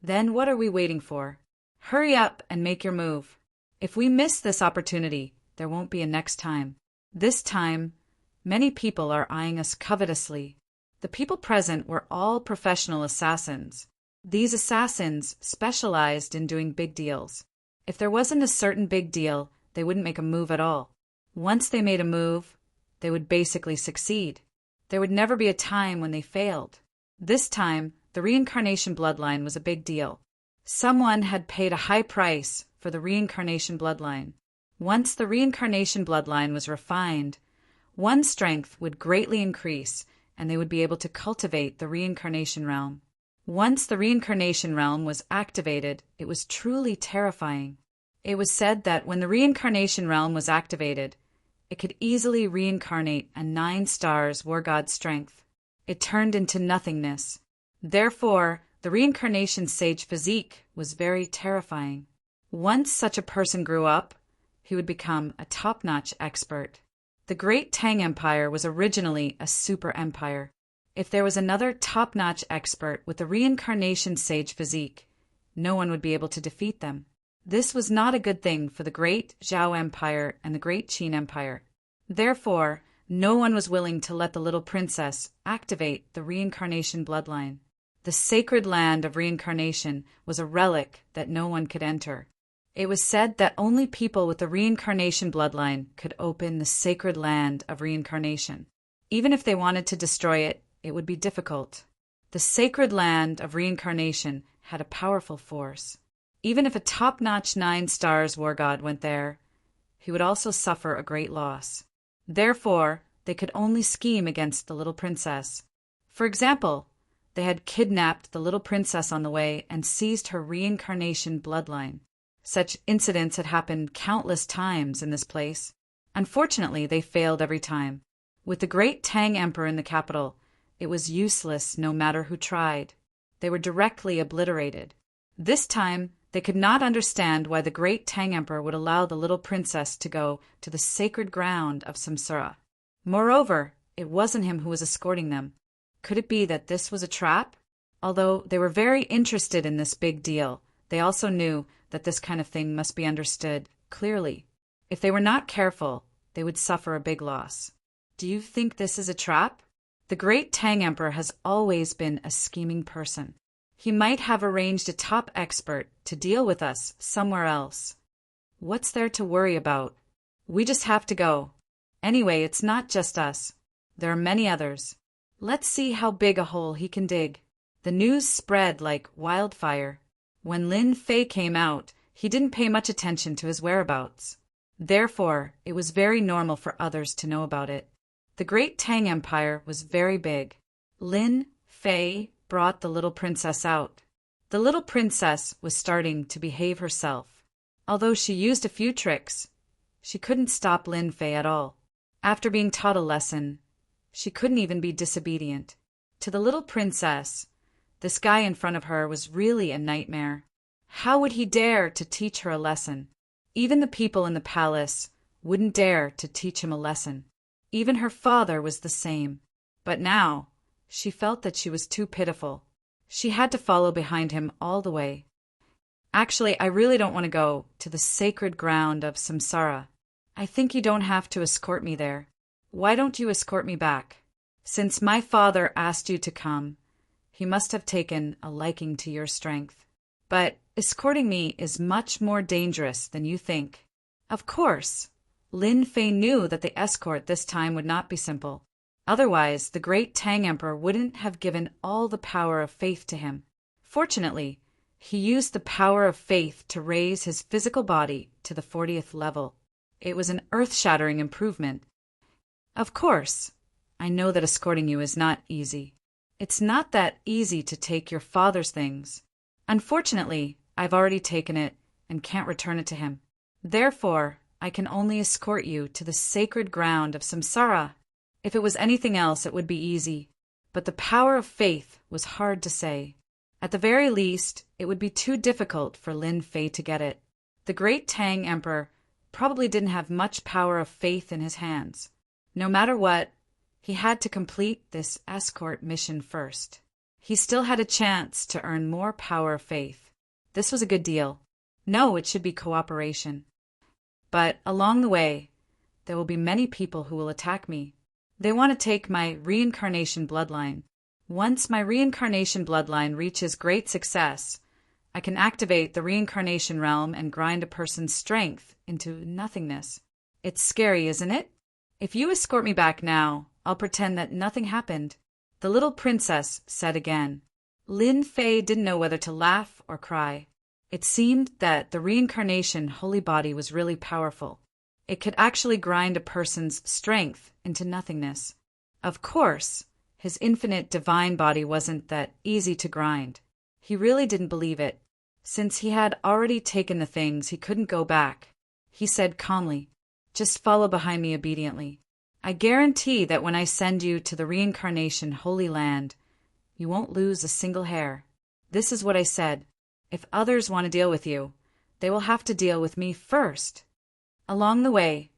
Then what are we waiting for? Hurry up and make your move. If we miss this opportunity, there won't be a next time. This time, many people are eyeing us covetously. The people present were all professional assassins. These assassins specialized in doing big deals. If there wasn't a certain big deal, they wouldn't make a move at all. Once they made a move, they would basically succeed. There would never be a time when they failed. This time, the reincarnation bloodline was a big deal. Someone had paid a high price for the reincarnation bloodline. Once the reincarnation bloodline was refined, one's strength would greatly increase, and they would be able to cultivate the reincarnation realm. Once the reincarnation realm was activated, it was truly terrifying. It was said that when the reincarnation realm was activated, it could easily reincarnate a 9 stars war god strength. It turned into nothingness. Therefore, the reincarnation sage physique was very terrifying. Once such a person grew up, he would become a top-notch expert. The Great Tang Empire was originally a super empire. If there was another top-notch expert with a reincarnation sage physique, no one would be able to defeat them. This was not a good thing for the Great Zhao Empire and the Great Qin Empire. Therefore, no one was willing to let the little princess activate the reincarnation bloodline. The sacred land of reincarnation was a relic that no one could enter. It was said that only people with the reincarnation bloodline could open the sacred land of reincarnation. Even if they wanted to destroy it, it would be difficult. The sacred land of reincarnation had a powerful force. Even if a top-notch 9 stars war god went there, he would also suffer a great loss. Therefore, they could only scheme against the little princess. For example, they had kidnapped the little princess on the way and seized her reincarnation bloodline. Such incidents had happened countless times in this place. Unfortunately, they failed every time. With the Great Tang Emperor in the capital, it was useless no matter who tried. They were directly obliterated. This time, they could not understand why the Great Tang Emperor would allow the little princess to go to the sacred ground of Samsara. Moreover, it wasn't him who was escorting them. Could it be that this was a trap? Although they were very interested in this big deal, they also knew that this kind of thing must be understood clearly. If they were not careful, they would suffer a big loss. Do you think this is a trap? The Great Tang Emperor has always been a scheming person. He might have arranged a top expert to deal with us somewhere else. What's there to worry about? We just have to go. Anyway, it's not just us. There are many others. Let's see how big a hole he can dig. The news spread like wildfire. When Lin Fei came out, he didn't pay much attention to his whereabouts. Therefore, it was very normal for others to know about it. The Great Tang Empire was very big. Lin Fei brought the little princess out. The little princess was starting to behave herself. Although she used a few tricks, she couldn't stop Lin Fei at all. After being taught a lesson, she couldn't even be disobedient. To the little princess, this guy in front of her was really a nightmare. How would he dare to teach her a lesson? Even the people in the palace wouldn't dare to teach him a lesson. Even her father was the same. But now, she felt that she was too pitiful. She had to follow behind him all the way. Actually, I really don't want to go to the sacred ground of Samsara. I think you don't have to escort me there. Why don't you escort me back? Since my father asked you to come, he must have taken a liking to your strength. But escorting me is much more dangerous than you think. Of course, Lin Fei knew that the escort this time would not be simple. Otherwise, the Great Tang Emperor wouldn't have given all the power of faith to him. Fortunately, he used the power of faith to raise his physical body to the 40th level. It was an earth-shattering improvement. Of course, I know that escorting you is not easy. It's not that easy to take your father's things. Unfortunately, I've already taken it and can't return it to him. Therefore, I can only escort you to the sacred ground of Samsara. If it was anything else, it would be easy. But the power of faith was hard to say. At the very least, it would be too difficult for Lin Fei to get it. The Great Tang Emperor probably didn't have much power of faith in his hands. No matter what, he had to complete this escort mission first. He still had a chance to earn more power of faith. This was a good deal. No, it should be cooperation. But along the way, there will be many people who will attack me. They want to take my reincarnation bloodline. Once my reincarnation bloodline reaches great success, I can activate the reincarnation realm and grind a person's strength into nothingness. It's scary, isn't it? If you escort me back now, I'll pretend that nothing happened. The little princess said again. Lin Fei didn't know whether to laugh or cry. It seemed that the reincarnation holy body was really powerful. It could actually grind a person's strength into nothingness. Of course, his infinite divine body wasn't that easy to grind. He really didn't believe it. Since he had already taken the things, he couldn't go back. He said calmly, "Just follow behind me obediently. I guarantee that when I send you to the reincarnation holy land, you won't lose a single hair." This is what I said. If others want to deal with you, they will have to deal with me first. Along the way,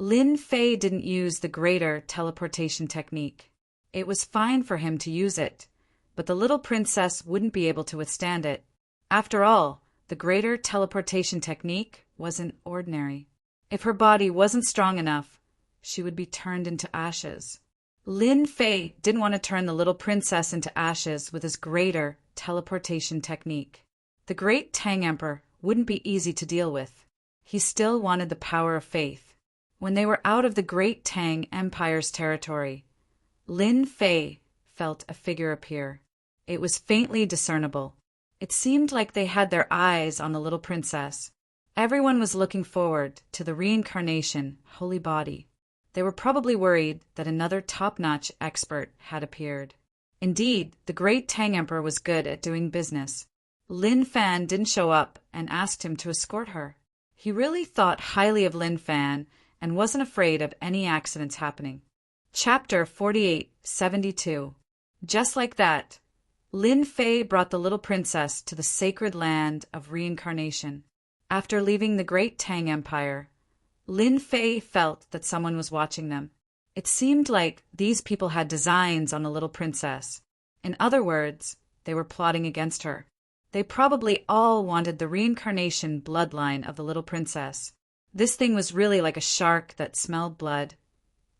Lin Fei didn't use the greater teleportation technique. It was fine for him to use it, but the little princess wouldn't be able to withstand it. After all, the greater teleportation technique wasn't ordinary. If her body wasn't strong enough, she would be turned into ashes. Lin Fei didn't want to turn the little princess into ashes with his greater teleportation technique. The great Tang Emperor wouldn't be easy to deal with. He still wanted the power of faith. When they were out of the great Tang Empire's territory, Lin Fei felt a figure appear. It was faintly discernible. It seemed like they had their eyes on the little princess. Everyone was looking forward to the reincarnation holy body. They were probably worried that another top-notch expert had appeared. Indeed, the great Tang Emperor was good at doing business. Lin Fan didn't show up and asked him to escort her. He really thought highly of Lin Fan and wasn't afraid of any accidents happening. Chapter 4872. Just like that, Lin Fei brought the little princess to the sacred land of reincarnation. After leaving the great Tang Empire, Lin Fei felt that someone was watching them. It seemed like these people had designs on the little princess. In other words, they were plotting against her. They probably all wanted the reincarnation bloodline of the little princess. This thing was really like a shark that smelled blood,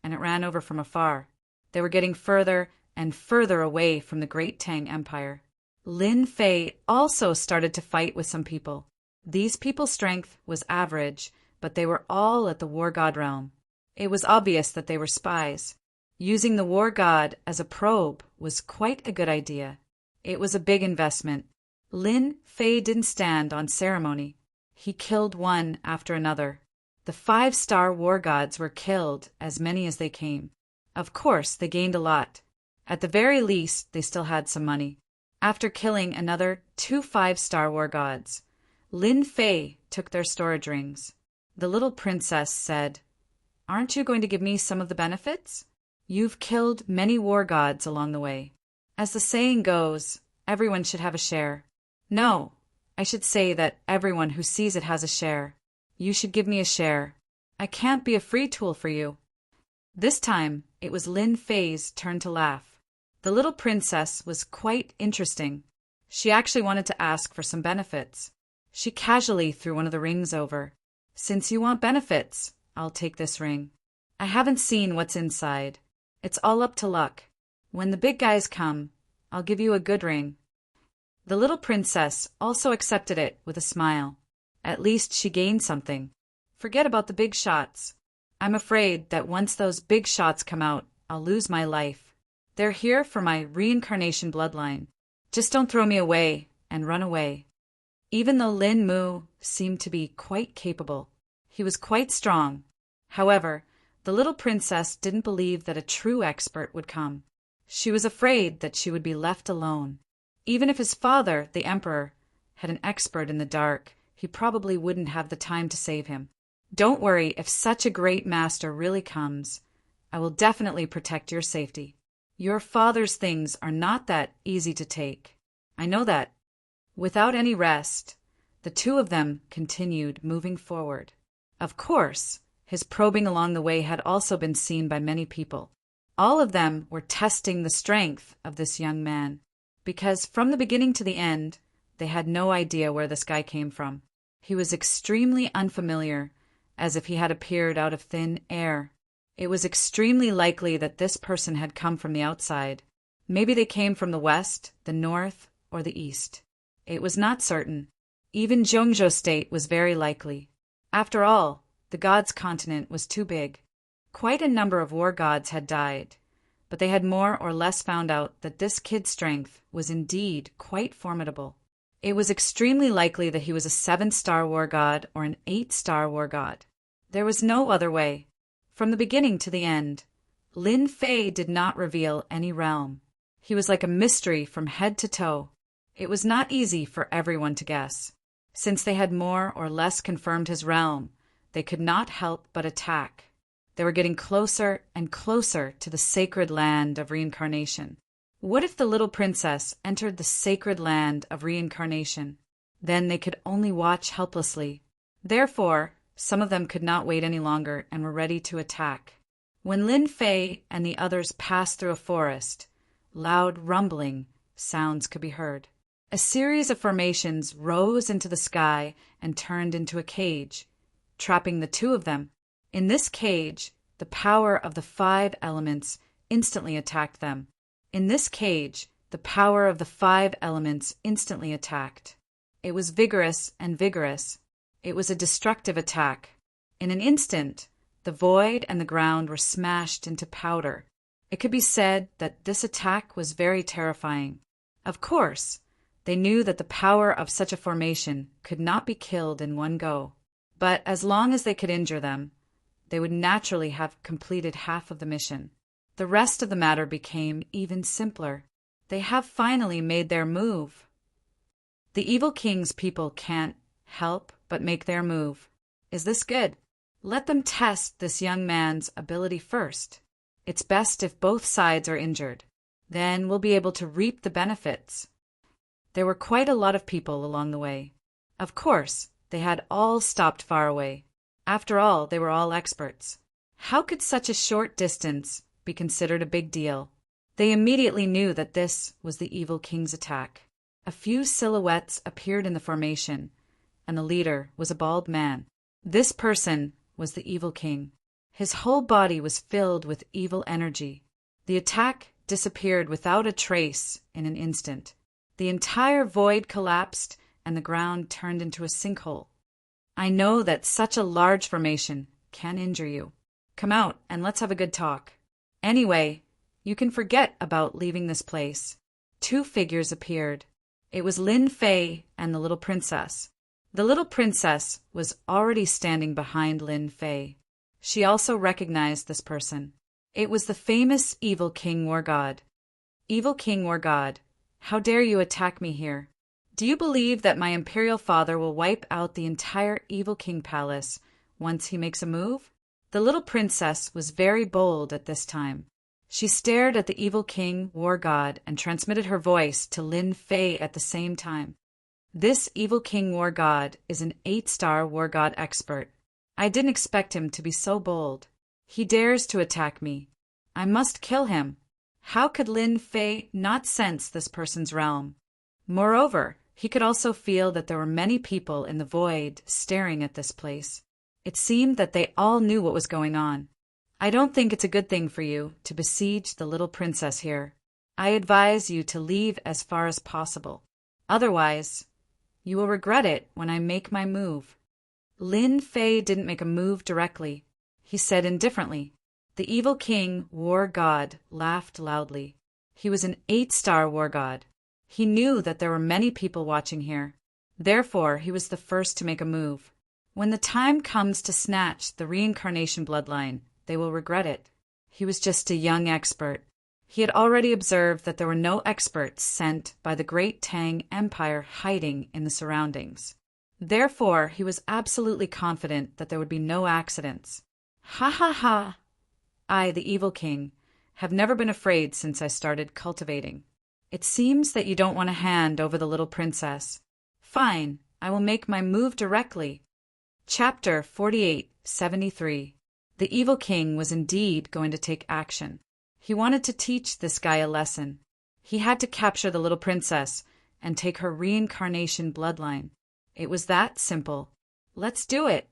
and it ran over from afar. They were getting further and further away from the great Tang Empire. Lin Fei also started to fight with some people. These people's strength was average, but they were all at the war god realm. It was obvious that they were spies. Using the war god as a probe was quite a good idea. It was a big investment. Lin Fei didn't stand on ceremony. He killed one after another. The 5-star war gods were killed, as many as they came. Of course, they gained a lot. At the very least, they still had some money. After killing another 2 5-star war gods, Lin Fei took their storage rings. The little princess said, "Aren't you going to give me some of the benefits? You've killed many war gods along the way. As the saying goes, everyone should have a share." "No, I should say that everyone who sees it has a share. You should give me a share. I can't be a free tool for you." This time, it was Lin Fei's turn to laugh. The little princess was quite interesting. She actually wanted to ask for some benefits. She casually threw one of the rings over. "Since you want benefits, I'll take this ring. I haven't seen what's inside. It's all up to luck. When the big guys come, I'll give you a good ring." The little princess also accepted it with a smile. At least she gained something. Forget about the big shots. I'm afraid that once those big shots come out, I'll lose my life. They're here for my reincarnation bloodline. Just don't throw me away and run away. Even though Lin Mu seemed to be quite capable, he was quite strong. However, the little princess didn't believe that a true expert would come. She was afraid that she would be left alone. Even if his father, the emperor, had an expert in the dark, he probably wouldn't have the time to save him. "Don't worry if such a great master really comes. I will definitely protect your safety. Your father's things are not that easy to take. I know that." Without any rest, the two of them continued moving forward. Of course, his probing along the way had also been seen by many people. All of them were testing the strength of this young man, because from the beginning to the end, they had no idea where this guy came from. He was extremely unfamiliar, as if he had appeared out of thin air. It was extremely likely that this person had come from the outside. Maybe they came from the west, the north, or the east. It was not certain. Even Zhongzhou State was very likely. After all, the gods' continent was too big. Quite a number of war gods had died, but they had more or less found out that this kid's strength was indeed quite formidable. It was extremely likely that he was a 7-star war god or an 8-star war god. There was no other way. From the beginning to the end, Lin Fei did not reveal any realm. He was like a mystery from head to toe. It was not easy for everyone to guess. Since they had more or less confirmed his realm, they could not help but attack. They were getting closer and closer to the sacred land of reincarnation. What if the little princess entered the sacred land of reincarnation? Then they could only watch helplessly. Therefore, Some of them could not wait any longer and were ready to attack. When Lin Fei and the others passed through a forest, loud rumbling sounds could be heard. A series of formations rose into the sky and turned into a cage, trapping the two of them. In this cage, the power of the 5 elements instantly attacked them. In this cage, the power of the 5 elements instantly attacked. It was vigorous and vigorous. It was a destructive attack. In an instant, the void and the ground were smashed into powder. It could be said that this attack was very terrifying. Of course, they knew that the power of such a formation could not be killed in one go. But as long as they could injure them, they would naturally have completed half of the mission. The rest of the matter became even simpler. They have finally made their move. The Evil King's people can't help but make their move. Is this good? Let them test this young man's ability first. It's best if both sides are injured. Then we'll be able to reap the benefits. There were quite a lot of people along the way. Of course, they had all stopped far away. After all, they were all experts. How could such a short distance be considered a big deal? They immediately knew that this was the Evil King's attack. A few silhouettes appeared in the formation, and the leader was a bald man. This person was the Evil King. His whole body was filled with evil energy. The attack disappeared without a trace in an instant. The entire void collapsed, and the ground turned into a sinkhole. I know that such a large formation can injure you. Come out and let's have a good talk. Anyway, you can forget about leaving this place. 2 figures appeared. It was Lin Fei and the little princess. The little princess was already standing behind Lin Fei. She also recognized this person. It was the famous Evil King War God. Evil King War God, how dare you attack me here? Do you believe that my imperial father will wipe out the entire Evil King Palace once he makes a move? The little princess was very bold at this time. She stared at the Evil King War God and transmitted her voice to Lin Fei at the same time. This Evil King War God is an 8-star War God expert. I didn't expect him to be so bold. He dares to attack me. I must kill him. How could Lin Fei not sense this person's realm? Moreover, he could also feel that there were many people in the void staring at this place. It seemed that they all knew what was going on. I don't think it's a good thing for you to besiege the little princess here. I advise you to leave as far as possible. Otherwise, you will regret it when I make my move. Lin Fei didn't make a move directly. He said indifferently. The Evil King War God laughed loudly. He was an 8-star War God. He knew that there were many people watching here. Therefore, he was the first to make a move. When the time comes to snatch the reincarnation bloodline, they will regret it. He was just a young expert. He had already observed that there were no experts sent by the great Tang Empire hiding in the surroundings. Therefore, he was absolutely confident that there would be no accidents. Ha ha ha! I, the Evil King, have never been afraid since I started cultivating. It seems that you don't want to hand over the little princess. Fine, I will make my move directly. Chapter 48-73. The Evil King was indeed going to take action. He wanted to teach this guy a lesson. He had to capture the little princess and take her reincarnation bloodline. It was that simple. Let's do it.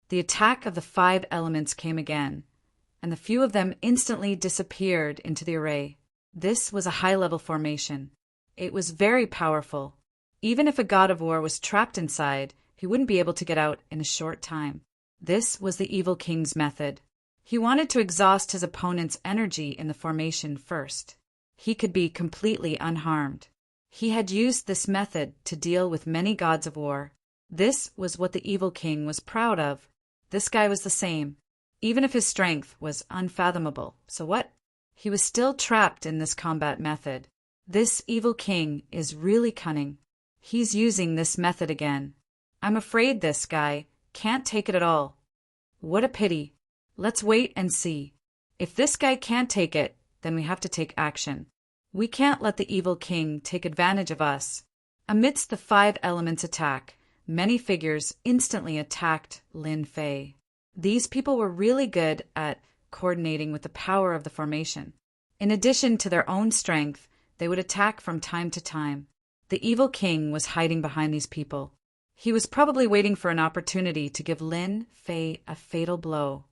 The attack of the 5 elements came again, and the few of them instantly disappeared into the array. This was a high-level formation. It was very powerful. Even if a god of war was trapped inside, he wouldn't be able to get out in a short time. This was the Evil King's method. He wanted to exhaust his opponent's energy in the formation first. He could be completely unharmed. He had used this method to deal with many gods of war. This was what the Evil King was proud of. This guy was the same, even if his strength was unfathomable. So what? He was still trapped in this combat method. This Evil King is really cunning. He's using this method again. I'm afraid this guy can't take it at all. What a pity. Let's wait and see. If this guy can't take it, then we have to take action. We can't let the Evil King take advantage of us. Amidst the 5 elements attack, many figures instantly attacked Lin Fei. These people were really good at coordinating with the power of the formation. In addition to their own strength, they would attack from time to time. The evil king was hiding behind these people. He was probably waiting for an opportunity to give Lin Fei a fatal blow.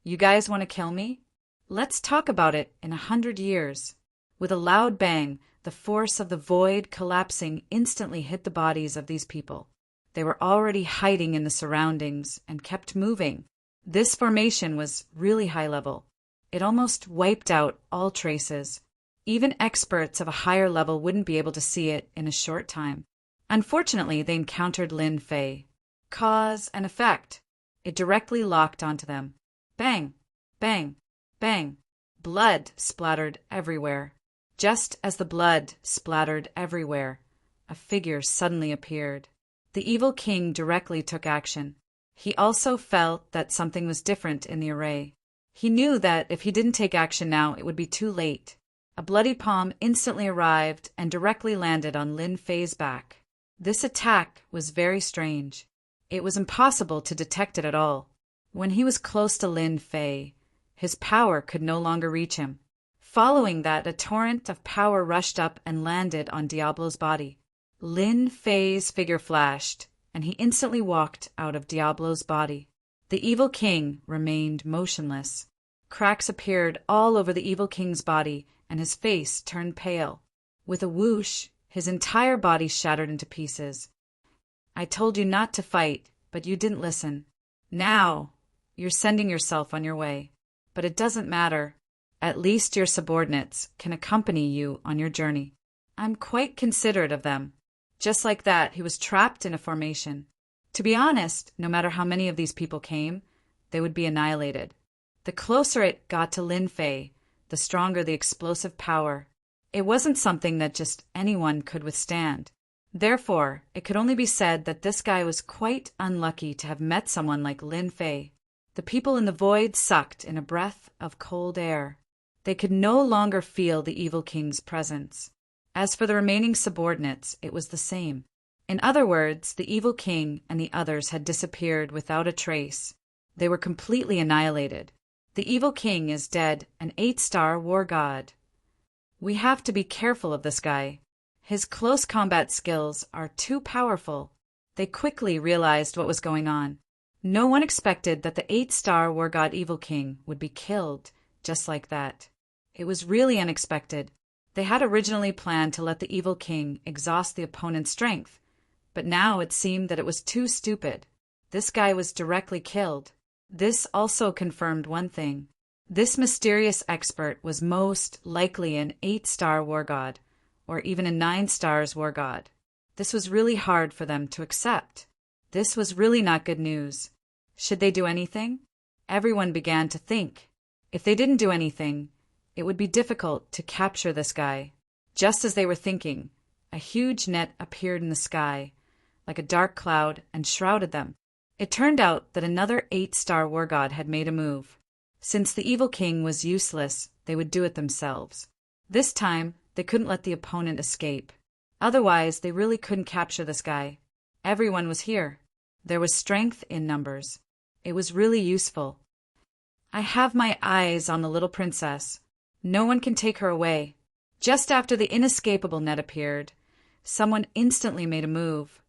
You guys want to kill me? Let's talk about it in 100 years. With a loud bang, the force of the void collapsing instantly hit the bodies of these people. They were already hiding in the surroundings and kept moving. This formation was really high level. It almost wiped out all traces. Even experts of a higher level wouldn't be able to see it in a short time. Unfortunately, they encountered Lin Fei. Cause and effect. It directly locked onto them. Bang! Bang! Bang! Blood splattered everywhere. Just as the blood splattered everywhere, a figure suddenly appeared. The evil king directly took action. He also felt that something was different in the array. He knew that if he didn't take action now, it would be too late. A bloody palm instantly arrived and directly landed on Lin Fei's back. This attack was very strange. It was impossible to detect it at all. When he was close to Lin Fei, his power could no longer reach him. Following that, a torrent of power rushed up and landed on Diablo's body. Lin Fei's figure flashed, and he instantly walked out of Diablo's body. The evil king remained motionless. Cracks appeared all over the evil king's body, and his face turned pale. With a whoosh, his entire body shattered into pieces. I told you not to fight, but you didn't listen. Now, you're sending yourself on your way. But it doesn't matter. At least your subordinates can accompany you on your journey. I'm quite considerate of them. Just like that, he was trapped in a formation. To be honest, no matter how many of these people came, they would be annihilated. The closer it got to Lin Fei, the stronger the explosive power. It wasn't something that just anyone could withstand. Therefore, it could only be said that this guy was quite unlucky to have met someone like Lin Fei. The people in the void sucked in a breath of cold air. They could no longer feel the evil king's presence. As for the remaining subordinates, it was the same. In other words, the evil king and the others had disappeared without a trace. They were completely annihilated. The evil king is dead, an 8-star war god. We have to be careful of this guy. His close combat skills are too powerful. They quickly realized what was going on. No one expected that the 8-star war god evil king would be killed just like that. It was really unexpected. They had originally planned to let the evil king exhaust the opponent's strength, but now it seemed that it was too stupid. This guy was directly killed. This also confirmed one thing. This mysterious expert was most likely an 8-star war god, or even a 9 stars war god. This was really hard for them to accept. This was really not good news. Should they do anything? Everyone began to think. If they didn't do anything, it would be difficult to capture this guy. Just as they were thinking, a huge net appeared in the sky, like a dark cloud, and shrouded them. It turned out that another 8-star war god had made a move. Since the evil king was useless, they would do it themselves. This time, they couldn't let the opponent escape. Otherwise, they really couldn't capture this guy. Everyone was here. There was strength in numbers. It was really useful. I have my eyes on the little princess. No one can take her away. Just after the inescapable net appeared, someone instantly made a move,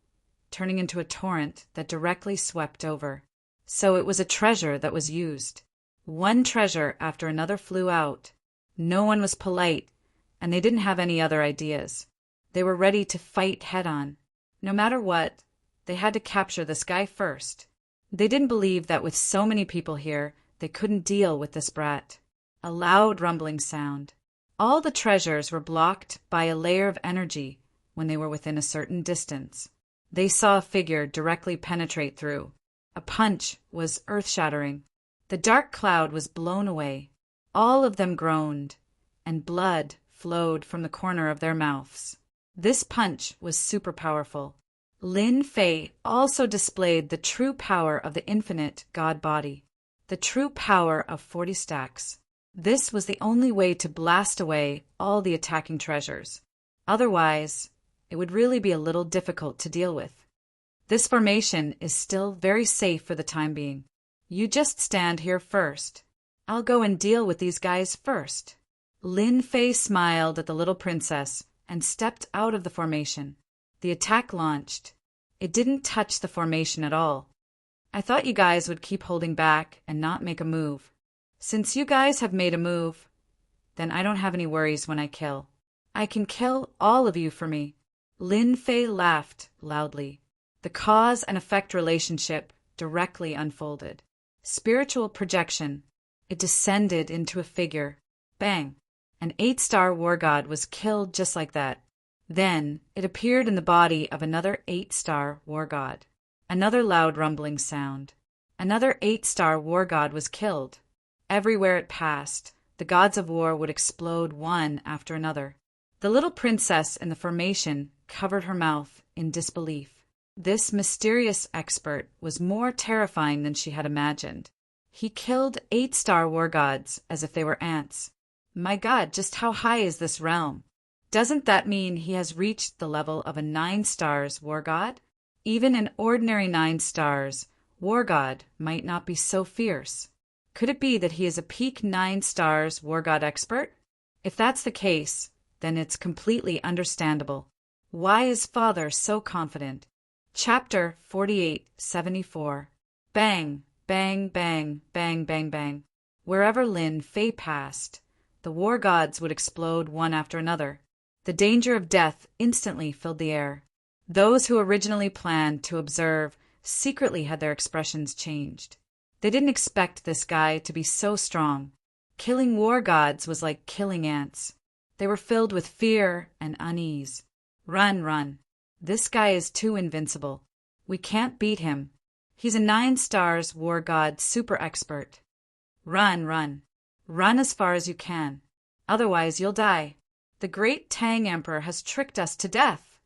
turning into a torrent that directly swept over. So it was a treasure that was used. One treasure after another flew out. No one was polite, and they didn't have any other ideas. They were ready to fight head-on. No matter what, they had to capture this guy first. They didn't believe that with so many people here, they couldn't deal with this brat. A loud rumbling sound. All the treasures were blocked by a layer of energy when they were within a certain distance. They saw a figure directly penetrate through. A punch was earth-shattering. The dark cloud was blown away. All of them groaned, and blood flowed from the corner of their mouths. This punch was super powerful. Lin Fei also displayed the true power of the infinite god body, the true power of 40 stacks. This was the only way to blast away all the attacking treasures. Otherwise, it would really be a little difficult to deal with. This formation is still very safe for the time being. You just stand here first. I'll go and deal with these guys first." Lin Fei smiled at the little princess and stepped out of the formation. The attack launched. It didn't touch the formation at all. "I thought you guys would keep holding back and not make a move. Since you guys have made a move, then I don't have any worries when I kill. I can kill all of you for me." Lin Fei laughed loudly. The cause and effect relationship directly unfolded. Spiritual projection. It descended into a figure. Bang! An 8-star war god was killed just like that. Then it appeared in the body of another 8-star war god. Another loud rumbling sound. Another 8-star war god was killed. Everywhere it passed, the gods of war would explode one after another. The little princess in the formation covered her mouth in disbelief. This mysterious expert was more terrifying than she had imagined. He killed 8-star war gods as if they were ants. My God, just how high is this realm? Doesn't that mean he has reached the level of a 9 stars war god? Even an ordinary 9 stars war god might not be so fierce. Could it be that he is a peak 9 stars war god expert? If that's the case, then it's completely understandable. Why is Father so confident? Chapter 4874. Bang, bang, bang, bang, bang, bang. Wherever Lin Fei passed, the war gods would explode one after another. The danger of death instantly filled the air. Those who originally planned to observe secretly had their expressions changed. They didn't expect this guy to be so strong. Killing war gods was like killing ants. They were filled with fear and unease. Run, run. This guy is too invincible. We can't beat him. He's a 9 stars war god super expert. Run, run. Run as far as you can. Otherwise you'll die. The great Tang Emperor has tricked us to death.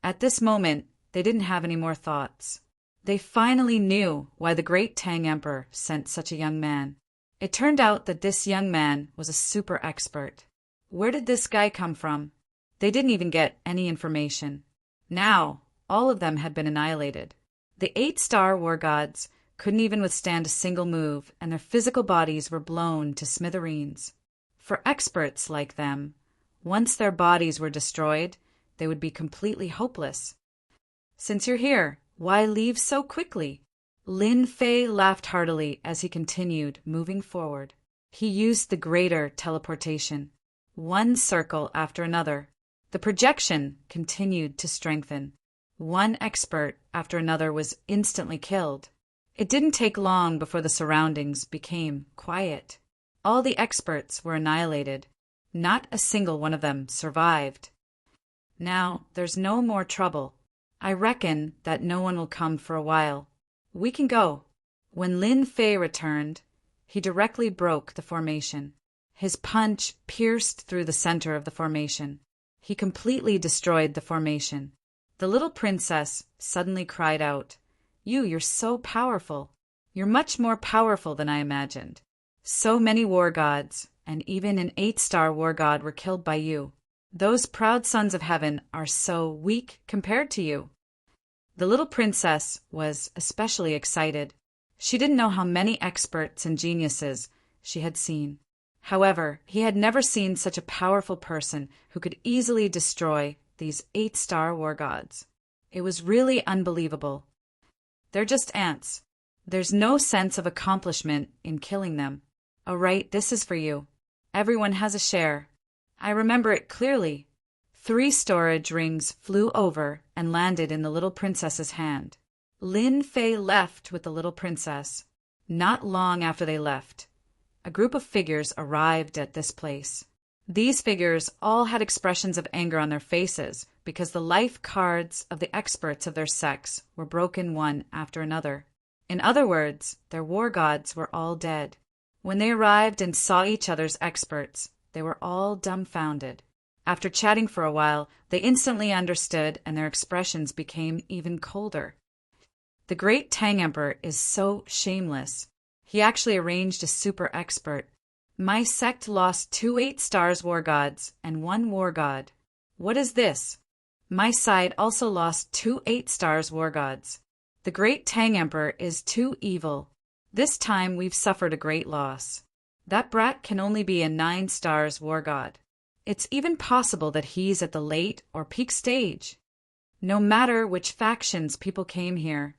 At this moment, they didn't have any more thoughts. They finally knew why the great Tang Emperor sent such a young man. It turned out that this young man was a super expert. Where did this guy come from? They didn't even get any information. Now, all of them had been annihilated. The 8-star war gods couldn't even withstand a single move, and their physical bodies were blown to smithereens. For experts like them, once their bodies were destroyed, they would be completely hopeless. Since you're here, why leave so quickly? Lin Fei laughed heartily as he continued moving forward. He used the greater teleportation. One circle after another. The projection continued to strengthen. One expert after another was instantly killed. It didn't take long before the surroundings became quiet. All the experts were annihilated. Not a single one of them survived. Now there's no more trouble. I reckon that no one will come for a while. We can go. When Lin Fei returned, he directly broke the formation. His punch pierced through the center of the formation. He completely destroyed the formation. The little princess suddenly cried out, You're so powerful. You're much more powerful than I imagined. So many war gods, and even an 8-star war god were killed by you. Those proud sons of heaven are so weak compared to you." The little princess was especially excited. She didn't know how many experts and geniuses she had seen. However, he had never seen such a powerful person who could easily destroy these 8-star war gods. It was really unbelievable. They're just ants. There's no sense of accomplishment in killing them. Oh, right, this is for you. Everyone has a share. I remember it clearly. 3 storage rings flew over and landed in the little princess's hand. Lin Fei left with the little princess. Not long after they left, a group of figures arrived at this place. These figures all had expressions of anger on their faces because the life cards of the experts of their sex were broken one after another. In other words, their war gods were all dead. When they arrived and saw each other's experts, they were all dumbfounded. After chatting for a while, they instantly understood and their expressions became even colder. The great Tang Emperor is so shameless. He actually arranged a super expert. My sect lost 2 8 stars war gods and 1 war god. What is this? My side also lost 2 8-stars war gods. The great Tang Emperor is too evil. This time we've suffered a great loss. That brat can only be a 9 stars war god. It's even possible that he's at the late or peak stage. No matter which factions people came here,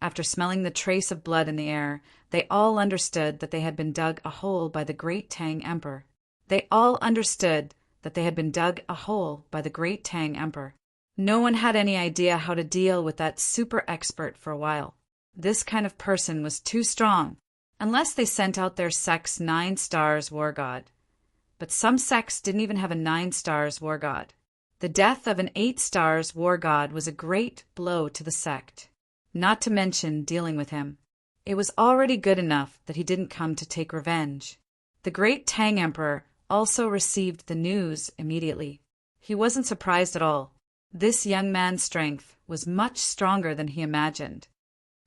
after smelling the trace of blood in the air, they all understood that they had been dug a hole by the great Tang Emperor. They all understood that they had been dug a hole by the great Tang Emperor. No one had any idea how to deal with that super expert for a while. This kind of person was too strong, unless they sent out their sect's 9 stars war god. But some sects didn't even have a 9 stars war god. The death of an 8 stars war god was a great blow to the sect. Not to mention dealing with him. It was already good enough that he didn't come to take revenge. The great Tang Emperor also received the news immediately. He wasn't surprised at all. This young man's strength was much stronger than he imagined.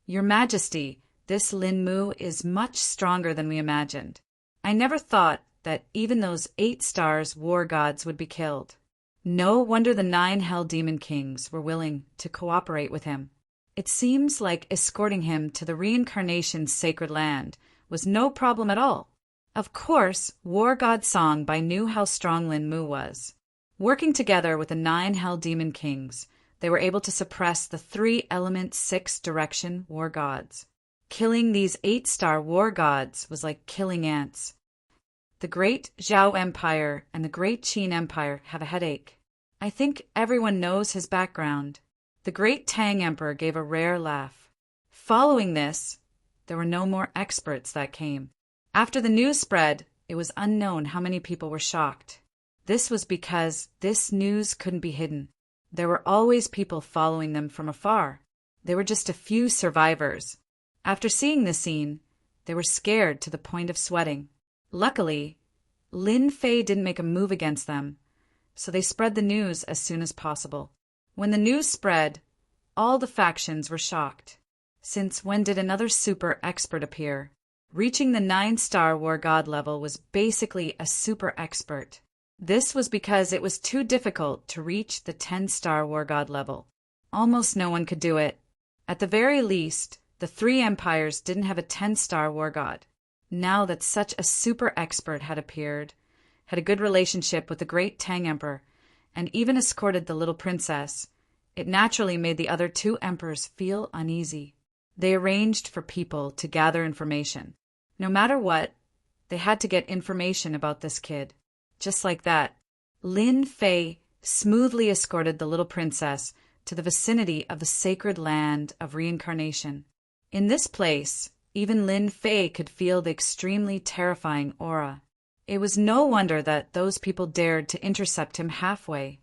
Your Majesty, this Lin Mu is much stronger than we imagined. I never thought that even those 8 stars war gods would be killed. No wonder the 9 hell demon kings were willing to cooperate with him. It seems like escorting him to the reincarnation's sacred land was no problem at all. Of course, War God Songbei knew how strong Lin Mu was. Working together with the 9 hell demon kings, they were able to suppress the 3-element 6-direction war gods. Killing these 8-star war gods was like killing ants. The great Zhao Empire and the great Qin Empire have a headache. I think everyone knows his background. The great Tang Emperor gave a rare laugh. Following this, there were no more experts that came. After the news spread, it was unknown how many people were shocked. This was because this news couldn't be hidden. There were always people following them from afar. There were just a few survivors. After seeing the scene, they were scared to the point of sweating. Luckily, Lin Fei didn't make a move against them, so they spread the news as soon as possible. When the news spread, all the factions were shocked. Since when did another super expert appear? Reaching the 9-star war god level was basically a super expert. This was because it was too difficult to reach the 10-star war god level. Almost no one could do it. At the very least, the 3 empires didn't have a 10-star war god. Now that such a super expert had appeared, had a good relationship with the great Tang Emperor, and even escorted the little princess, it naturally made the other 2 emperors feel uneasy. They arranged for people to gather information. No matter what, they had to get information about this kid. Just like that, Lin Fei smoothly escorted the little princess to the vicinity of the sacred land of reincarnation. In this place, even Lin Fei could feel the extremely terrifying aura. It was no wonder that those people dared to intercept him halfway.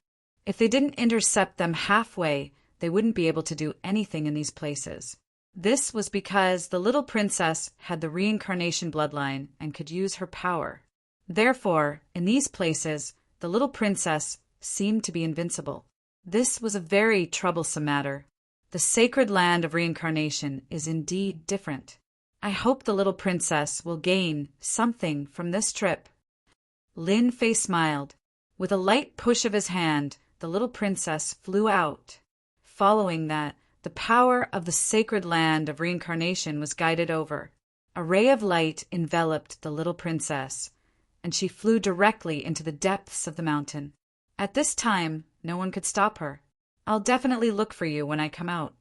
If they didn't intercept them halfway, they wouldn't be able to do anything in these places. This was because the little princess had the reincarnation bloodline and could use her power. Therefore, in these places, the little princess seemed to be invincible. This was a very troublesome matter. The sacred land of reincarnation is indeed different. I hope the little princess will gain something from this trip. Lin Fei smiled. With a light push of his hand, the little princess flew out. Following that, the power of the sacred land of reincarnation was guided over. A ray of light enveloped the little princess, and she flew directly into the depths of the mountain. At this time, no one could stop her. I'll definitely look for you when I come out.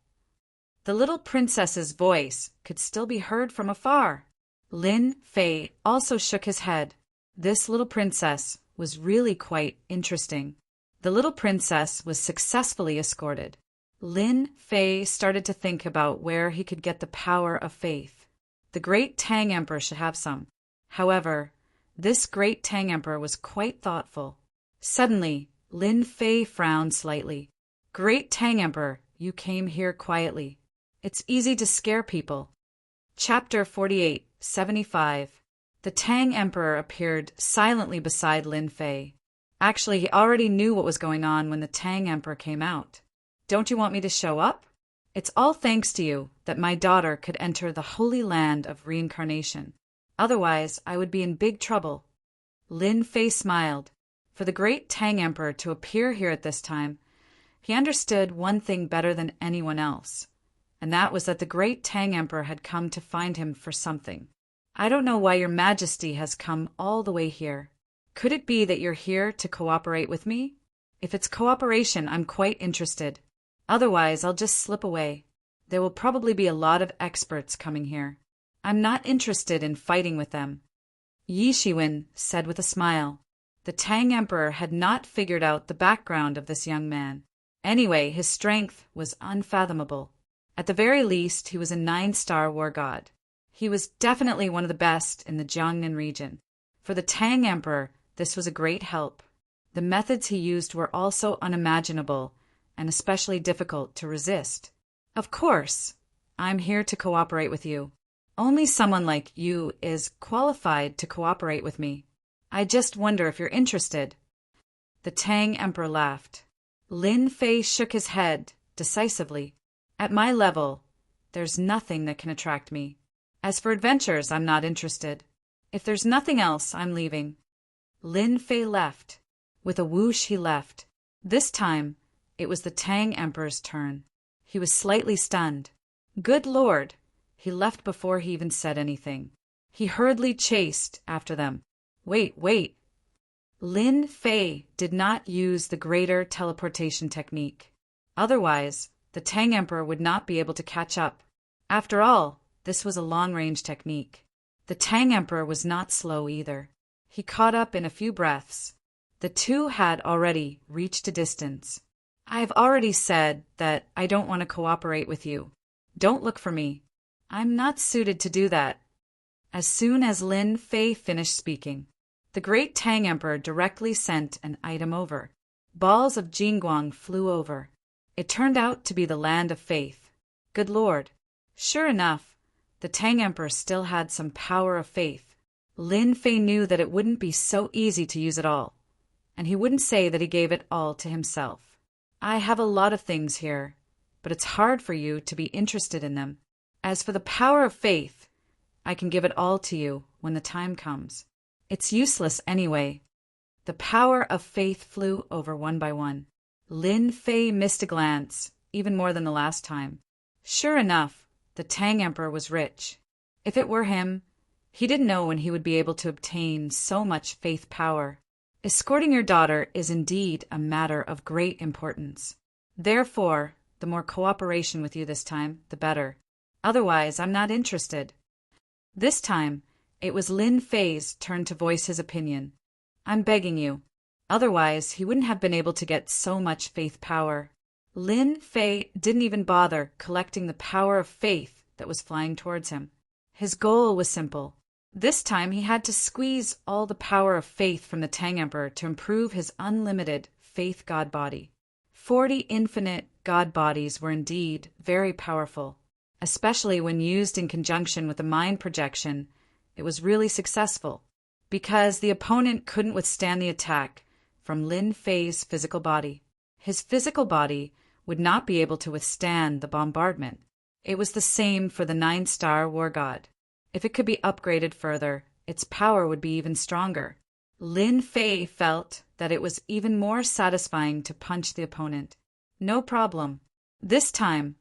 The little princess's voice could still be heard from afar. Lin Fei also shook his head. This little princess was really quite interesting. The little princess was successfully escorted. Lin Fei started to think about where he could get the power of faith. The great Tang Emperor should have some. However, this great Tang Emperor was quite thoughtful. Suddenly, Lin Fei frowned slightly. Great Tang Emperor, you came here quietly. It's easy to scare people. Chapter 48, 75. The Tang Emperor appeared silently beside Lin Fei. Actually, he already knew what was going on when the Tang Emperor came out. Don't you want me to show up? It's all thanks to you that my daughter could enter the holy land of reincarnation. Otherwise, I would be in big trouble. Lin Fei smiled. For the great Tang Emperor to appear here at this time, He understood one thing better than anyone else, and that was that the great Tang Emperor had come to find him for something. I don't know why your majesty has come all the way here. Could it be that you're here to cooperate with me? If it's cooperation, I'm quite interested. Otherwise, I'll just slip away. There will probably be a lot of experts coming here. I'm not interested in fighting with them. Yi Shiwen said with a smile. The Tang Emperor had not figured out the background of this young man. Anyway, his strength was unfathomable. At the very least, he was a 9-star war god. He was definitely one of the best in the Jiangnan region. For the Tang Emperor, this was a great help. The methods he used were also unimaginable and especially difficult to resist. Of course, I'm here to cooperate with you. Only someone like you is qualified to cooperate with me. I just wonder if you're interested. The Tang Emperor laughed. Lin Fei shook his head decisively. At my level, there's nothing that can attract me. As for adventures, I'm not interested. If there's nothing else, I'm leaving. Lin Fei left. With a whoosh, he left. This time, it was the Tang Emperor's turn. He was slightly stunned. Good Lord! He left before he even said anything. He hurriedly chased after them. Wait! Lin Fei did not use the greater teleportation technique. Otherwise, the Tang Emperor would not be able to catch up. After all, this was a long-range technique. The Tang Emperor was not slow either. He caught up in a few breaths. The two had already reached a distance. I've already said that I don't want to cooperate with you. Don't look for me. I'm not suited to do that. As soon as Lin Fei finished speaking, the great Tang Emperor directly sent an item over. Balls of Jingguang flew over. It turned out to be the land of faith. Good Lord! Sure enough, the Tang Emperor still had some power of faith. Lin Fei knew that it wouldn't be so easy to use it all, and he wouldn't say that he gave it all to himself. I have a lot of things here, but it's hard for you to be interested in them. As for the power of faith, I can give it all to you when the time comes. It's useless anyway. The power of faith flew over one by one. Lin Fei missed a glance, even more than the last time. Sure enough, the Tang Emperor was rich. If it were him, he didn't know when he would be able to obtain so much faith power. Escorting your daughter is indeed a matter of great importance. Therefore, the more cooperation with you this time, the better. Otherwise, I'm not interested. This time, it was Lin Fei's turn to voice his opinion. I'm begging you. Otherwise, he wouldn't have been able to get so much faith power. Lin Fei didn't even bother collecting the power of faith that was flying towards him. His goal was simple. This time he had to squeeze all the power of faith from the Tang Emperor to improve his unlimited faith god body. 40 infinite god bodies were indeed very powerful. Especially when used in conjunction with the mind projection, it was really successful, because the opponent couldn't withstand the attack from Lin Fei's physical body. His physical body would not be able to withstand the bombardment. It was the same for the 9-star war god. If it could be upgraded further, its power would be even stronger. Lin Fei felt that it was even more satisfying to punch the opponent. No problem. This time,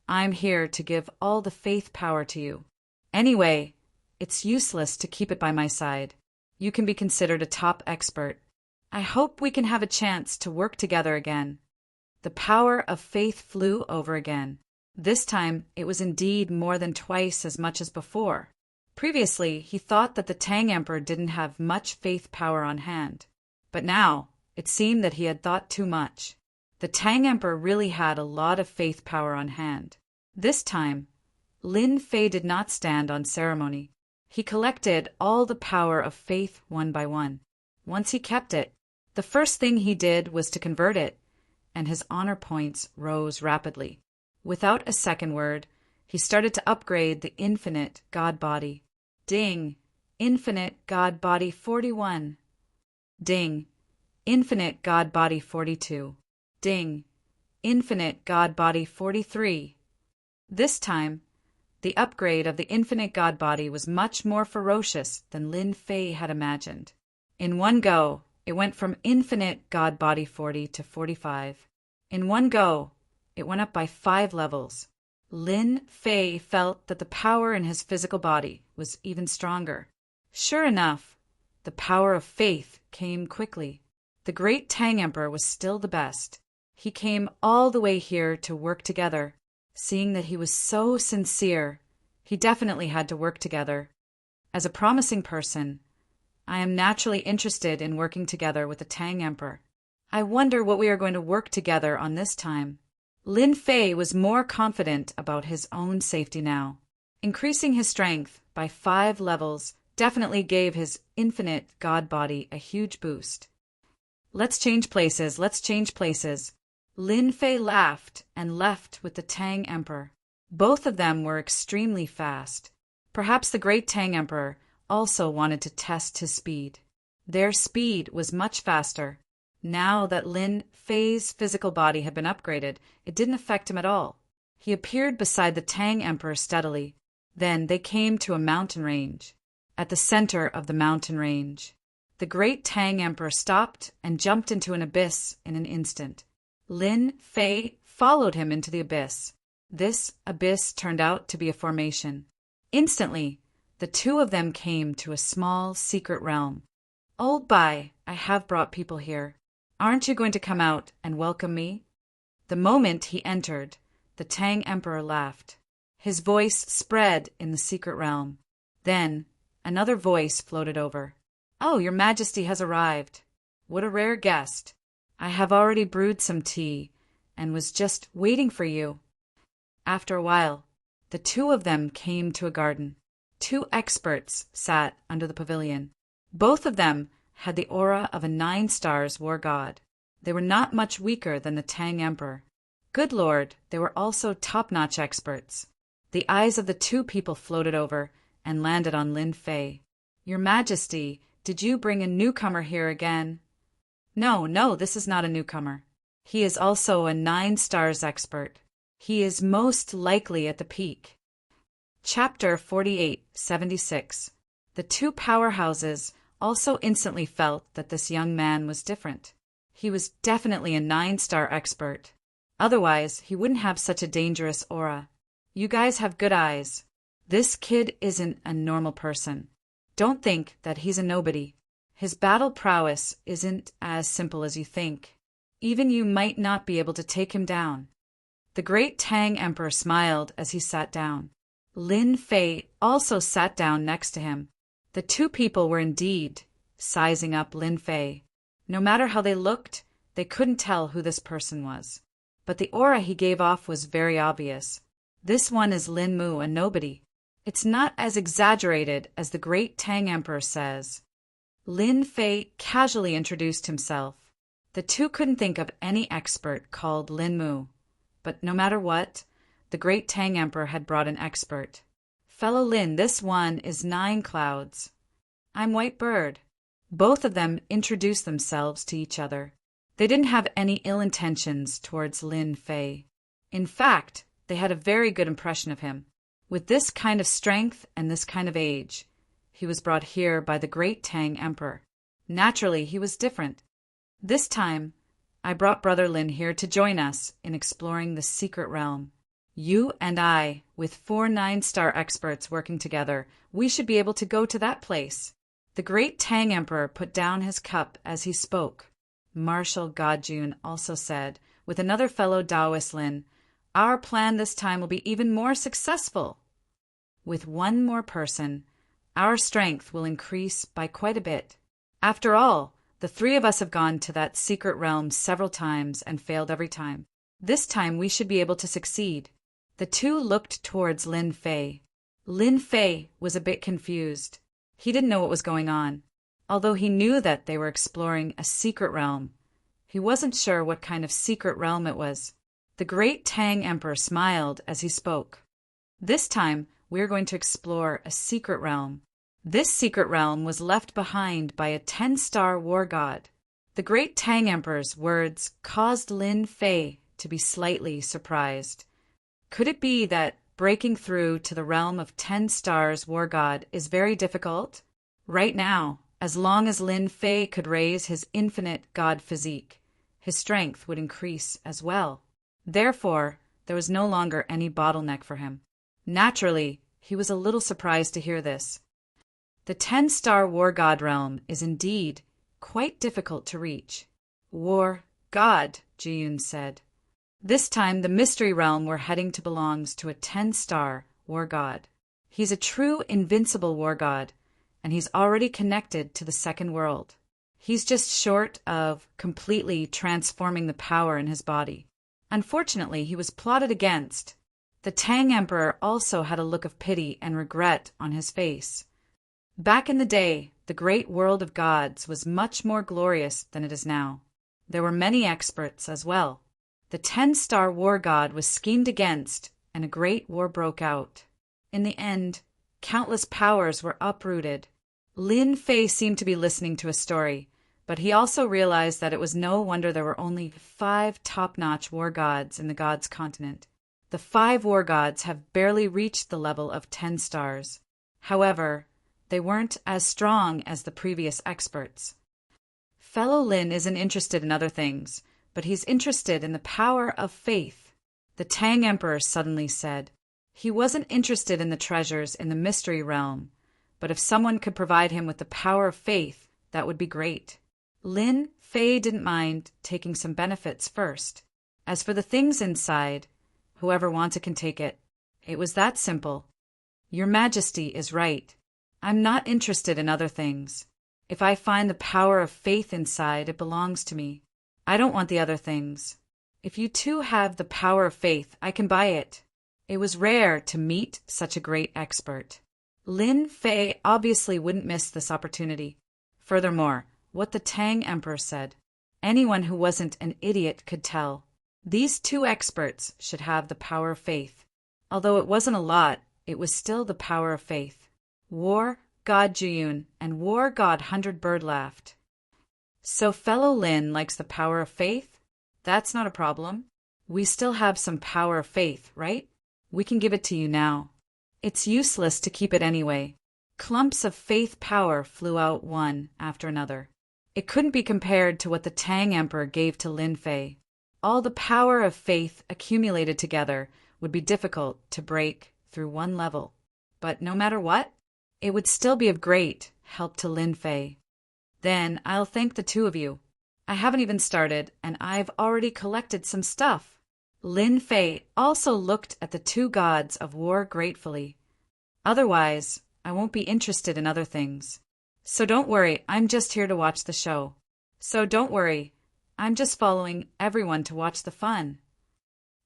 I'm here to give all the faith power to you. Anyway, it's useless to keep it by my side. You can be considered a top expert. I hope we can have a chance to work together again. The power of faith flew over again. This time, it was indeed more than twice as much as before. Previously, he thought that the Tang Emperor didn't have much faith power on hand. But now, it seemed that he had thought too much. The Tang Emperor really had a lot of faith power on hand. This time, Lin Fei did not stand on ceremony. He collected all the power of faith one by one. Once he kept it, the first thing he did was to convert it, and his honor points rose rapidly. Without a second word, he started to upgrade the infinite God body. Ding! Infinite God body 41. Ding! Infinite God body 42. Ding! Infinite God body 43. This time, the upgrade of the infinite God body was much more ferocious than Lin Fei had imagined. In one go, it went from infinite God body 40 to 45. In one go, it went up by 5 levels. Lin Fei felt that the power in his physical body was even stronger. Sure enough, the power of faith came quickly. The great Tang Emperor was still the best. He came all the way here to work together. Seeing that he was so sincere, he definitely had to work together. As a promising person, I am naturally interested in working together with the Tang Emperor. I wonder what we are going to work together on this time. Lin Fei was more confident about his own safety now. Increasing his strength by 5 levels definitely gave his infinite god body a huge boost. Let's change places, let's change places. Lin Fei laughed and left with the Tang Emperor. Both of them were extremely fast. Perhaps the great Tang Emperor also wanted to test his speed. Their speed was much faster. Now that Lin Fei's physical body had been upgraded, it didn't affect him at all. He appeared beside the Tang Emperor steadily. Then they came to a mountain range. At the center of the mountain range, the great Tang Emperor stopped and jumped into an abyss in an instant. Lin Fei followed him into the abyss. This abyss turned out to be a formation. Instantly, the two of them came to a small secret realm. Old Bai, I have brought people here. Aren't you going to come out and welcome me? The moment he entered, the Tang Emperor laughed. His voice spread in the secret realm. Then, another voice floated over. Oh, your Majesty has arrived. What a rare guest. I have already brewed some tea and was just waiting for you. After a while, the two of them came to a garden. 2 experts sat under the pavilion. Both of them had the aura of a 9 stars war god. They were not much weaker than the Tang Emperor. Good Lord, they were also top-notch experts. The eyes of the 2 people floated over and landed on Lin Fei. Your Majesty, did you bring a newcomer here again? No, this is not a newcomer. He is also a 9 stars expert. He is most likely at the peak. Chapter 48-76. The 2 powerhouses also instantly felt that this young man was different. He was definitely a 9-star expert. Otherwise, he wouldn't have such a dangerous aura. You guys have good eyes. This kid isn't a normal person. Don't think that he's a nobody. His battle prowess isn't as simple as you think. Even you might not be able to take him down. The great Tang Emperor smiled as he sat down. Lin Fei also sat down next to him. The 2 people were indeed sizing up Lin Fei. No matter how they looked, they couldn't tell who this person was. But the aura he gave off was very obvious. This one is Lin Mu, a nobody. It's not as exaggerated as the great Tang Emperor says. Lin Fei casually introduced himself. The 2 couldn't think of any expert called Lin Mu. But no matter what, the great Tang Emperor had brought an expert. Fellow Lin, this one is 9 Clouds. I'm White Bird. Both of them introduced themselves to each other. They didn't have any ill intentions towards Lin Fei. In fact, they had a very good impression of him. With this kind of strength and this kind of age, he was brought here by the great Tang Emperor. Naturally, he was different. This time, I brought Brother Lin here to join us in exploring the secret realm. You and I, with 4 9-star experts working together, we should be able to go to that place. The great Tang Emperor put down his cup as he spoke. Marshal Gajun also said, with another fellow Taoist Lin, our plan this time will be even more successful. With 1 more person, our strength will increase by quite a bit. After all, the 3 of us have gone to that secret realm several times and failed every time. This time we should be able to succeed. The 2 looked towards Lin Fei. Lin Fei was a bit confused. He didn't know what was going on. Although he knew that they were exploring a secret realm, he wasn't sure what kind of secret realm it was. The great Tang Emperor smiled as he spoke. This time, we're going to explore a secret realm. This secret realm was left behind by a 10-star war god. The great Tang Emperor's words caused Lin Fei to be slightly surprised. Could it be that breaking through to the realm of 10 stars war god is very difficult? Right now, as long as Lin Fei could raise his infinite god physique, his strength would increase as well. Therefore, there was no longer any bottleneck for him. Naturally, he was a little surprised to hear this. The 10-star War God realm is indeed quite difficult to reach. War God, Jiyun said. This time, the mystery realm we're heading to belongs to a 10-star War God. He's a true invincible War God, and he's already connected to the second world. He's just short of completely transforming the power in his body. Unfortunately, he was plotted against. The Tang Emperor also had a look of pity and regret on his face. Back in the day, the great world of gods was much more glorious than it is now. There were many experts as well. The 10-star War God was schemed against, and a great war broke out. In the end, countless powers were uprooted. Lin Fei seemed to be listening to a story, but he also realized that it was no wonder there were only 5 top-notch war gods in the gods' continent. The 5 war gods have barely reached the level of 10 stars. However, they weren't as strong as the previous experts. Fellow Lin isn't interested in other things, but he's interested in the power of faith, the Tang Emperor suddenly said. He wasn't interested in the treasures in the mystery realm, but if someone could provide him with the power of faith, that would be great. Lin Fei didn't mind taking some benefits first. As for the things inside, whoever wants it can take it. It was that simple. Your Majesty is right. I'm not interested in other things. If I find the power of faith inside, it belongs to me. I don't want the other things. If you too have the power of faith, I can buy it. It was rare to meet such a great expert. Lin Fei obviously wouldn't miss this opportunity. Furthermore, what the Tang Emperor said, anyone who wasn't an idiot could tell. These 2 experts should have the power of faith. Although it wasn't a lot, it was still the power of faith. War God Jiyun and War God 100 Bird laughed. So fellow Lin likes the power of faith? That's not a problem. We still have some power of faith, right? We can give it to you now. It's useless to keep it anyway. Clumps of faith power flew out one after another. It couldn't be compared to what the Tang Emperor gave to Lin Fei. All the power of faith accumulated together would be difficult to break through one level. But no matter what, it would still be of great help to Lin Fei. Then I'll thank the 2 of you. I haven't even started, and I've already collected some stuff. Lin Fei also looked at the 2 gods of war gratefully. Otherwise, I won't be interested in other things. So don't worry, I'm just here to watch the show. So don't worry, I'm just following everyone to watch the fun.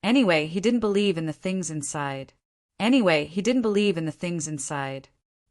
Anyway, he didn't believe in the things inside.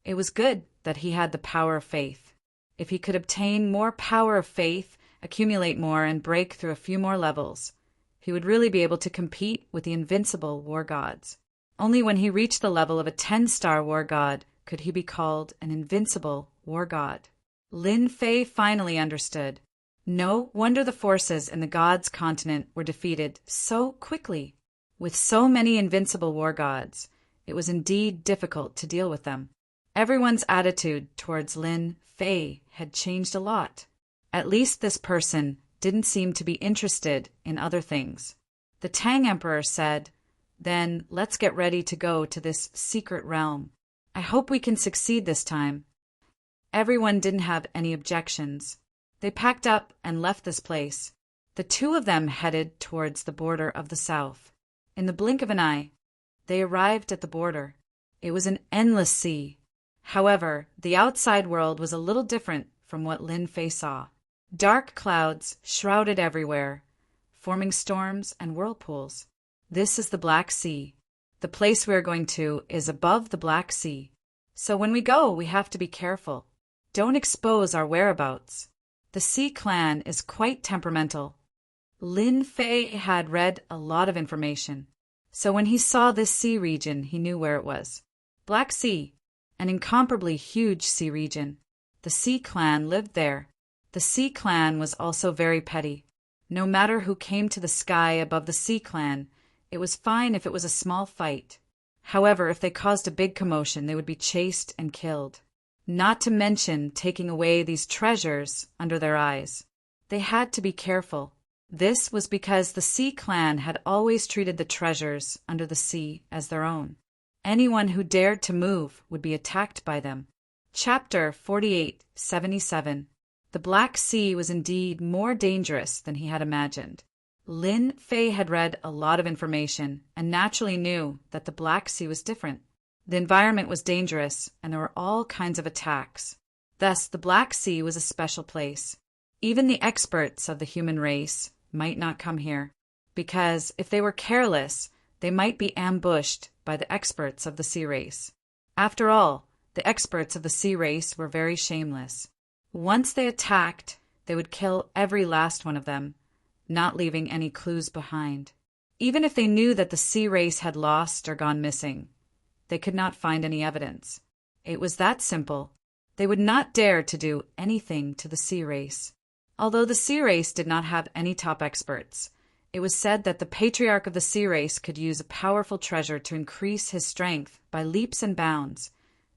It was good that he had the power of faith. If he could obtain more power of faith, accumulate more, and break through a few more levels, he would really be able to compete with the invincible war gods. Only when he reached the level of a 10-star war god could he be called an invincible war god. Lin Fei finally understood. No wonder the forces in the gods' continent were defeated so quickly. With so many invincible war gods, it was indeed difficult to deal with them. Everyone's attitude towards Lin Fei had changed a lot. At least this person didn't seem to be interested in other things. The Tang Emperor said, "Then let's get ready to go to this secret realm. I hope we can succeed this time." Everyone didn't have any objections. They packed up and left this place. The 2 of them headed towards the border of the south. In the blink of an eye, they arrived at the border. It was an endless sea. However, the outside world was a little different from what Lin Fei saw. Dark clouds shrouded everywhere, forming storms and whirlpools. This is the Black Sea. The place we are going to is above the Black Sea. So when we go, we have to be careful. Don't expose our whereabouts. The Sea clan is quite temperamental. Lin Fei had read a lot of information. So when he saw this sea region, he knew where it was. Black Sea, an incomparably huge sea region. The Sea clan lived there. The Sea clan was also very petty. No matter who came to the sky above the Sea clan, it was fine if it was a small fight. However, if they caused a big commotion, they would be chased and killed. Not to mention taking away these treasures under their eyes. They had to be careful. This was because the Sea Clan had always treated the treasures under the sea as their own. Anyone who dared to move would be attacked by them. Chapter 48:77. The Black Sea was indeed more dangerous than he had imagined. Lin Fei had read a lot of information and naturally knew that the Black Sea was different. The environment was dangerous and there were all kinds of attacks. Thus, the Black Sea was a special place. Even the experts of the human race might not come here, because if they were careless, they might be ambushed by the experts of the sea race. After all, the experts of the sea race were very shameless. Once they attacked, they would kill every last one of them, not leaving any clues behind. Even if they knew that the sea race had lost or gone missing, they could not find any evidence. It was that simple. They would not dare to do anything to the sea race. Although the sea race did not have any top experts, it was said that the patriarch of the sea race could use a powerful treasure to increase his strength by leaps and bounds,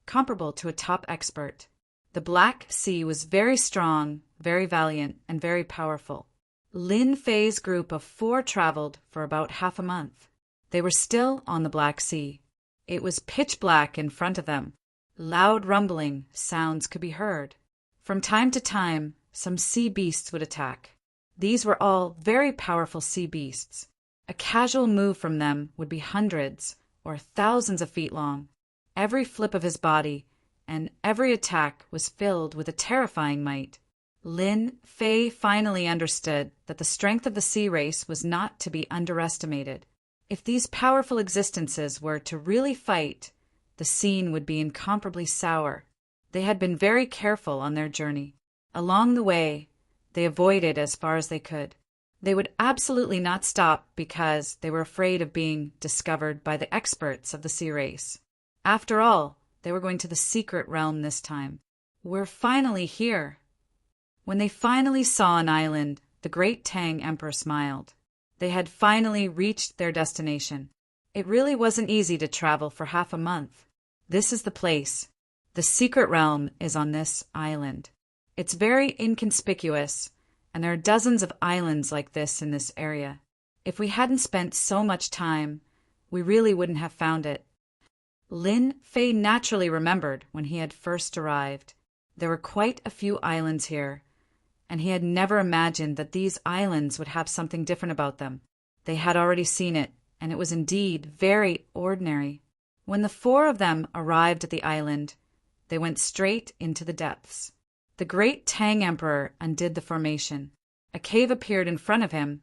comparable to a top expert. The Black Sea was very strong, very valiant, and very powerful. Lin Fei's group of 4 traveled for about half a month. They were still on the Black Sea. It was pitch black in front of them. Loud rumbling sounds could be heard. From time to time, some sea beasts would attack. These were all very powerful sea beasts. A casual move from them would be hundreds or thousands of feet long. Every flip of his body and every attack was filled with a terrifying might. Lin Fei finally understood that the strength of the sea race was not to be underestimated. If these powerful existences were to really fight, the scene would be incomparably sour. They had been very careful on their journey. Along the way, they avoided as far as they could. They would absolutely not stop because they were afraid of being discovered by the experts of the sea race. After all, they were going to the secret realm this time. We're finally here. When they finally saw an island, the great Tang Emperor smiled. They had finally reached their destination. It really wasn't easy to travel for half a month. This is the place. The secret realm is on this island. It's very inconspicuous, and there are dozens of islands like this in this area. If we hadn't spent so much time, we really wouldn't have found it. Lin Fei naturally remembered when he had first arrived. There were quite a few islands here, and he had never imagined that these islands would have something different about them. They had already seen it, and it was indeed very ordinary. When the 4 of them arrived at the island, they went straight into the depths. The great Tang Emperor undid the formation. A cave appeared in front of him,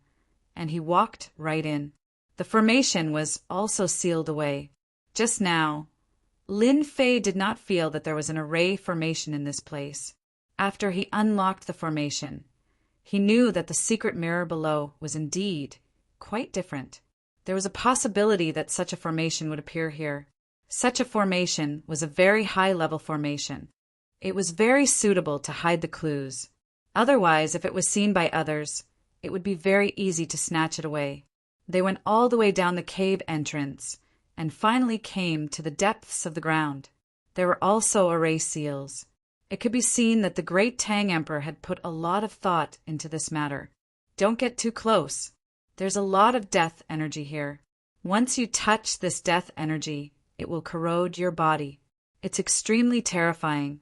and he walked right in. The formation was also sealed away. Just now, Lin Fei did not feel that there was an array formation in this place. After he unlocked the formation, he knew that the secret mirror below was indeed quite different. There was a possibility that such a formation would appear here. Such a formation was a very high-level formation. It was very suitable to hide the clues. Otherwise, if it was seen by others, it would be very easy to snatch it away. They went all the way down the cave entrance and finally came to the depths of the ground. There were also array seals. It could be seen that the great Tang Emperor had put a lot of thought into this matter. Don't get too close. There's a lot of death energy here. Once you touch this death energy, it will corrode your body. It's extremely terrifying.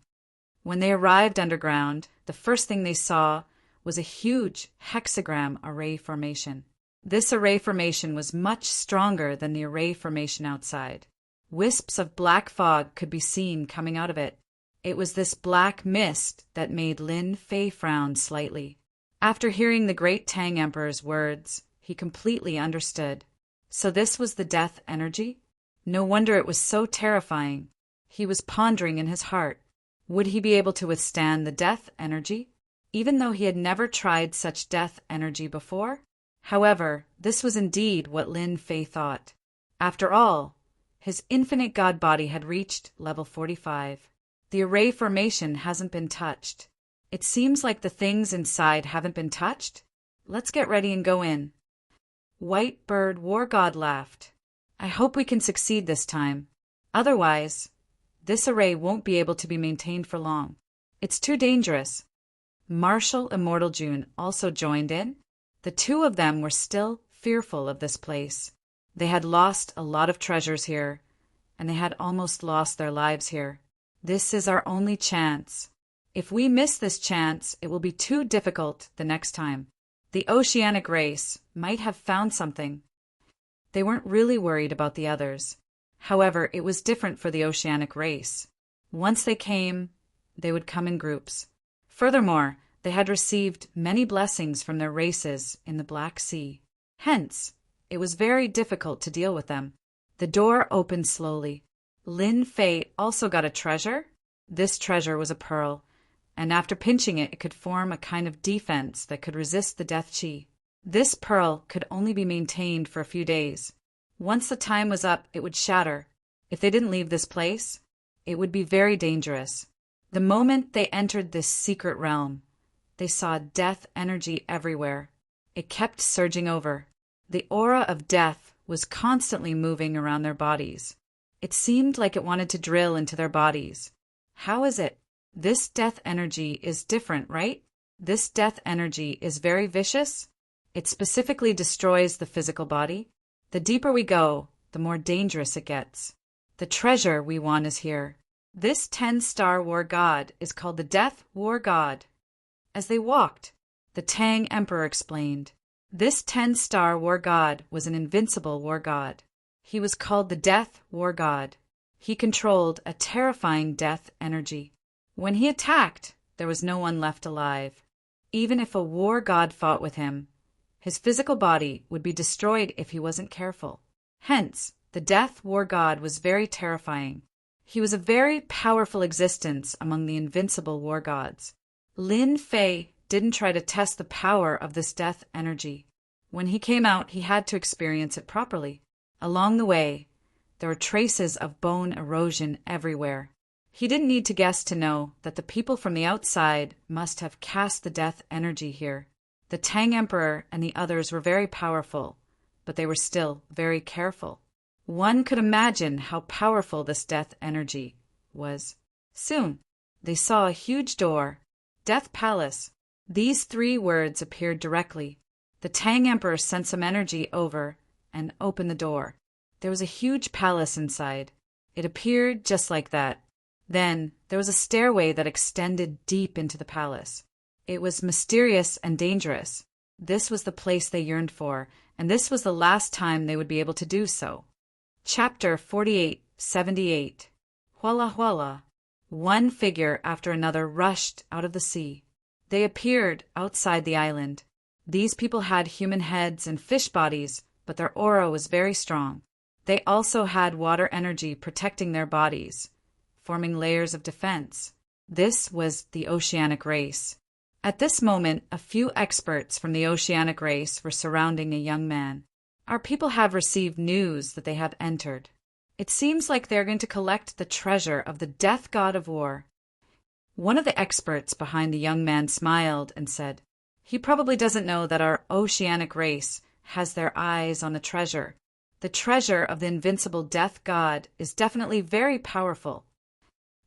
When they arrived underground, the first thing they saw was a huge hexagram array formation. This array formation was much stronger than the array formation outside. Wisps of black fog could be seen coming out of it. It was this black mist that made Lin Fei frown slightly. After hearing the great Tang Emperor's words, he completely understood. So this was the death energy? No wonder it was so terrifying. He was pondering in his heart. Would he be able to withstand the death energy, even though he had never tried such death energy before? However, this was indeed what Lin Fei thought. After all, his infinite god body had reached level 45. The array formation hasn't been touched. It seems like the things inside haven't been touched. Let's get ready and go in. White Bird War God laughed. I hope we can succeed this time. Otherwise, this array won't be able to be maintained for long. It's too dangerous. Marshal Immortal June also joined in. The two of them were still fearful of this place. They had lost a lot of treasures here, and they had almost lost their lives here. This is our only chance. If we miss this chance, it will be too difficult the next time. The oceanic race might have found something. They weren't really worried about the others. However, it was different for the oceanic race. Once they came, they would come in groups. Furthermore, they had received many blessings from their races in the Black Sea. Hence, it was very difficult to deal with them. The door opened slowly. Lin Fei also got a treasure. This treasure was a pearl, and after pinching it, it could form a kind of defense that could resist the death chi. This pearl could only be maintained for a few days. Once the time was up, it would shatter. If they didn't leave this place, it would be very dangerous. The moment they entered this secret realm, they saw death energy everywhere. It kept surging over. The aura of death was constantly moving around their bodies. It seemed like it wanted to drill into their bodies. How is it? This death energy is different, right? This death energy is very vicious. It specifically destroys the physical body. The deeper we go, the more dangerous it gets. The treasure we want is here. This 10-star war god is called the Death War God. As they walked, the Tang Emperor explained, this 10-star war god was an invincible war god. He was called the Death War God. He controlled a terrifying death energy. When he attacked, there was no one left alive. Even if a war god fought with him, his physical body would be destroyed if he wasn't careful. Hence, the Death War God was very terrifying. He was a very powerful existence among the invincible war gods. Lin Fei didn't try to test the power of this death energy. When he came out, he had to experience it properly. Along the way, there were traces of bone erosion everywhere. He didn't need to guess to know that the people from the outside must have cast the death energy here. The Tang Emperor and the others were very powerful, but they were still very careful. One could imagine how powerful this death energy was. Soon, they saw a huge door, Death Palace. These 3 words appeared directly. The Tang Emperor sent some energy over and opened the door. There was a huge palace inside. It appeared just like that. Then, there was a stairway that extended deep into the palace. It was mysterious and dangerous. This was the place they yearned for, and this was the last time they would be able to do so. Chapter 48:78. Huala Huala. One figure after another rushed out of the sea. They appeared outside the island. These people had human heads and fish bodies, but their aura was very strong. They also had water energy protecting their bodies, forming layers of defense. This was the oceanic race. At this moment, a few experts from the oceanic race were surrounding a young man. Our people have received news that they have entered. It seems like they're going to collect the treasure of the death god of war. One of the experts behind the young man smiled and said, he probably doesn't know that our oceanic race has their eyes on the treasure. The treasure of the invincible death god is definitely very powerful.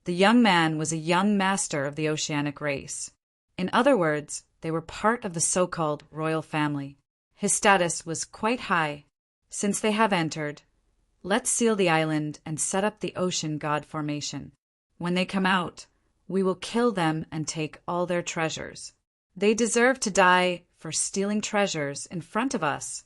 The young man was a young master of the oceanic race. In other words, they were part of the so-called royal family. His status was quite high. Since they have entered, let's seal the island and set up the ocean god formation. When they come out, we will kill them and take all their treasures. They deserve to die for stealing treasures in front of us.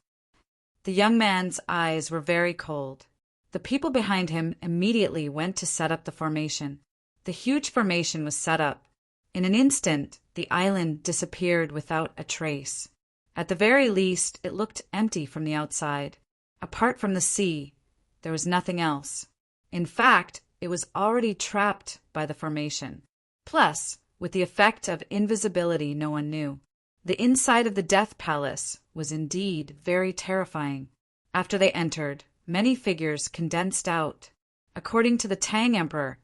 The young man's eyes were very cold. The people behind him immediately went to set up the formation. The huge formation was set up. In an instant, the island disappeared without a trace. At the very least, it looked empty from the outside. Apart from the sea, there was nothing else. In fact, it was already trapped by the formation. Plus, with the effect of invisibility no one knew. The inside of the Death Palace was indeed very terrifying. After they entered, many figures condensed out. According to the Tang Emperor,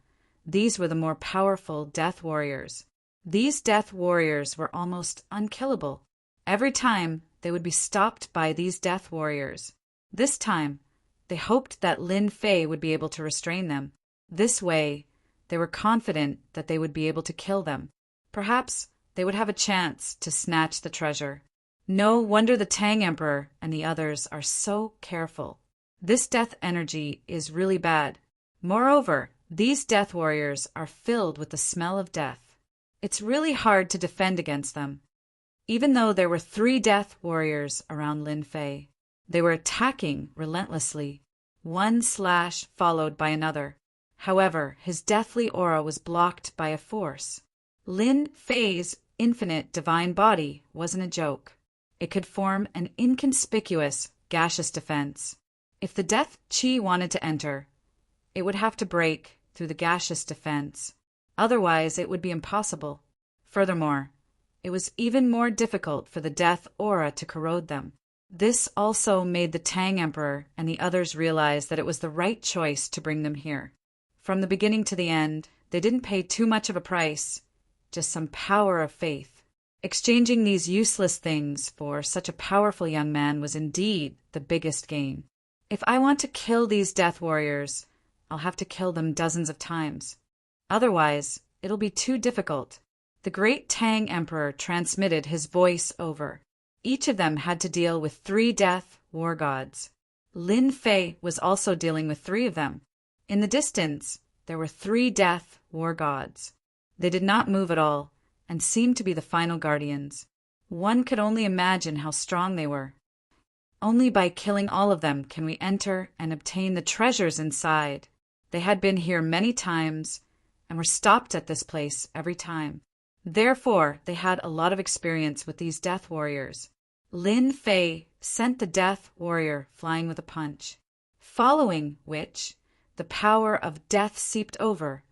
these were the more powerful death warriors. These death warriors were almost unkillable. Every time, they would be stopped by these death warriors. This time, they hoped that Lin Fei would be able to restrain them. This way, they were confident that they would be able to kill them. Perhaps they would have a chance to snatch the treasure. No wonder the Tang Emperor and the others are so careful. This death energy is really bad. Moreover, these death warriors are filled with the smell of death. It's really hard to defend against them. Even though there were 3 death warriors around Lin Fei, they were attacking relentlessly, one slash followed by another. However, his deathly aura was blocked by a force. Lin Fei's infinite divine body wasn't a joke. It could form an inconspicuous gaseous defense. If the death chi wanted to enter, it would have to break through the gaseous defense. Otherwise, it would be impossible. Furthermore, it was even more difficult for the death aura to corrode them. This also made the Tang Emperor and the others realize that it was the right choice to bring them here. From the beginning to the end, they didn't pay too much of a price, just some power of faith. Exchanging these useless things for such a powerful young man was indeed the biggest gain. If I want to kill these death warriors, I'll have to kill them dozens of times. Otherwise, it'll be too difficult. The great Tang Emperor transmitted his voice over. Each of them had to deal with 3 death war gods. Lin Fei was also dealing with 3 of them. In the distance, there were 3 death war gods. They did not move at all, and seemed to be the final guardians. One could only imagine how strong they were. Only by killing all of them can we enter and obtain the treasures inside. They had been here many times, and were stopped at this place every time. Therefore, they had a lot of experience with these death warriors. Lin Fei sent the death warrior flying with a punch, following which the power of death seeped over,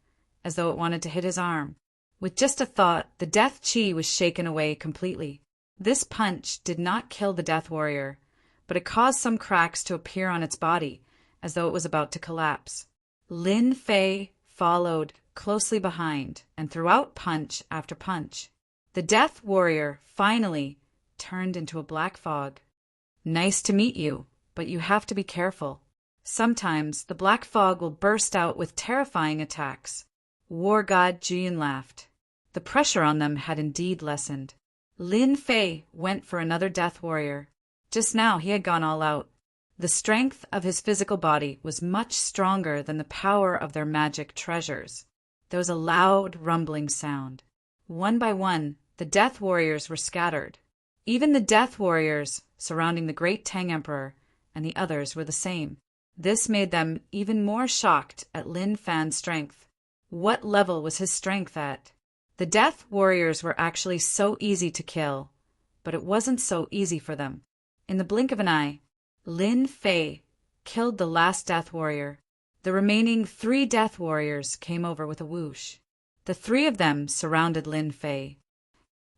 as though it wanted to hit his arm. With just a thought, the death chi was shaken away completely. This punch did not kill the death warrior, but it caused some cracks to appear on its body, as though it was about to collapse. Lin Fei followed closely behind and threw out punch after punch. The death warrior finally turned into a black fog. Nice to meet you, but you have to be careful. Sometimes the black fog will burst out with terrifying attacks. War god Jin laughed. The pressure on them had indeed lessened. Lin Fei went for another death warrior. Just now he had gone all out. The strength of his physical body was much stronger than the power of their magic treasures. There was a loud rumbling sound. One by one, the death warriors were scattered. Even the death warriors surrounding the great Tang Emperor and the others were the same. This made them even more shocked at Lin Fan's strength. What level was his strength at? The death warriors were actually so easy to kill, but it wasn't so easy for them. In the blink of an eye, Lin Fei killed the last death warrior. The remaining 3 death warriors came over with a whoosh. The 3 of them surrounded Lin Fei.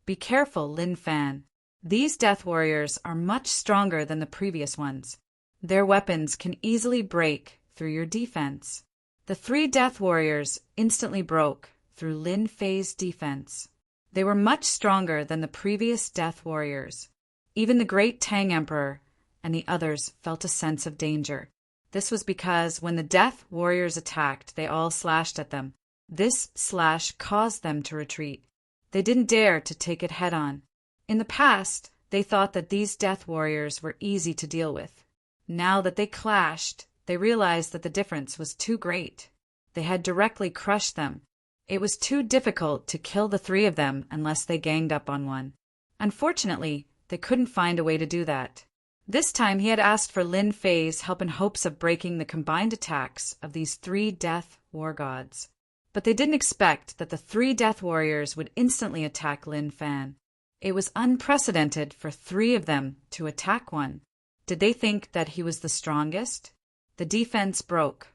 Be careful, Lin Fan. These death warriors are much stronger than the previous ones. Their weapons can easily break through your defense. The 3 death warriors instantly broke through Lin Fei's defense. They were much stronger than the previous death warriors. Even the great Tang Emperor and the others felt a sense of danger. This was because when the death warriors attacked, they all slashed at them. This slash caused them to retreat. They didn't dare to take it head-on. In the past, they thought that these death warriors were easy to deal with. Now that they clashed, they realized that the difference was too great. They had directly crushed them. It was too difficult to kill the 3 of them unless they ganged up on one. Unfortunately, they couldn't find a way to do that. This time he had asked for Lin Fei's help in hopes of breaking the combined attacks of these 3 death war gods. But they didn't expect that the 3 death warriors would instantly attack Lin Fan. It was unprecedented for 3 of them to attack one. Did they think that he was the strongest? The defense broke.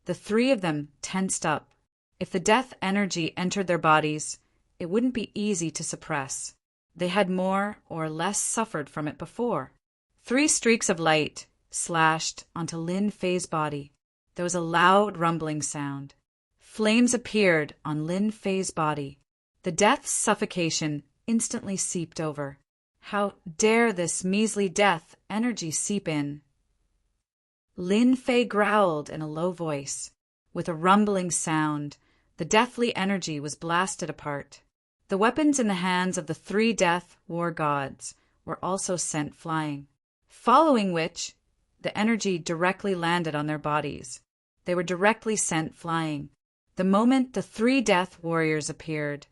The 3 of them tensed up. If the death energy entered their bodies, it wouldn't be easy to suppress. They had more or less suffered from it before. 3 streaks of light slashed onto Lin Fei's body. There was a loud rumbling sound. Flames appeared on Lin Fei's body. The death suffocation instantly seeped over. How dare this measly death energy seep in? Lin Fei growled in a low voice. With a rumbling sound, the deathly energy was blasted apart. The weapons in the hands of the 3 death war gods were also sent flying, following which the energy directly landed on their bodies. They were directly sent flying. The moment the 3 death warriors appeared,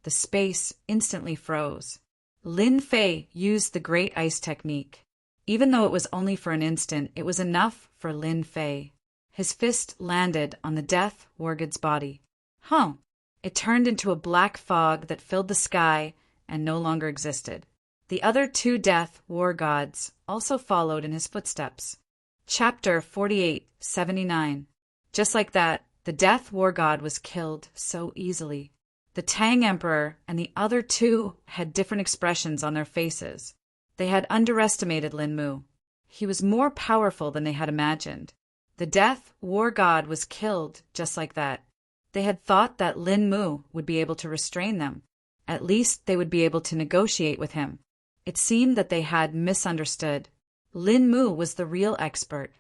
the space instantly froze. Lin Fei used the Great Ice technique. Even though it was only for an instant, it was enough for Lin Fei. His fist landed on the death war god's body. It turned into a black fog that filled the sky and no longer existed. The other 2 death war gods also followed in his footsteps. Chapter 48:79. Just like that, the death war god was killed so easily. The Tang Emperor and the other 2 had different expressions on their faces. They had underestimated Lin Mu. He was more powerful than they had imagined. The death war god was killed just like that. They had thought that Lin Mu would be able to restrain them. At least they would be able to negotiate with him. It seemed that they had misunderstood. Lin Mu was the real expert.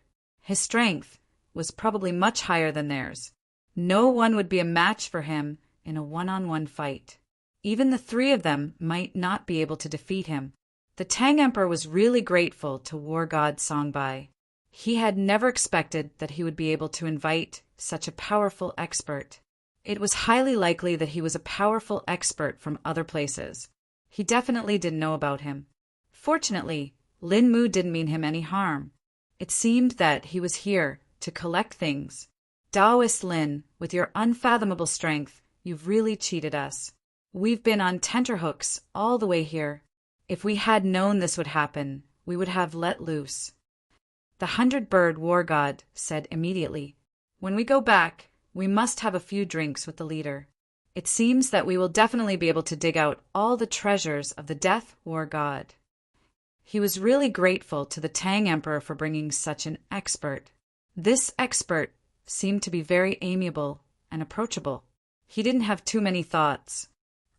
His strength was probably much higher than theirs. No one would be a match for him in a one-on-one fight. Even the 3 of them might not be able to defeat him. The Tang Emperor was really grateful to war god Songbai. He had never expected that he would be able to invite such a powerful expert. It was highly likely that he was a powerful expert from other places. He definitely didn't know about him. Fortunately, Lin Mu didn't mean him any harm. It seemed that he was here to collect things. Taoist Lin, with your unfathomable strength, you've really cheated us. We've been on tenterhooks all the way here. If we had known this would happen, we would have let loose. The 100-bird war god said immediately, "When we go back, we must have a few drinks with the leader. It seems that we will definitely be able to dig out all the treasures of the death war god." He was really grateful to the Tang Emperor for bringing such an expert. This expert seemed to be very amiable and approachable. He didn't have too many thoughts.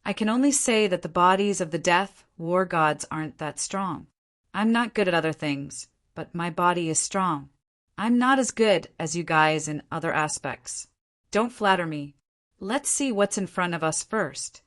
I can only say that the bodies of the death war gods aren't that strong. I'm not good at other things, but my body is strong. I'm not as good as you guys in other aspects. Don't flatter me. Let's see what's in front of us first.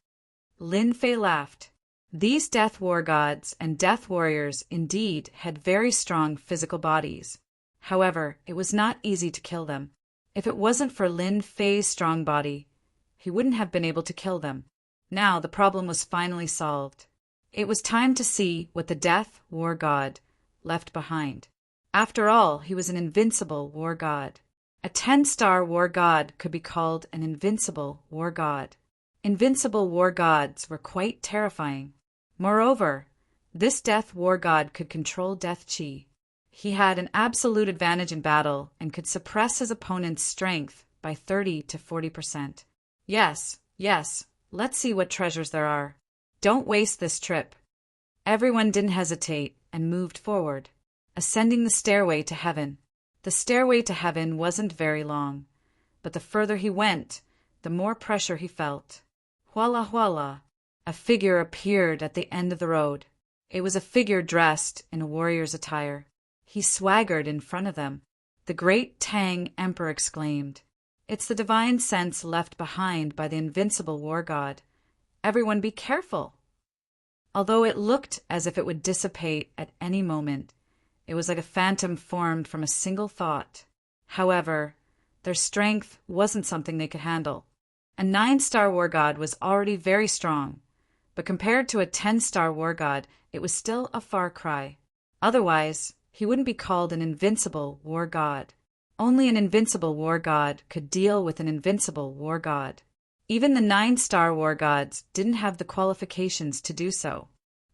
Lin Fei laughed. These death war gods and death warriors indeed had very strong physical bodies. However, it was not easy to kill them. If it wasn't for Lin Fei's strong body, he wouldn't have been able to kill them. Now the problem was finally solved. It was time to see what the death war god left behind. After all, he was an invincible war god. A 10-star war god could be called an invincible war god. Invincible war gods were quite terrifying. Moreover, this death war god could control death chi. He had an absolute advantage in battle and could suppress his opponent's strength by 30 to 40%. Yes, let's see what treasures there are. Don't waste this trip. Everyone didn't hesitate and moved forward, ascending the stairway to heaven. The stairway to heaven wasn't very long, but the further he went, the more pressure he felt. Voila! A figure appeared at the end of the road. It was a figure dressed in a warrior's attire. He swaggered in front of them. The great Tang Emperor exclaimed, "It's the divine sense left behind by the invincible war god. Everyone be careful!" Although it looked as if it would dissipate at any moment, it was like a phantom formed from a single thought. However, their strength wasn't something they could handle. A 9-star war god was already very strong, but compared to a 10-star war god, it was still a far cry. Otherwise, he wouldn't be called an invincible war god. Only an invincible war god could deal with an invincible war god. Even the 9-star war gods didn't have the qualifications to do so.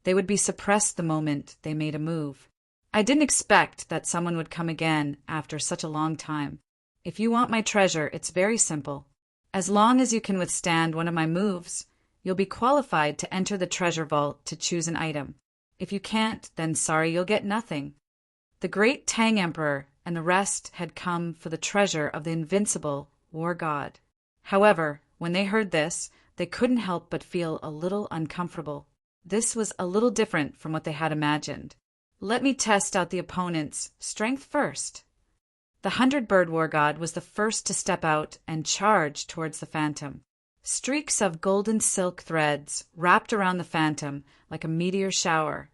They would be suppressed the moment they made a move. I didn't expect that someone would come again after such a long time. If you want my treasure, it's very simple. As long as you can withstand one of my moves, you'll be qualified to enter the treasure vault to choose an item. If you can't, then sorry, you'll get nothing. The great Tang Emperor and the rest had come for the treasure of the invincible war god. However, when they heard this, they couldn't help but feel a little uncomfortable. This was a little different from what they had imagined. Let me test out the opponent's strength first. The 100-bird war god was the first to step out and charge towards the phantom. Streaks of golden silk threads wrapped around the phantom like a meteor shower,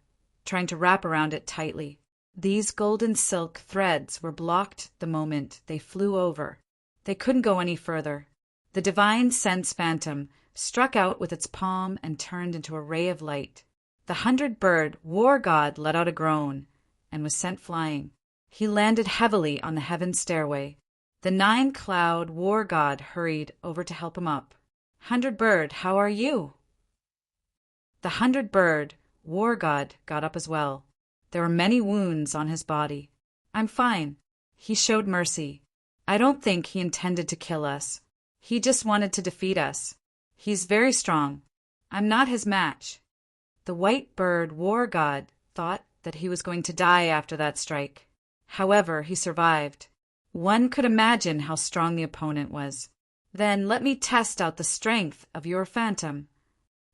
trying to wrap around it tightly. These golden silk threads were blocked the moment they flew over. They couldn't go any further. The divine sense phantom struck out with its palm and turned into a ray of light. The 100-bird war god let out a groan and was sent flying. He landed heavily on the heaven stairway. The 9-cloud war god hurried over to help him up. 100-bird, how are you? The 100-bird war god got up as well. There were many wounds on his body. I'm fine. He showed mercy. I don't think he intended to kill us. He just wanted to defeat us. He's very strong. I'm not his match. The white bird war god thought that he was going to die after that strike. However, he survived. One could imagine how strong the opponent was. Then let me test out the strength of your phantom.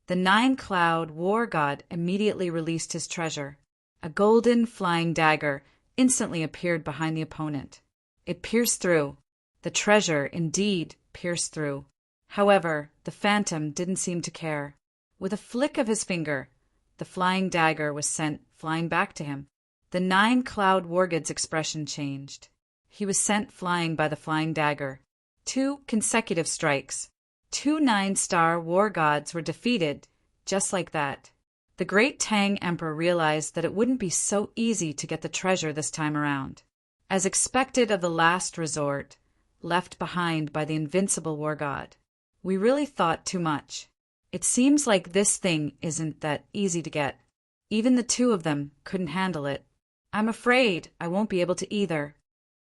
The 9-cloud war god immediately released his treasure. A golden flying dagger instantly appeared behind the opponent. It pierced through. The treasure indeed pierced through. However, the phantom didn't seem to care. With a flick of his finger, the flying dagger was sent flying back to him. The 9-cloud war god's expression changed. He was sent flying by the flying dagger. 2 consecutive strikes. 2 9-star war gods were defeated, just like that. The great Tang Emperor realized that it wouldn't be so easy to get the treasure this time around. As expected of the last resort, left behind by the invincible war god. We really thought too much. It seems like this thing isn't that easy to get. Even the 2 of them couldn't handle it. I'm afraid I won't be able to either.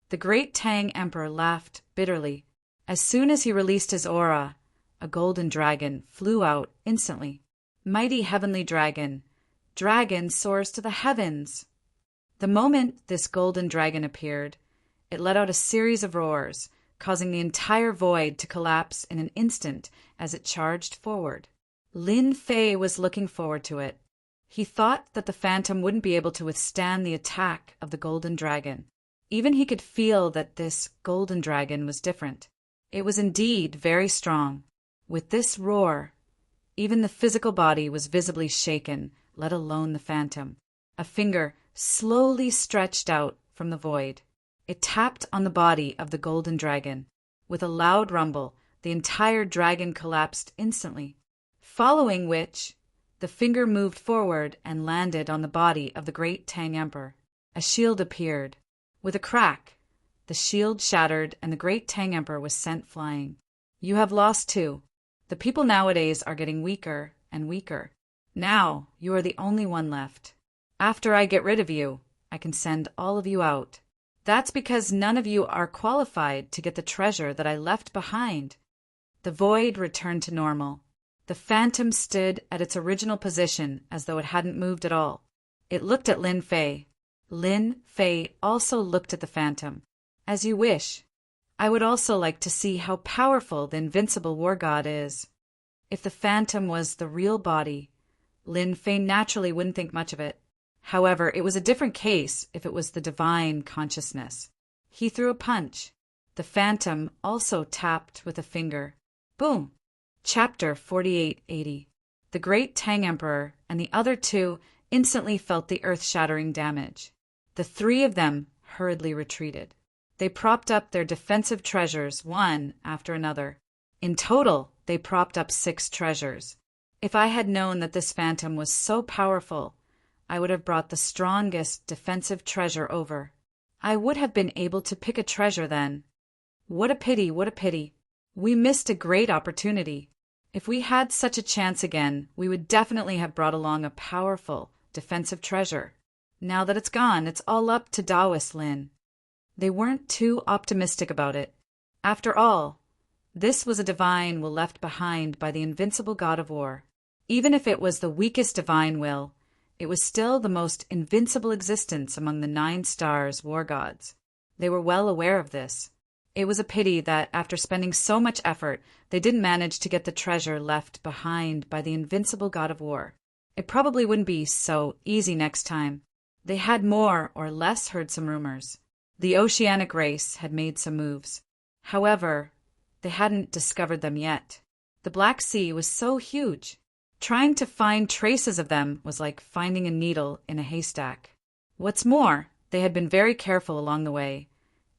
The great Tang Emperor laughed bitterly. As soon as he released his aura, a golden dragon flew out instantly. Mighty heavenly dragon. Dragon soars to the heavens. The moment this golden dragon appeared, it let out a series of roars, causing the entire void to collapse in an instant as it charged forward. Lin Fei was looking forward to it. He thought that the phantom wouldn't be able to withstand the attack of the golden dragon. Even he could feel that this golden dragon was different. It was indeed very strong. With this roar, even the physical body was visibly shaken, let alone the phantom. A finger slowly stretched out from the void. It tapped on the body of the golden dragon. With a loud rumble, the entire dragon collapsed instantly, following which the finger moved forward and landed on the body of the great Tang Emperor. A shield appeared. With a crack, the shield shattered and the great Tang Emperor was sent flying. You have lost 2. The people nowadays are getting weaker and weaker. Now you are the only one left. After I get rid of you, I can send all of you out. That's because none of you are qualified to get the treasure that I left behind. The void returned to normal. The phantom stood at its original position as though it hadn't moved at all. It looked at Lin Fei. Lin Fei also looked at the phantom. As you wish. I would also like to see how powerful the invincible war god is. If the phantom was the real body, Lin Fei naturally wouldn't think much of it. However, it was a different case if it was the divine consciousness. He threw a punch. The phantom also tapped with a finger. Boom! Chapter 4880. The great Tang Emperor and the other 2 instantly felt the earth-shattering damage. The 3 of them hurriedly retreated. They propped up their defensive treasures one after another. In total, they propped up 6 treasures. If I had known that this phantom was so powerful, I would have brought the strongest defensive treasure over. I would have been able to pick a treasure then. What a pity, what a pity. We missed a great opportunity. If we had such a chance again, we would definitely have brought along a powerful defensive treasure. Now that it's gone, it's all up to Taoist Lin. They weren't too optimistic about it. After all, this was a divine will left behind by the invincible god of war. Even if it was the weakest divine will, it was still the most invincible existence among the 9 stars war gods. They were well aware of this. It was a pity that after spending so much effort, they didn't manage to get the treasure left behind by the invincible god of war. It probably wouldn't be so easy next time. They had more or less heard some rumors. The oceanic race had made some moves. However, they hadn't discovered them yet. The Black Sea was so huge. Trying to find traces of them was like finding a needle in a haystack. What's more, they had been very careful along the way,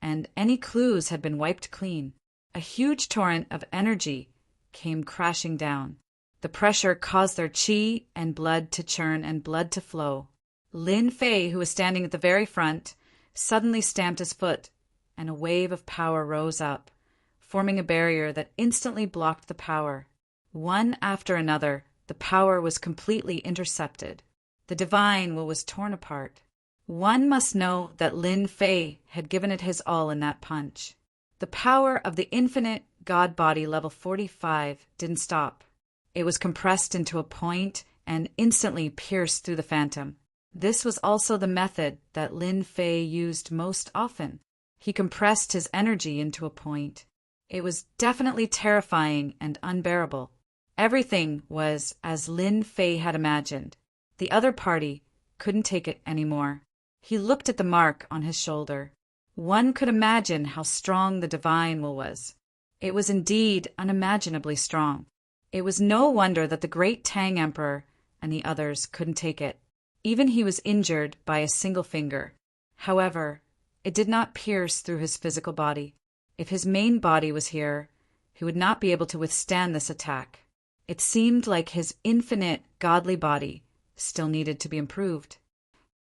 and any clues had been wiped clean. A huge torrent of energy came crashing down. The pressure caused their chi and blood to churn and blood to flow. Lin Fei, who was standing at the very front, suddenly stamped his foot, and a wave of power rose up, forming a barrier that instantly blocked the power. One after another, the power was completely intercepted. The divine will was torn apart. One must know that Lin Fei had given it his all in that punch. The power of the infinite God body level 45 didn't stop. It was compressed into a point and instantly pierced through the phantom. This was also the method that Lin Fei used most often. He compressed his energy into a point. It was definitely terrifying and unbearable. Everything was as Lin Fei had imagined. The other party couldn't take it anymore. He looked at the mark on his shoulder. One could imagine how strong the divine will was. It was indeed unimaginably strong. It was no wonder that the great Tang Emperor and the others couldn't take it. Even he was injured by a single finger. However, it did not pierce through his physical body. If his main body was here, he would not be able to withstand this attack. It seemed like his infinite, godly body still needed to be improved.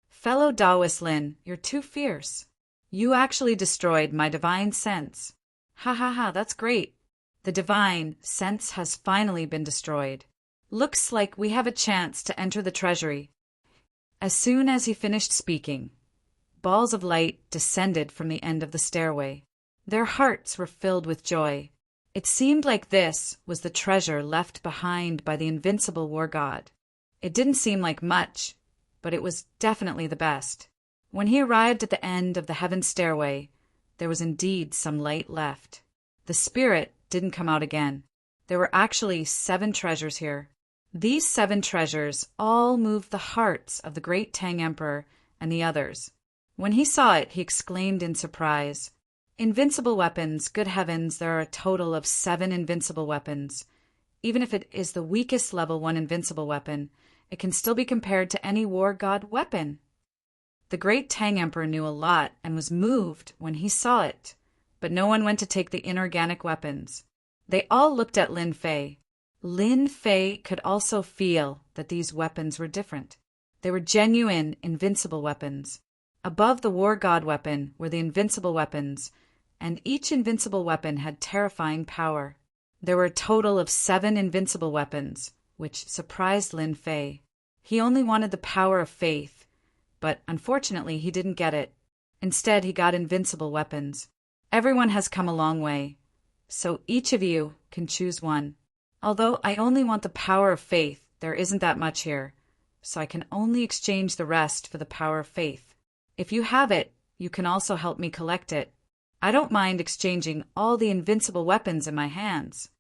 Fellow Taoist Lin, you're too fierce. You actually destroyed my divine sense. Ha ha ha, that's great. The divine sense has finally been destroyed. Looks like we have a chance to enter the treasury. As soon as he finished speaking, balls of light descended from the end of the stairway. Their hearts were filled with joy. It seemed like this was the treasure left behind by the invincible war god. It didn't seem like much, but it was definitely the best. When he arrived at the end of the heaven stairway, there was indeed some light left. The spirit didn't come out again. There were actually 7 treasures here. These 7 treasures all moved the hearts of the great Tang Emperor and the others. When he saw it, he exclaimed in surprise, "Invincible weapons, good heavens, there are a total of 7 invincible weapons. Even if it is the weakest level 1 invincible weapon, it can still be compared to any war god weapon." The great Tang Emperor knew a lot and was moved when he saw it, but no one went to take the inorganic weapons. They all looked at Lin Fei. Lin Fei could also feel that these weapons were different. They were genuine, invincible weapons. Above the war god weapon were the invincible weapons, and each invincible weapon had terrifying power. There were a total of 7 invincible weapons, which surprised Lin Fei. He only wanted the power of faith, but unfortunately he didn't get it. Instead, he got invincible weapons. Everyone has come a long way, so each of you can choose one. Although I only want the power of faith, there isn't that much here, so I can only exchange the rest for the power of faith. If you have it, you can also help me collect it. I don't mind exchanging all the invincible weapons in my hands."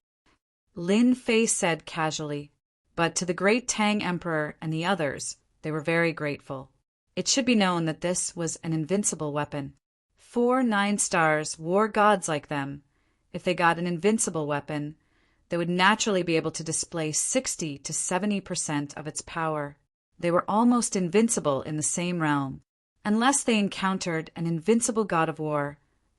Lin Fei said casually, but to the great Tang Emperor and the others, they were very grateful. It should be known that this was an invincible weapon. 4 9-stars war gods like them, if they got an invincible weapon, they would naturally be able to display 60 to 70% of its power. They were almost invincible in the same realm. Unless they encountered an invincible god of war,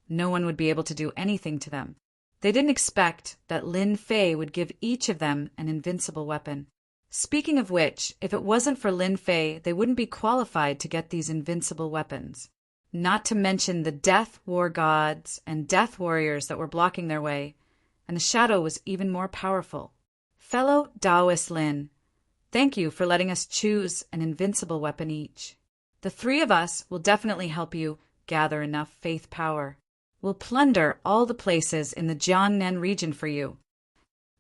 no one would be able to do anything to them. They didn't expect that Lin Fei would give each of them an invincible weapon. Speaking of which, if it wasn't for Lin Fei, they wouldn't be qualified to get these invincible weapons. Not to mention the death war gods and death warriors that were blocking their way, and the shadow was even more powerful. Fellow Taoist Lin, thank you for letting us choose an invincible weapon each. The 3 of us will definitely help you gather enough faith power. We'll plunder all the places in the Jiangnan region for you.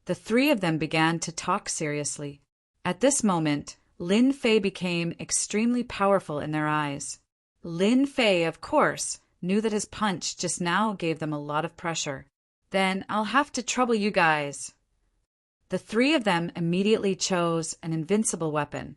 The 3 of them began to talk seriously. At this moment, Lin Fei became extremely powerful in their eyes. Lin Fei, of course, knew that his punch just now gave them a lot of pressure. "Then I'll have to trouble you guys." The 3 of them immediately chose an invincible weapon,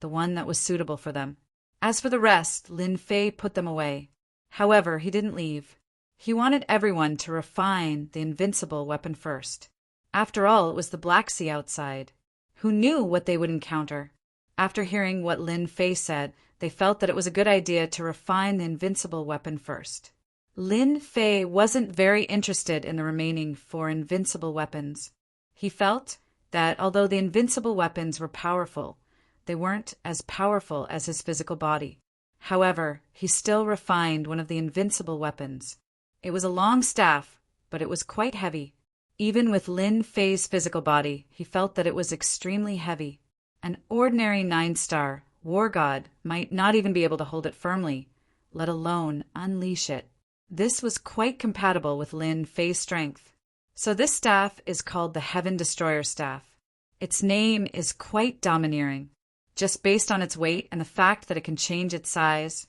the one that was suitable for them. As for the rest, Lin Fei put them away. However, he didn't leave. He wanted everyone to refine the invincible weapon first. After all, it was the Black Sea outside. who knew what they would encounter. After hearing what Lin Fei said, they felt that it was a good idea to refine the invincible weapon first. Lin Fei wasn't very interested in the remaining 4 invincible weapons. He felt that although the invincible weapons were powerful, they weren't as powerful as his physical body. However, he still refined one of the invincible weapons. It was a long staff, but it was quite heavy. Even with Lin Fei's physical body, he felt that it was extremely heavy. An ordinary 9-star war god might not even be able to hold it firmly, let alone unleash it. This was quite compatible with Lin Fei's strength. So this staff is called the Heaven Destroyer Staff. Its name is quite domineering. Just based on its weight and the fact that it can change its size,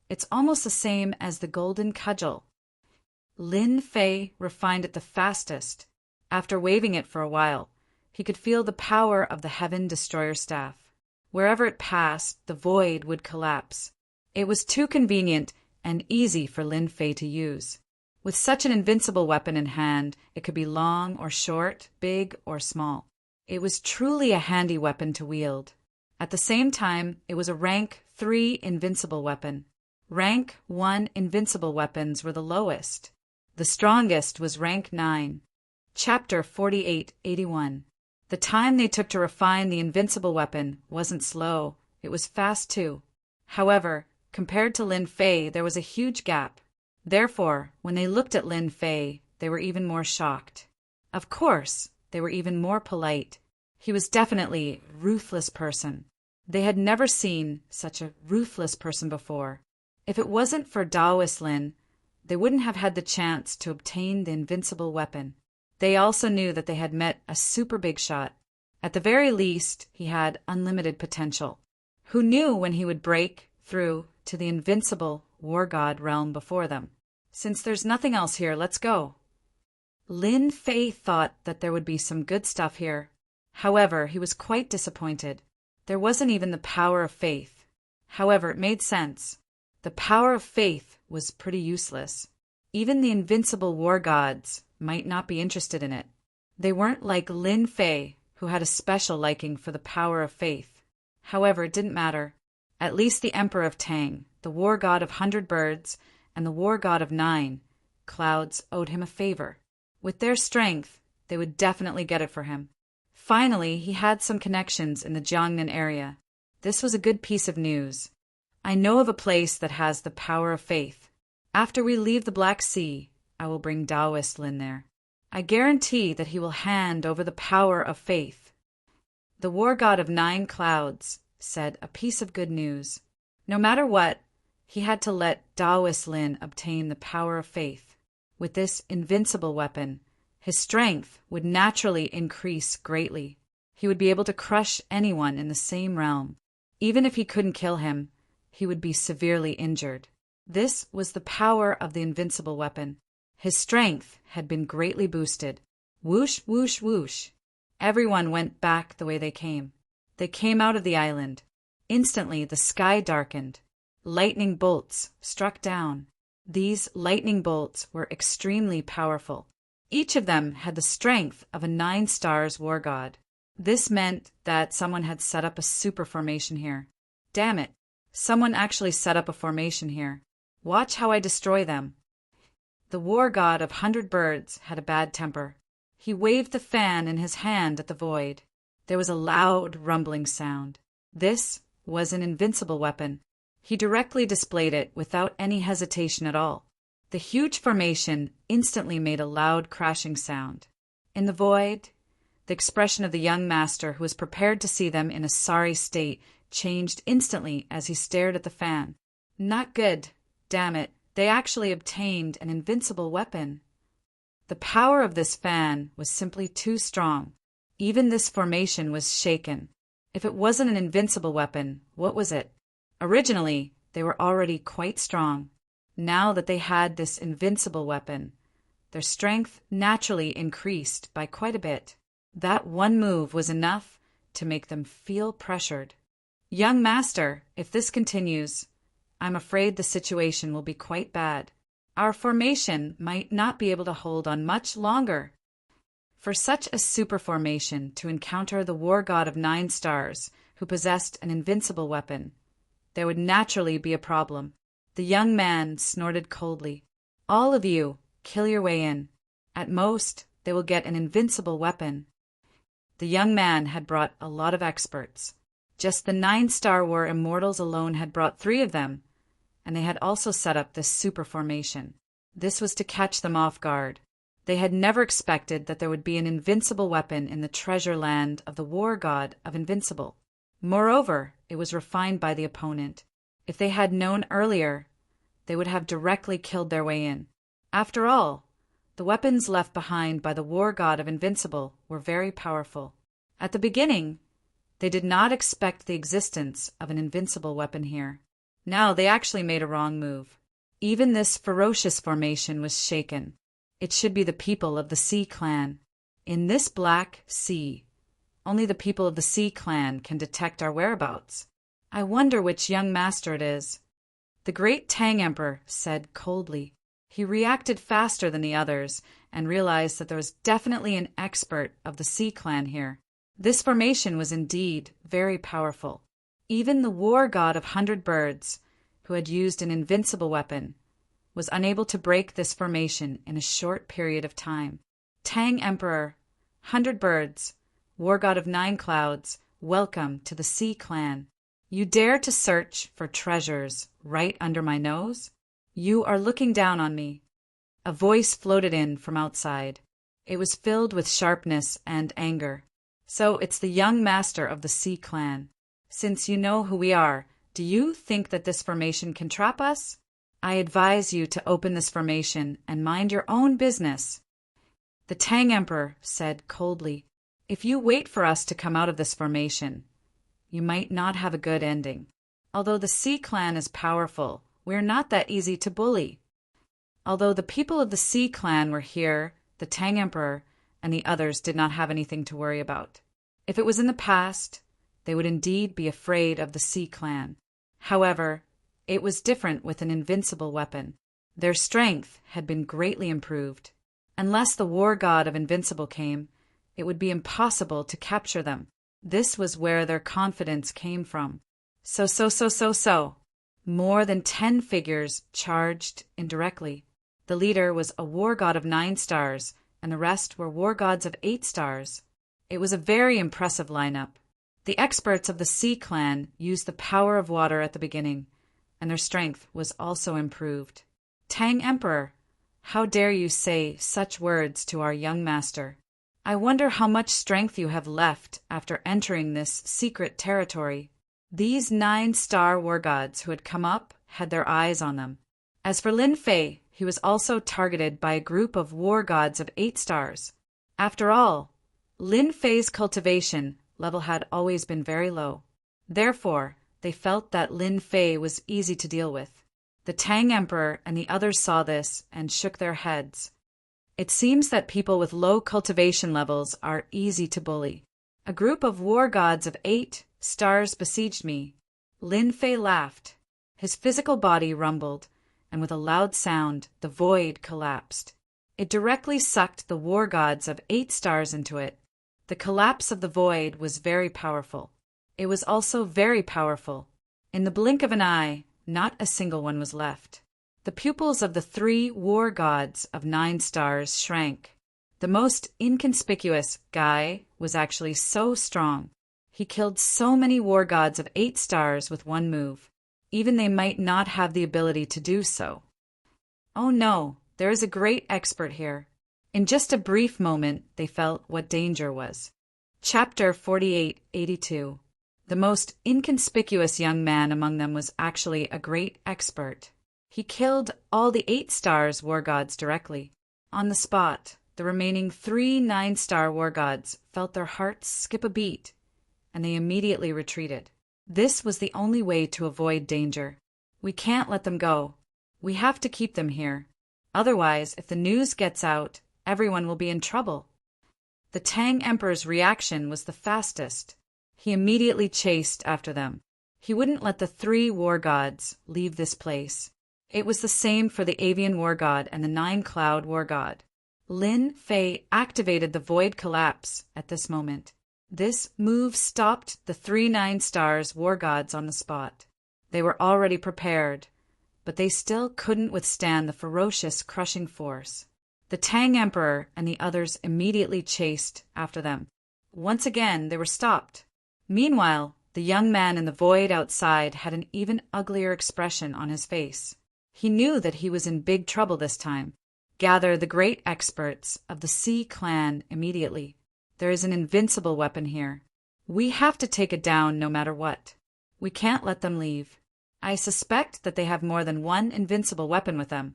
it's almost the same as the Golden Cudgel. Lin Fei refined it the fastest. After waving it for a while, he could feel the power of the Heaven Destroyer Staff. Wherever it passed, the void would collapse. It was too convenient and easy for Lin Fei to use. With such an invincible weapon in hand, it could be long or short, big or small. It was truly a handy weapon to wield. At the same time, it was a rank 3 invincible weapon. Rank 1 invincible weapons were the lowest. The strongest was rank 9. Chapter 4881. The time they took to refine the invincible weapon wasn't slow, it was fast too. However, compared to Lin Fei, there was a huge gap. Therefore, when they looked at Lin Fei, they were even more shocked. Of course, they were even more polite. He was definitely a ruthless person. They had never seen such a ruthless person before. If it wasn't for Taoist Lin, they wouldn't have had the chance to obtain the invincible weapon. They also knew that they had met a super big shot. At the very least, he had unlimited potential. Who knew when he would break through to the invincible war god realm before them? Since there's nothing else here, let's go. Lin Fei thought that there would be some good stuff here. However, he was quite disappointed. There wasn't even the power of faith. However, it made sense. The power of faith was pretty useless. Even the invincible war gods might not be interested in it. They weren't like Lin Fei, who had a special liking for the power of faith. However, it didn't matter. At least the Emperor of Tang, the war god of 100 birds, and the war god of 9 clouds owed him a favor. With their strength, they would definitely get it for him. Finally, he had some connections in the Jiangnan area. This was a good piece of news. I know of a place that has the power of faith. After we leave the Black Sea, I will bring Taoist Lin there. I guarantee that he will hand over the power of faith. The war god of 9 clouds said a piece of good news. No matter what, he had to let Taoist Lin obtain the power of faith. With this invincible weapon, his strength would naturally increase greatly. He would be able to crush anyone in the same realm. Even if he couldn't kill him, he would be severely injured. This was the power of the invincible weapon. His strength had been greatly boosted. Whoosh, whoosh, whoosh. Everyone went back the way they came. They came out of the island. Instantly, the sky darkened. Lightning bolts struck down. These lightning bolts were extremely powerful. Each of them had the strength of a 9 stars war god. This meant that someone had set up a super formation here. Damn it, someone actually set up a formation here. Watch how I destroy them. The war god of 100 birds had a bad temper. He waved the fan in his hand at the void. There was a loud rumbling sound. This was an invincible weapon. He directly displayed it without any hesitation at all. The huge formation instantly made a loud crashing sound. In the void, the expression of the young master, who was prepared to see them in a sorry state, changed instantly as he stared at the fan. Not good. Damn it. They actually obtained an invincible weapon. The power of this fan was simply too strong. Even this formation was shaken. If it wasn't an invincible weapon, what was it? Originally, they were already quite strong. Now that they had this invincible weapon, their strength naturally increased by quite a bit. That one move was enough to make them feel pressured. Young master, if this continues, I'm afraid the situation will be quite bad. Our formation might not be able to hold on much longer. For such a super formation to encounter the war god of 9 stars, who possessed an invincible weapon, there would naturally be a problem. The young man snorted coldly. All of you, kill your way in. At most, they will get an invincible weapon. The young man had brought a lot of experts. Just the 9-star war immortals alone had brought 3 of them, and they had also set up this super formation. This was to catch them off guard. They had never expected that there would be an invincible weapon in the treasure land of the war god of Invincible. Moreover, it was refined by the opponent. If they had known earlier, they would have directly killed their way in. After all, the weapons left behind by the war god of Invincible were very powerful. At the beginning, they did not expect the existence of an invincible weapon here. Now they actually made a wrong move. Even this ferocious formation was shaken. It should be the people of the Sea Clan. In this black sea, only the people of the Sea Clan can detect our whereabouts. I wonder which young master it is. The great Tang Emperor said coldly. He reacted faster than the others and realized that there was definitely an expert of the Sea Clan here. This formation was indeed very powerful. Even the war god of 100 Birds, who had used an invincible weapon, was unable to break this formation in a short period of time. Tang Emperor, 100 Birds, war god of 9 Clouds, welcome to the Sea Clan. You dare to search for treasures right under my nose? You are looking down on me. A voice floated in from outside. It was filled with sharpness and anger. So it's the young master of the Sea Clan. Since you know who we are, do you think that this formation can trap us? I advise you to open this formation and mind your own business. The Tang Emperor said coldly, if you wait for us to come out of this formation, you might not have a good ending. Although the Sea Clan is powerful, we're not that easy to bully. Although the people of the Sea Clan were here, the Tang Emperor and the others did not have anything to worry about. If it was in the past, they would indeed be afraid of the Sea Clan. However, it was different with an invincible weapon. Their strength had been greatly improved. Unless the war god of Invincible came, it would be impossible to capture them. This was where their confidence came from. So. More than 10 figures charged indirectly. The leader was a war god of 9 stars, and the rest were war gods of 8 stars. It was a very impressive lineup. The experts of the Sea Clan used the power of water at the beginning, and their strength was also improved. Tang Emperor, how dare you say such words to our young master? I wonder how much strength you have left after entering this secret territory. These 9-star war gods who had come up had their eyes on them. As for Lin Fei, he was also targeted by a group of war gods of 8 stars. After all, Lin Fei's cultivation level had always been very low. Therefore, they felt that Lin Fei was easy to deal with. The Tang Emperor and the others saw this and shook their heads. It seems that people with low cultivation levels are easy to bully. A group of war gods of 8 stars besieged me. Lin Fei laughed. His physical body rumbled, and with a loud sound, the void collapsed. It directly sucked the war gods of 8 stars into it. The collapse of the void was very powerful. It was also very powerful. In the blink of an eye, not a single one was left. The pupils of the 3 war gods of 9 stars shrank. The most inconspicuous guy was actually so strong. He killed so many war gods of 8 stars with one move. Even they might not have the ability to do so. Oh no, there is a great expert here. In just a brief moment, they felt what danger was. Chapter 4882. The most inconspicuous young man among them was actually a great expert. He killed all the 8 stars war gods directly. On the spot, the remaining 3 9-star war gods felt their hearts skip a beat, and they immediately retreated. This was the only way to avoid danger. We can't let them go. We have to keep them here. Otherwise, if the news gets out, everyone will be in trouble. The Tang Emperor's reaction was the fastest. He immediately chased after them. He wouldn't let the 3 war gods leave this place. It was the same for the Avian war god and the 9-cloud war god. Lin Fei activated the void collapse at this moment. This move stopped the 3 9-stars war gods on the spot. They were already prepared, but they still couldn't withstand the ferocious crushing force. The Tang Emperor and the others immediately chased after them. Once again, they were stopped. Meanwhile, the young man in the void outside had an even uglier expression on his face. He knew that he was in big trouble this time. Gather the great experts of the Sea clan immediately. There is an invincible weapon here. We have to take it down no matter what. We can't let them leave. I suspect that they have more than one invincible weapon with them.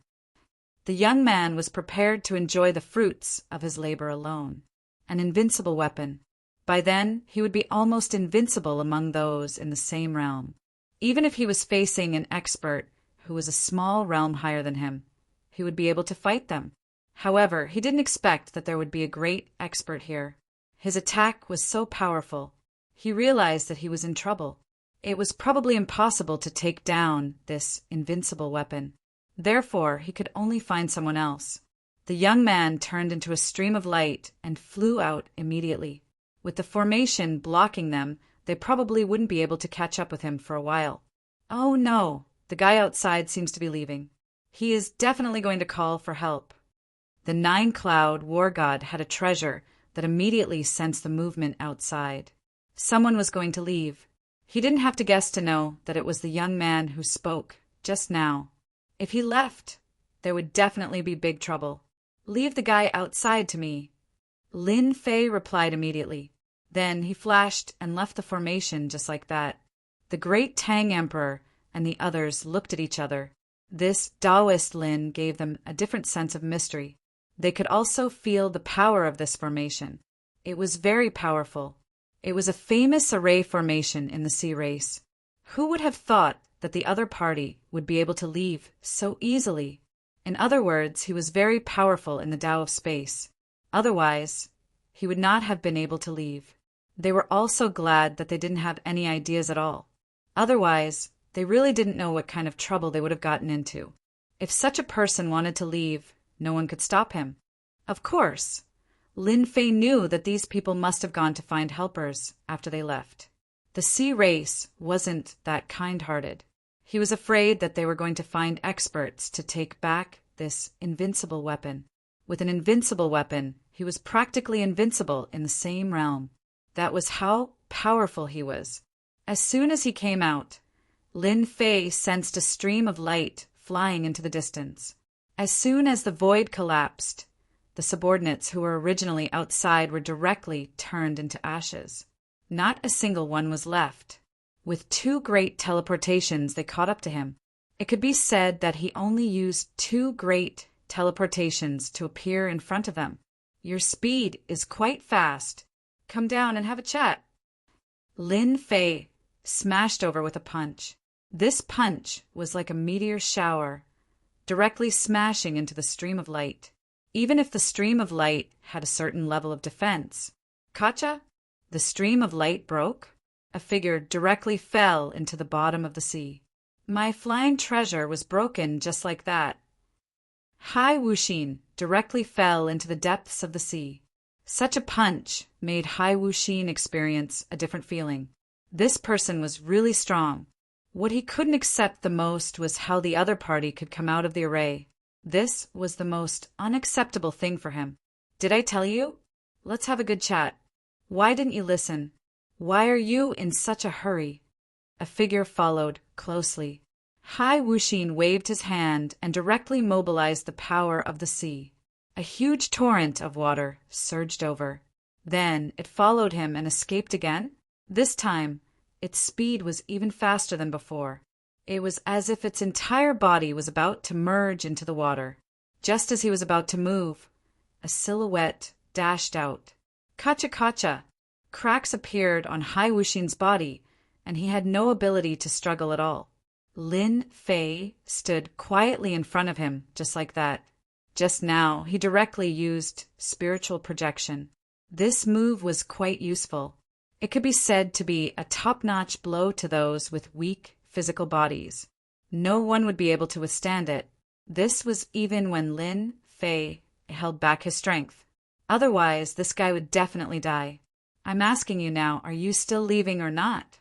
The young man was prepared to enjoy the fruits of his labor alone. An invincible weapon. By then, he would be almost invincible among those in the same realm. Even if he was facing an expert who was a small realm higher than him, he would be able to fight them. However, he didn't expect that there would be a great expert here. His attack was so powerful. He realized that he was in trouble. It was probably impossible to take down this invincible weapon. Therefore, he could only find someone else. The young man turned into a stream of light and flew out immediately. With the formation blocking them, they probably wouldn't be able to catch up with him for a while. Oh no, the guy outside seems to be leaving. He is definitely going to call for help. The 9-cloud war god had a treasure that immediately sensed the movement outside. Someone was going to leave. He didn't have to guess to know that it was the young man who spoke just now. If he left, there would definitely be big trouble. Leave the guy outside to me. Lin Fei replied immediately. Then he flashed and left the formation just like that. The great Tang Emperor and the others looked at each other. This Taoist Lin gave them a different sense of mystery. They could also feel the power of this formation. It was very powerful. It was a famous array formation in the sea race. Who would have thought that the other party would be able to leave so easily? In other words, he was very powerful in the Tao of space. Otherwise, he would not have been able to leave. They were also glad that they didn't have any ideas at all. Otherwise, they really didn't know what kind of trouble they would have gotten into. If such a person wanted to leave, no one could stop him. Of course, Lin Fei knew that these people must have gone to find helpers after they left. The sea race wasn't that kind-hearted. He was afraid that they were going to find experts to take back this invincible weapon. With an invincible weapon, he was practically invincible in the same realm. That was how powerful he was. As soon as he came out, Lin Fei sensed a stream of light flying into the distance. As soon as the void collapsed, the subordinates who were originally outside were directly turned into ashes. Not a single one was left. With 2 great teleportations, they caught up to him. It could be said that he only used 2 great teleportations to appear in front of them. Your speed is quite fast. Come down and have a chat. Lin Fei smashed over with a punch. This punch was like a meteor shower, directly smashing into the stream of light. Even if the stream of light had a certain level of defense. Gotcha? The stream of light broke. A figure directly fell into the bottom of the sea. My flying treasure was broken just like that. Hai Wuxin directly fell into the depths of the sea. Such a punch made Hai Wuxin experience a different feeling. This person was really strong. What he couldn't accept the most was how the other party could come out of the array. This was the most unacceptable thing for him. Did I tell you? Let's have a good chat. Why didn't you listen? Why are you in such a hurry? A figure followed closely. Hai Wuxin waved his hand and directly mobilized the power of the sea. A huge torrent of water surged over. Then it followed him and escaped again. This time, its speed was even faster than before. It was as if its entire body was about to merge into the water. Just as he was about to move, a silhouette dashed out. Kacha kacha! Cracks appeared on Hai Wuxin's body, and he had no ability to struggle at all. Lin Fei stood quietly in front of him, just like that. Just now, he directly used spiritual projection. This move was quite useful. It could be said to be a top-notch blow to those with weak physical bodies. No one would be able to withstand it. This was even when Lin Fei held back his strength. Otherwise, this guy would definitely die. I'm asking you now, are you still leaving or not?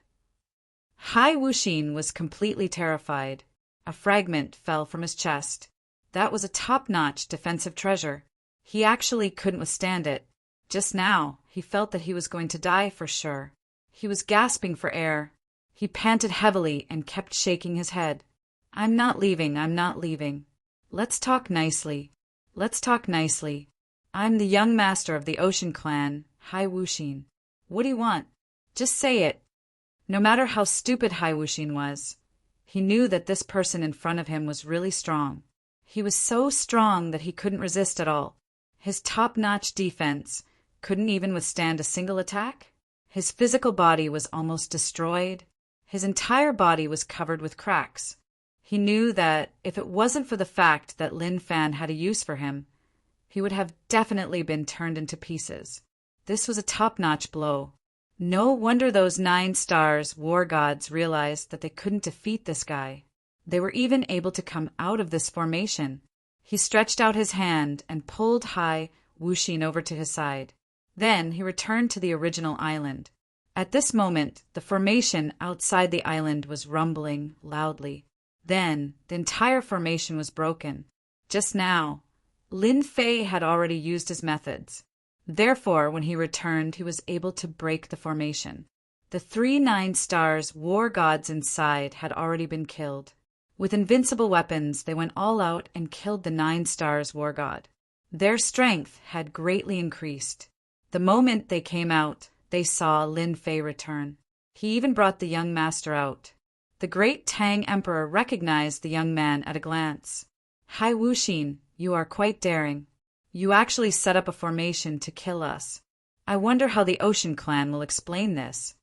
Hai Wuxin was completely terrified. A fragment fell from his chest. That was a top-notch defensive treasure. He actually couldn't withstand it. Just now, he felt that he was going to die for sure. He was gasping for air. He panted heavily and kept shaking his head. I'm not leaving, I'm not leaving. Let's talk nicely. Let's talk nicely. I'm the young master of the Ocean Clan, Hai Wuxin. What do you want? Just say it. No matter how stupid Hai Wuxin was, he knew that this person in front of him was really strong. He was so strong that he couldn't resist at all. His top-notch defense couldn't even withstand a single attack. His physical body was almost destroyed. His entire body was covered with cracks. He knew that if it wasn't for the fact that Lin Fan had a use for him, he would have definitely been turned into pieces. This was a top-notch blow. No wonder those 9 stars war gods realized that they couldn't defeat this guy. They were even able to come out of this formation. He stretched out his hand and pulled Hai Wuxin over to his side. Then he returned to the original island. At this moment, the formation outside the island was rumbling loudly. Then, the entire formation was broken. Just now, Lin Fei had already used his methods. Therefore, when he returned, he was able to break the formation. The 3 9 stars war gods inside had already been killed. With invincible weapons, they went all out and killed the 9 stars war god. Their strength had greatly increased. The moment they came out, they saw Lin Fei return. He even brought the young master out. The great Tang Emperor recognized the young man at a glance. Hai Wuxin, you are quite daring. You actually set up a formation to kill us. I wonder how the Ocean Clan will explain this.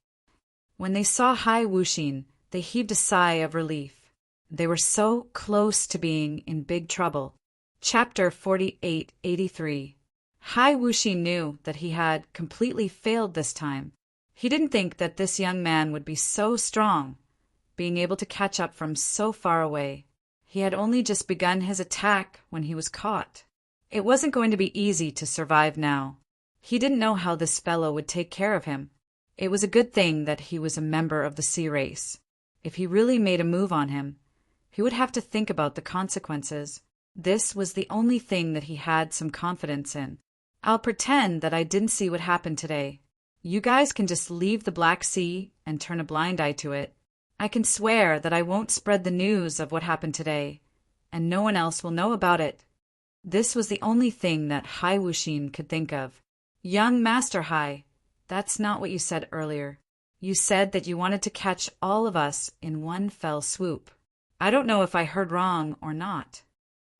When they saw Hai Wuxin, they heaved a sigh of relief. They were so close to being in big trouble. Chapter 4883. Hai Wuxin knew that he had completely failed this time. He didn't think that this young man would be so strong, being able to catch up from so far away. He had only just begun his attack when he was caught. It wasn't going to be easy to survive now. He didn't know how this fellow would take care of him. It was a good thing that he was a member of the sea race. If he really made a move on him, he would have to think about the consequences. This was the only thing that he had some confidence in. I'll pretend that I didn't see what happened today. You guys can just leave the Black Sea and turn a blind eye to it. I can swear that I won't spread the news of what happened today, and no one else will know about it. This was the only thing that Hai Wuxin could think of. Young Master Hai, that's not what you said earlier. You said that you wanted to catch all of us in one fell swoop. I don't know if I heard wrong or not.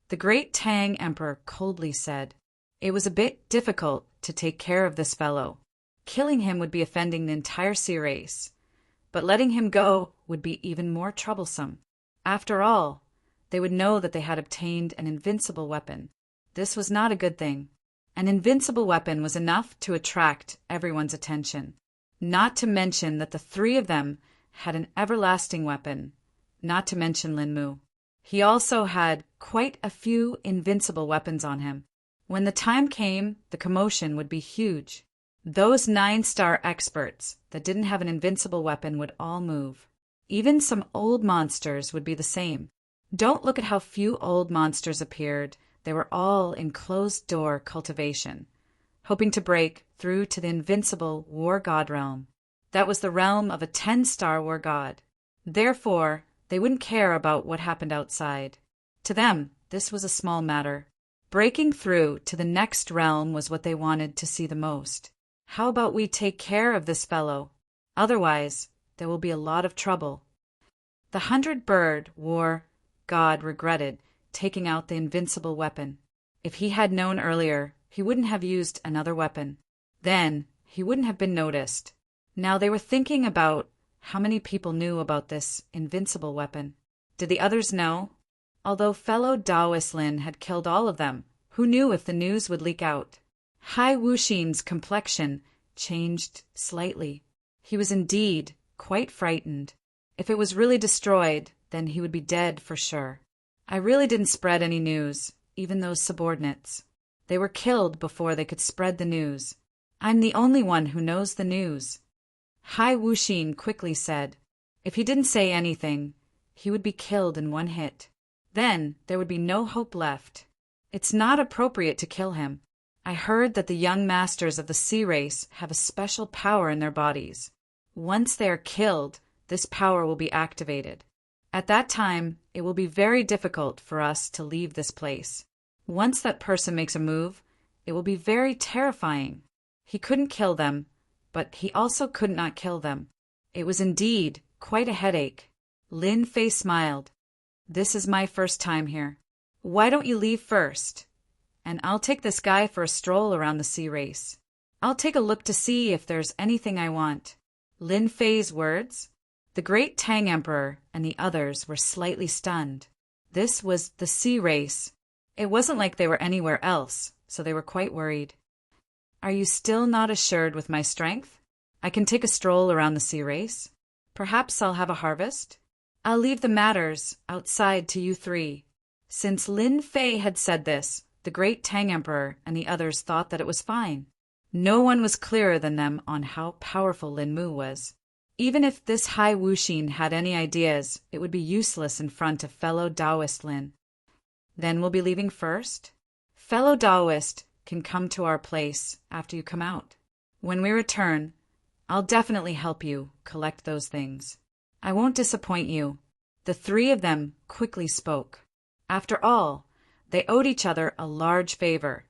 The great Tang Emperor coldly said, it was a bit difficult to take care of this fellow. Killing him would be offending the entire sea race, but letting him go would be even more troublesome. After all, they would know that they had obtained an invincible weapon. This was not a good thing. An invincible weapon was enough to attract everyone's attention. Not to mention that the 3 of them had an everlasting weapon, not to mention Lin Mu. He also had quite a few invincible weapons on him. When the time came, the commotion would be huge. Those 9-star experts that didn't have an invincible weapon would all move. Even some old monsters would be the same. Don't look at how few old monsters appeared. They were all in closed-door cultivation, hoping to break through to the invincible war god realm. That was the realm of a 10-star war god. Therefore, they wouldn't care about what happened outside. To them, this was a small matter. Breaking through to the next realm was what they wanted to see the most. How about we take care of this fellow? Otherwise, there will be a lot of trouble. The 100-bird war god regretted taking out the invincible weapon. If he had known earlier, he wouldn't have used another weapon. Then, he wouldn't have been noticed. Now they were thinking about how many people knew about this invincible weapon. Did the others know? Although fellow Taoist Lin had killed all of them, who knew if the news would leak out? Hai Wuxin's complexion changed slightly. He was indeed quite frightened. If it was really destroyed, then he would be dead for sure. I really didn't spread any news, even those subordinates. They were killed before they could spread the news. I'm the only one who knows the news. Hai Wuxin quickly said. If he didn't say anything, he would be killed in one hit. Then there would be no hope left. It's not appropriate to kill him. I heard that the young masters of the sea race have a special power in their bodies. Once they are killed, this power will be activated. At that time, it will be very difficult for us to leave this place. Once that person makes a move, it will be very terrifying. He couldn't kill them, but he also could not kill them. It was indeed quite a headache. Lin Fei smiled. This is my first time here. Why don't you leave first? And I'll take this guy for a stroll around the sea race. I'll take a look to see if there's anything I want. Lin Fei's words? The great Tang Emperor and the others were slightly stunned. This was the sea race. It wasn't like they were anywhere else, so they were quite worried. Are you still not assured with my strength? I can take a stroll around the sea race. Perhaps I'll have a harvest. I'll leave the matters outside to you three. Since Lin Fei had said this, the great Tang Emperor and the others thought that it was fine. No one was clearer than them on how powerful Lin Mu was. Even if this Hai Wuxin had any ideas, it would be useless in front of fellow Taoist Lin. Then we'll be leaving first? Fellow Taoist can come to our place after you come out. When we return, I'll definitely help you collect those things. I won't disappoint you. The three of them quickly spoke. After all, they owed each other a large favor,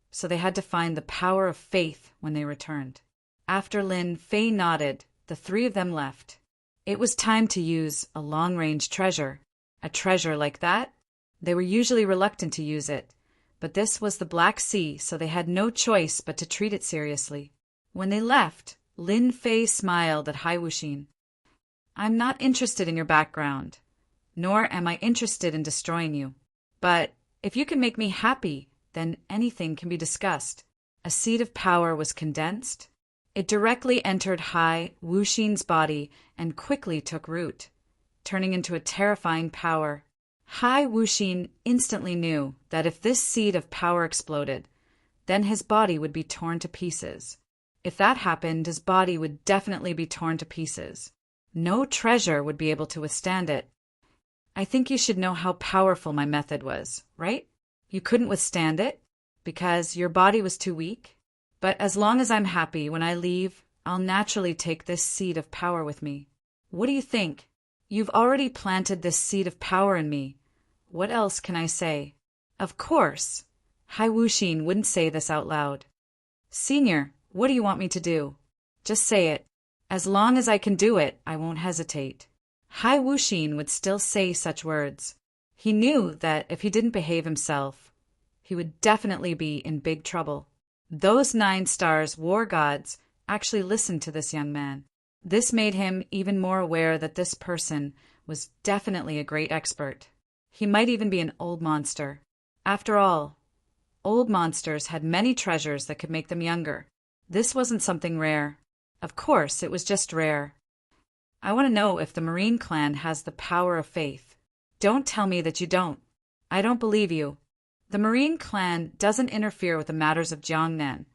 so they had to find the power of faith when they returned. After Lin Fei nodded, the three of them left. It was time to use a long-range treasure. A treasure like that? They were usually reluctant to use it, but this was the Black Sea, so they had no choice but to treat it seriously. When they left, Lin Fei smiled at Hai Wuxin. I'm not interested in your background, nor am I interested in destroying you. But if you can make me happy, then anything can be discussed. A seed of power was condensed. It directly entered Hai Wuxin's body and quickly took root, turning into a terrifying power. Hai Wuxin instantly knew that if this seed of power exploded, then his body would be torn to pieces. If that happened, his body would definitely be torn to pieces. No treasure would be able to withstand it. I think you should know how powerful my method was, right? You couldn't withstand it because your body was too weak? But as long as I'm happy when I leave, I'll naturally take this seed of power with me. What do you think? You've already planted this seed of power in me. What else can I say? Of course. Hai Wuxin wouldn't say this out loud. Senior, what do you want me to do? Just say it. As long as I can do it, I won't hesitate. Hai Wuxin would still say such words. He knew that if he didn't behave himself, he would definitely be in big trouble. Those 9 stars war gods actually listened to this young man. This made him even more aware that this person was definitely a great expert. He might even be an old monster. After all, old monsters had many treasures that could make them younger. This wasn't something rare. Of course, it was just rare. I want to know if the Marine clan has the power of faith. Don't tell me that you don't. I don't believe you. The Marine clan doesn't interfere with the matters of Jiangnan,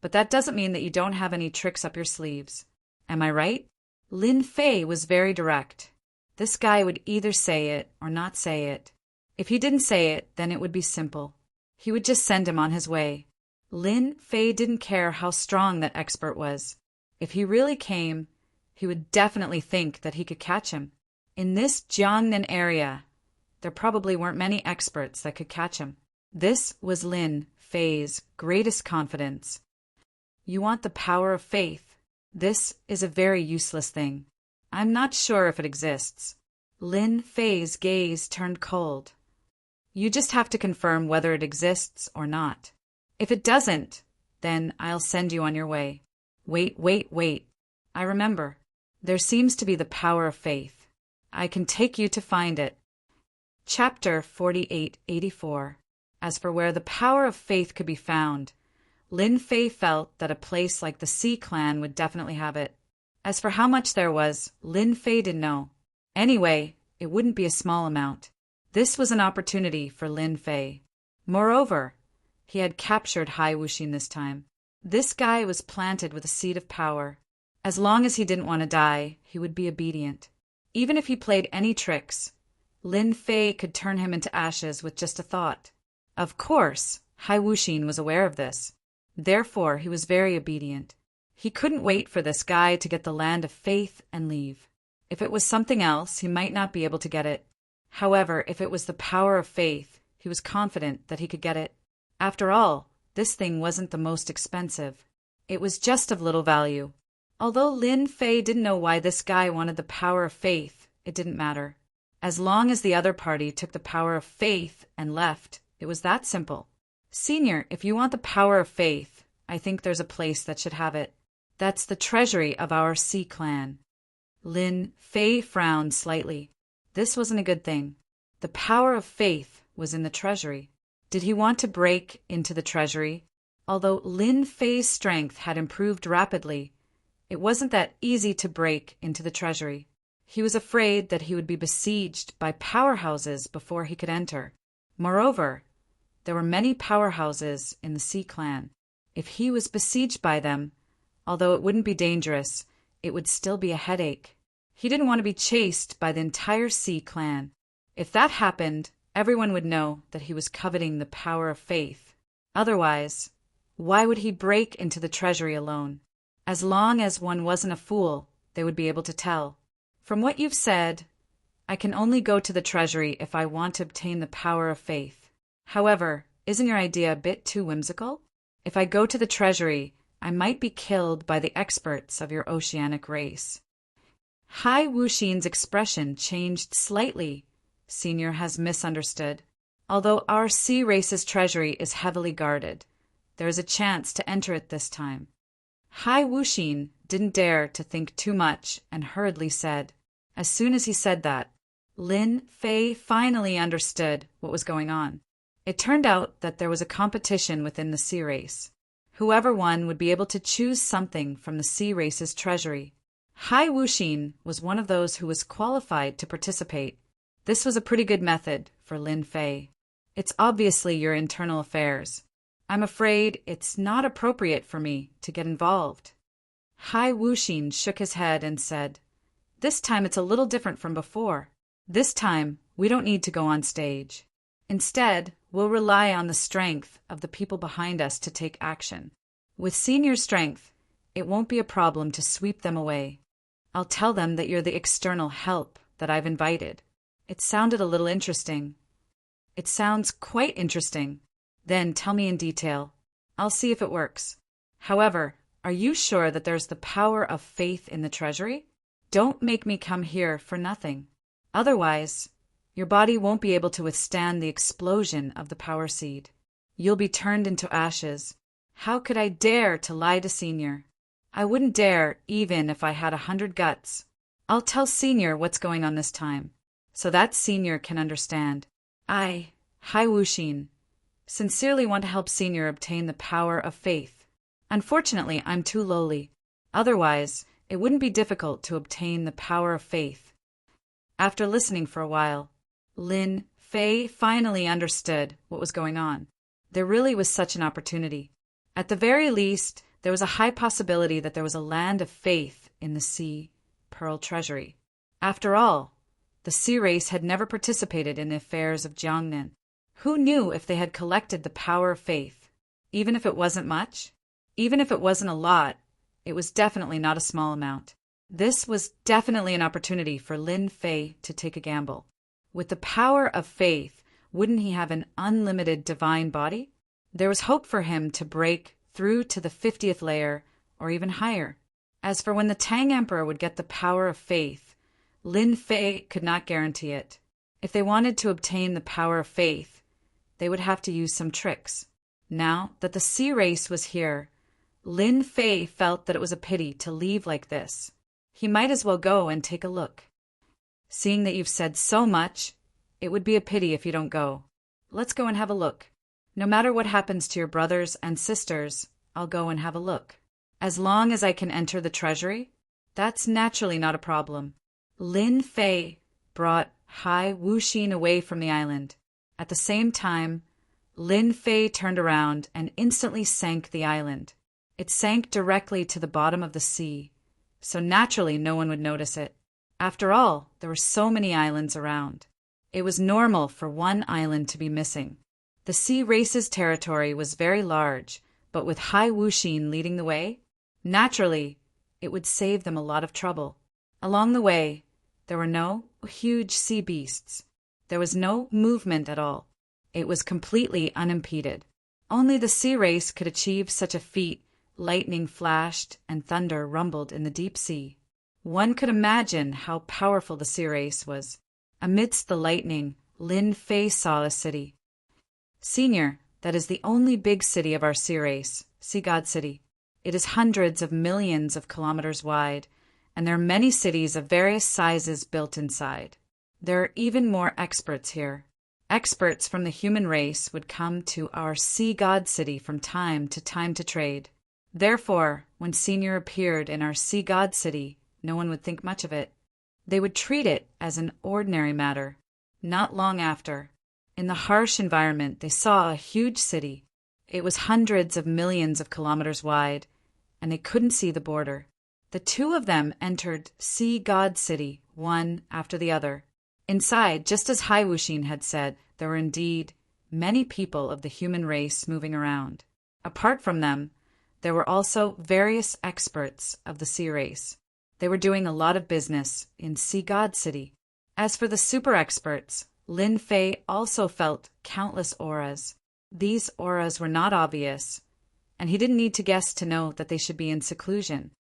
but that doesn't mean that you don't have any tricks up your sleeves. Am I right? Lin Fei was very direct. This guy would either say it or not say it. If he didn't say it, then it would be simple. He would just send him on his way. Lin Fei didn't care how strong that expert was. If he really came, he would definitely think that he could catch him. In this Jiangnan area, there probably weren't many experts that could catch him. This was Lin Fei's greatest confidence. You want the power of faith. This is a very useless thing. I'm not sure if it exists. Lin Fei's gaze turned cold. You just have to confirm whether it exists or not. If it doesn't, then I'll send you on your way. Wait. I remember. There seems to be the power of faith. I can take you to find it. Chapter 4884. As for where the power of faith could be found, Lin Fei felt that a place like the Sea Clan would definitely have it. As for how much there was, Lin Fei didn't know. Anyway, it wouldn't be a small amount. This was an opportunity for Lin Fei. Moreover, He had captured Hai Wuxin this time. This guy was planted with a seed of power. As long as he didn't want to die, he would be obedient. Even if he played any tricks, Lin Fei could turn him into ashes with just a thought. Of course, Hai Wuxin was aware of this. Therefore, he was very obedient. He couldn't wait for this guy to get the land of faith and leave. If it was something else, he might not be able to get it. However, if it was the power of faith, he was confident that he could get it. After all, this thing wasn't the most expensive. It was just of little value. Although Lin Fei didn't know why this guy wanted the power of faith, it didn't matter. As long as the other party took the power of faith and left, it was that simple. Senior, if you want the power of faith, I think there's a place that should have it. That's the treasury of our Sea clan. Lin Fei frowned slightly. This wasn't a good thing. The power of faith was in the treasury. Did he want to break into the treasury? Although Lin Fei's strength had improved rapidly, it wasn't that easy to break into the treasury. He was afraid that he would be besieged by powerhouses before he could enter. Moreover, there were many powerhouses in the Sea clan. If he was besieged by them, although it wouldn't be dangerous, it would still be a headache. He didn't want to be chased by the entire Sea clan. If that happened, everyone would know that he was coveting the power of faith. Otherwise, why would he break into the treasury alone? As long as one wasn't a fool, they would be able to tell. From what you've said, I can only go to the treasury if I want to obtain the power of faith. However, isn't your idea a bit too whimsical? If I go to the treasury, I might be killed by the experts of your oceanic race. Hai Wuxin's expression changed slightly. Senior has misunderstood. Although our sea race's treasury is heavily guarded, there is a chance to enter it this time. Hai Wuxin didn't dare to think too much and hurriedly said. As soon as he said that, Lin Fei finally understood what was going on. It turned out that there was a competition within the sea race. Whoever won would be able to choose something from the sea race's treasury. Hai Wuxin was one of those who was qualified to participate. This was a pretty good method for Lin Fei. It's obviously your internal affairs. I'm afraid it's not appropriate for me to get involved. Hai Wuxin shook his head and said, This time it's a little different from before. This time, we don't need to go on stage. Instead, we'll rely on the strength of the people behind us to take action. With senior strength, it won't be a problem to sweep them away. I'll tell them that you're the external help that I've invited. It sounded a little interesting. It sounds quite interesting. Then tell me in detail. I'll see if it works. However, are you sure that there's the power of faith in the treasury? Don't make me come here for nothing. Otherwise, your body won't be able to withstand the explosion of the power seed. You'll be turned into ashes. How could I dare to lie to Senior? I wouldn't dare even if I had 100 guts. I'll tell Senior what's going on this time, so that Senior can understand. I, Hai Wuxin, sincerely want to help Senior obtain the power of faith. Unfortunately, I'm too lowly. Otherwise, it wouldn't be difficult to obtain the power of faith. After listening for a while, Lin Fei finally understood what was going on. There really was such an opportunity. At the very least, there was a high possibility that there was a land of faith in the Sea Pearl Treasury. After all, the sea race had never participated in the affairs of Jiangnan. Who knew if they had collected the power of faith? Even if it wasn't much? Even if it wasn't a lot, it was definitely not a small amount. This was definitely an opportunity for Lin Fei to take a gamble. With the power of faith, wouldn't he have an unlimited divine body? There was hope for him to break through to the 50th layer or even higher. As for when the Tang Emperor would get the power of faith, Lin Fei could not guarantee it. If they wanted to obtain the power of faith, they would have to use some tricks. Now that the sea race was here, Lin Fei felt that it was a pity to leave like this. He might as well go and take a look. Seeing that you've said so much, it would be a pity if you don't go. Let's go and have a look. No matter what happens to your brothers and sisters, I'll go and have a look. As long as I can enter the treasury, that's naturally not a problem. Lin Fei brought Hai Wuxin away from the island. At the same time, Lin Fei turned around and instantly sank the island. It sank directly to the bottom of the sea, so naturally no one would notice it. After all, there were so many islands around. It was normal for one island to be missing. The sea race's territory was very large, but with Hai Wuxin leading the way, naturally, it would save them a lot of trouble. Along the way, there were no huge sea beasts. There was no movement at all. It was completely unimpeded. Only the sea race could achieve such a feat. Lightning flashed and thunder rumbled in the deep sea. One could imagine how powerful the sea race was. Amidst the lightning, Lin Fei saw a city. Senior, that is the only big city of our sea race, Sea God City. It is hundreds of millions of kilometers wide, and there are many cities of various sizes built inside. There are even more experts here. Experts from the human race would come to our Sea God City from time to trade. Therefore, when Senior appeared in our Sea God City, no one would think much of it. They would treat it as an ordinary matter. Not long after, in the harsh environment, they saw a huge city. It was hundreds of millions of kilometers wide, and they couldn't see the border. The two of them entered Sea God City, one after the other. Inside, just as Hai Wuxin had said, there were indeed many people of the human race moving around. Apart from them, there were also various experts of the sea race. They were doing a lot of business in Sea God City. As for the super experts, Lin Fei also felt countless auras. These auras were not obvious, and he didn't need to guess to know that they should be in seclusion.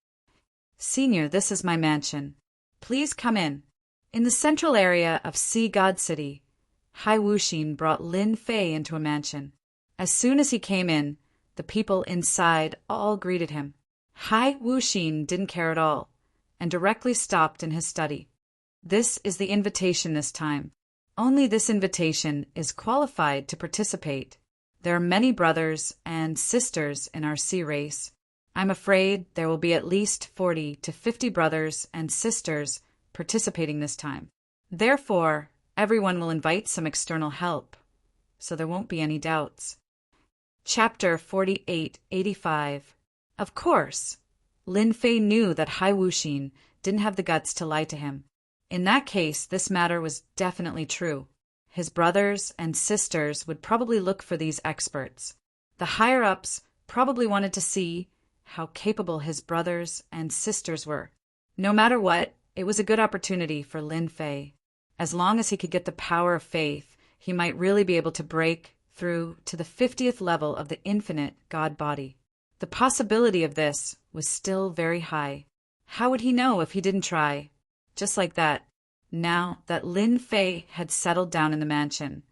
Senior, this is my mansion. Please come in. In the central area of Sea God City, Hai Wuxin brought Lin Fei into a mansion. As soon as he came in, the people inside all greeted him. Hai Wuxin didn't care at all, and directly stopped in his study. This is the invitation this time. Only this invitation is qualified to participate. There are many brothers and sisters in our sea race. I'm afraid there will be at least 40 to 50 brothers and sisters participating this time. Therefore, everyone will invite some external help, so there won't be any doubts. Chapter 4885. Of course, Lin Fei knew that Hai Wuxin didn't have the guts to lie to him. In that case, this matter was definitely true. His brothers and sisters would probably look for these experts. The higher-ups probably wanted to see how capable his brothers and sisters were. No matter what, it was a good opportunity for Lin Fei. As long as he could get the power of faith, he might really be able to break through to the 50th level of the infinite God body. The possibility of this was still very high. How would he know if he didn't try? Just like that, now that Lin Fei had settled down in the mansion,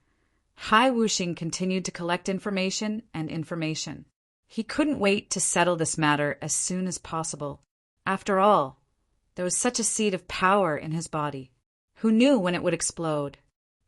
Hai Wuxin continued to collect information and information. He couldn't wait to settle this matter as soon as possible. After all, there was such a seed of power in his body. Who knew when it would explode?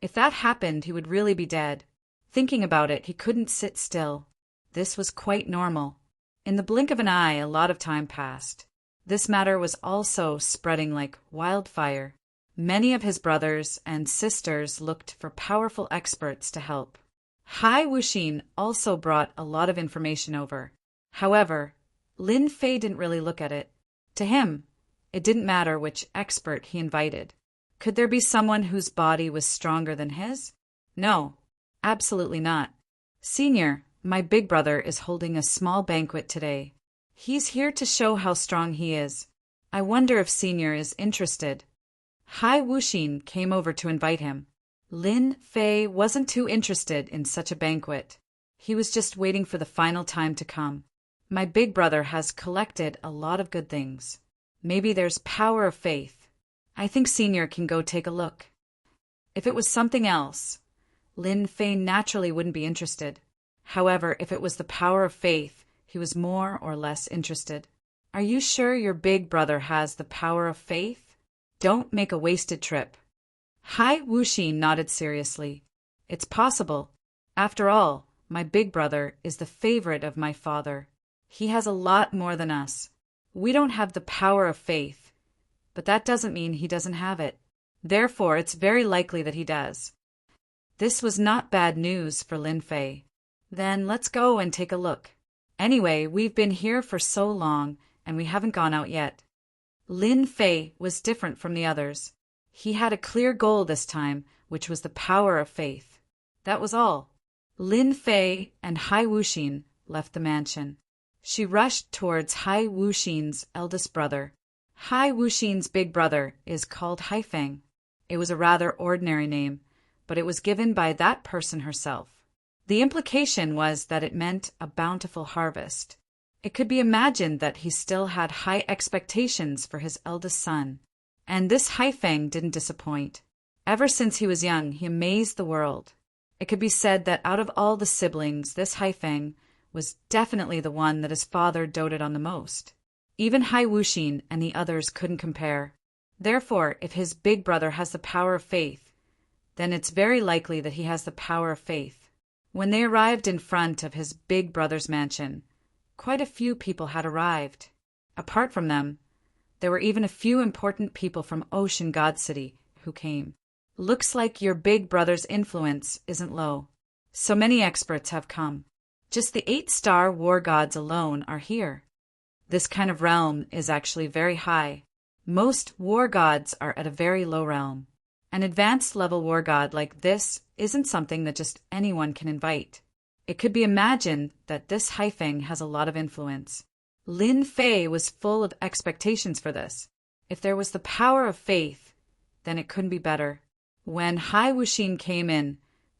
If that happened, he would really be dead. Thinking about it, he couldn't sit still. This was quite normal. In the blink of an eye, a lot of time passed. This matter was also spreading like wildfire. Many of his brothers and sisters looked for powerful experts to help. Hai Wuxin also brought a lot of information over. However, Lin Fei didn't really look at it. To him, it didn't matter which expert he invited. Could there be someone whose body was stronger than his? No, absolutely not. Senior, my big brother is holding a small banquet today. He's here to show how strong he is. I wonder if Senior is interested. Hai Wuxin came over to invite him. Lin Fei wasn't too interested in such a banquet. He was just waiting for the final time to come. My big brother has collected a lot of good things. Maybe there's power of faith. I think Senior can go take a look. If it was something else, Lin Fei naturally wouldn't be interested. However, if it was the power of faith, he was more or less interested. Are you sure your big brother has the power of faith? Don't make a wasted trip. Hai Wuxin nodded seriously. It's possible. After all, my big brother is the favorite of my father. He has a lot more than us. We don't have the power of faith, but that doesn't mean he doesn't have it. Therefore, it's very likely that he does. This was not bad news for Lin Fei. Then let's go and take a look. Anyway, we've been here for so long, and we haven't gone out yet. Lin Fei was different from the others. He had a clear goal this time, which was the power of faith. That was all. Lin Fei and Hai Wuxin left the mansion. She rushed towards Hai Wuxin's eldest brother. Hai Wuxin's big brother is called Haifeng. It was a rather ordinary name, but it was given by that person herself. The implication was that it meant a bountiful harvest. It could be imagined that he still had high expectations for his eldest son. And this Haifeng didn't disappoint. Ever since he was young, he amazed the world. It could be said that out of all the siblings, this Haifeng was definitely the one that his father doted on the most. Even Hai Wuxin and the others couldn't compare. Therefore, if his big brother has the power of faith, then it's very likely that he has the power of faith. When they arrived in front of his big brother's mansion, quite a few people had arrived. Apart from them, there were even a few important people from Ocean God City who came. Looks like your big brother's influence isn't low. So many experts have come. Just the 8-star war gods alone are here. This kind of realm is actually very high. Most war gods are at a very low realm. An advanced level war god like this isn't something that just anyone can invite. It could be imagined that this Haifeng has a lot of influence. Lin Fei was full of expectations for this. If there was the power of faith, then it couldn't be better. When Hai Wuxin came in,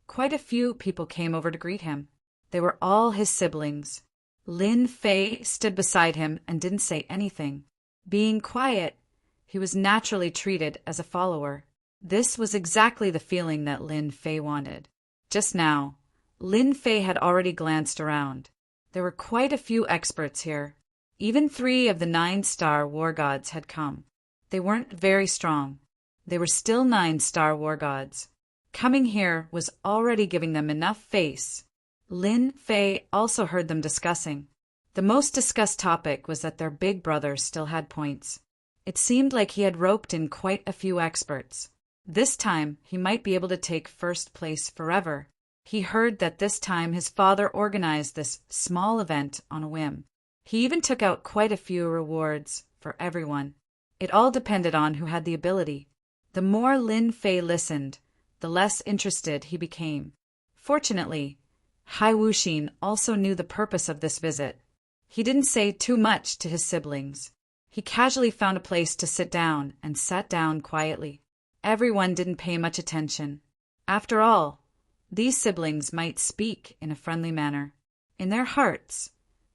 quite a few people came over to greet him. They were all his siblings. Lin Fei stood beside him and didn't say anything. Being quiet, he was naturally treated as a follower. This was exactly the feeling that Lin Fei wanted. Just now, Lin Fei had already glanced around. There were quite a few experts here. Even 3 of the 9-star war gods had come. They weren't very strong. They were still 9-star war gods. Coming here was already giving them enough face. Lin Fei also heard them discussing. The most discussed topic was that their big brother still had points. It seemed like he had roped in quite a few experts. This time, he might be able to take first place forever. He heard that this time his father organized this small event on a whim. He even took out quite a few rewards for everyone. It all depended on who had the ability. The more Lin Fei listened, the less interested he became. Fortunately, Hai Wuxin also knew the purpose of this visit. He didn't say too much to his siblings. He casually found a place to sit down and sat down quietly. Everyone didn't pay much attention. After all, these siblings might speak in a friendly manner. In their hearts,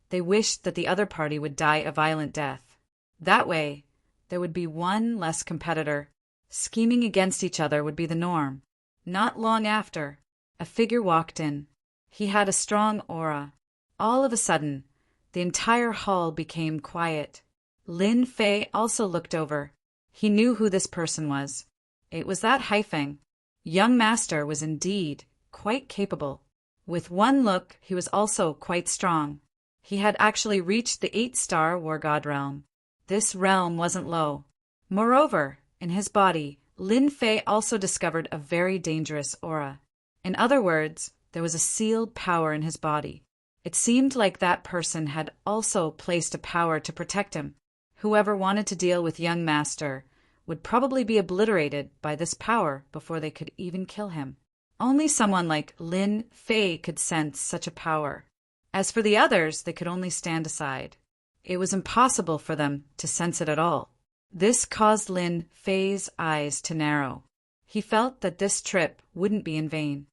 they wished that the other party would die a violent death. That way, there would be one less competitor. Scheming against each other would be the norm. Not long after, a figure walked in. He had a strong aura. All of a sudden, the entire hall became quiet. Lin Fei also looked over. He knew who this person was. It was that Haifeng. Young master was indeed quite capable. With one look, he was also quite strong. He had actually reached the 8-star war god realm. This realm wasn't low. Moreover, in his body, Lin Fei also discovered a very dangerous aura. In other words, there was a sealed power in his body. It seemed like that person had also placed a power to protect him. Whoever wanted to deal with young master would probably be obliterated by this power before they could even kill him. Only someone like Lin Fei could sense such a power. As for the others, they could only stand aside. It was impossible for them to sense it at all. This caused Lin Fei's eyes to narrow. He felt that this trip wouldn't be in vain.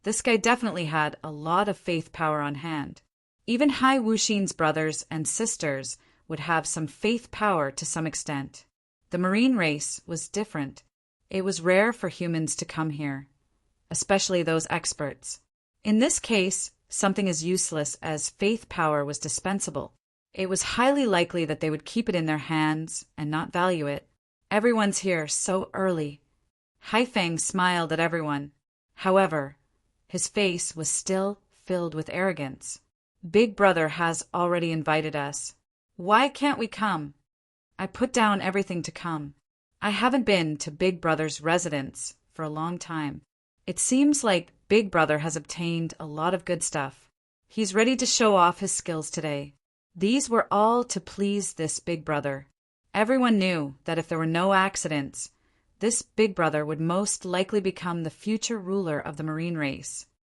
This guy definitely had a lot of faith power on hand. Even Hai Wuxin's brothers and sisters would have some faith power to some extent. The marine race was different. It was rare for humans to come here, especially those experts. In this case, something as useless as faith power was dispensable. It was highly likely that they would keep it in their hands and not value it. Everyone's here so early. Haifeng smiled at everyone. However, his face was still filled with arrogance. Big brother has already invited us. Why can't we come? I put down everything to come. I haven't been to Big Brother's residence for a long time. It seems like Big Brother has obtained a lot of good stuff. He's ready to show off his skills today. These were all to please this big brother. Everyone knew that if there were no accidents, this big brother would most likely become the future ruler of the marine race.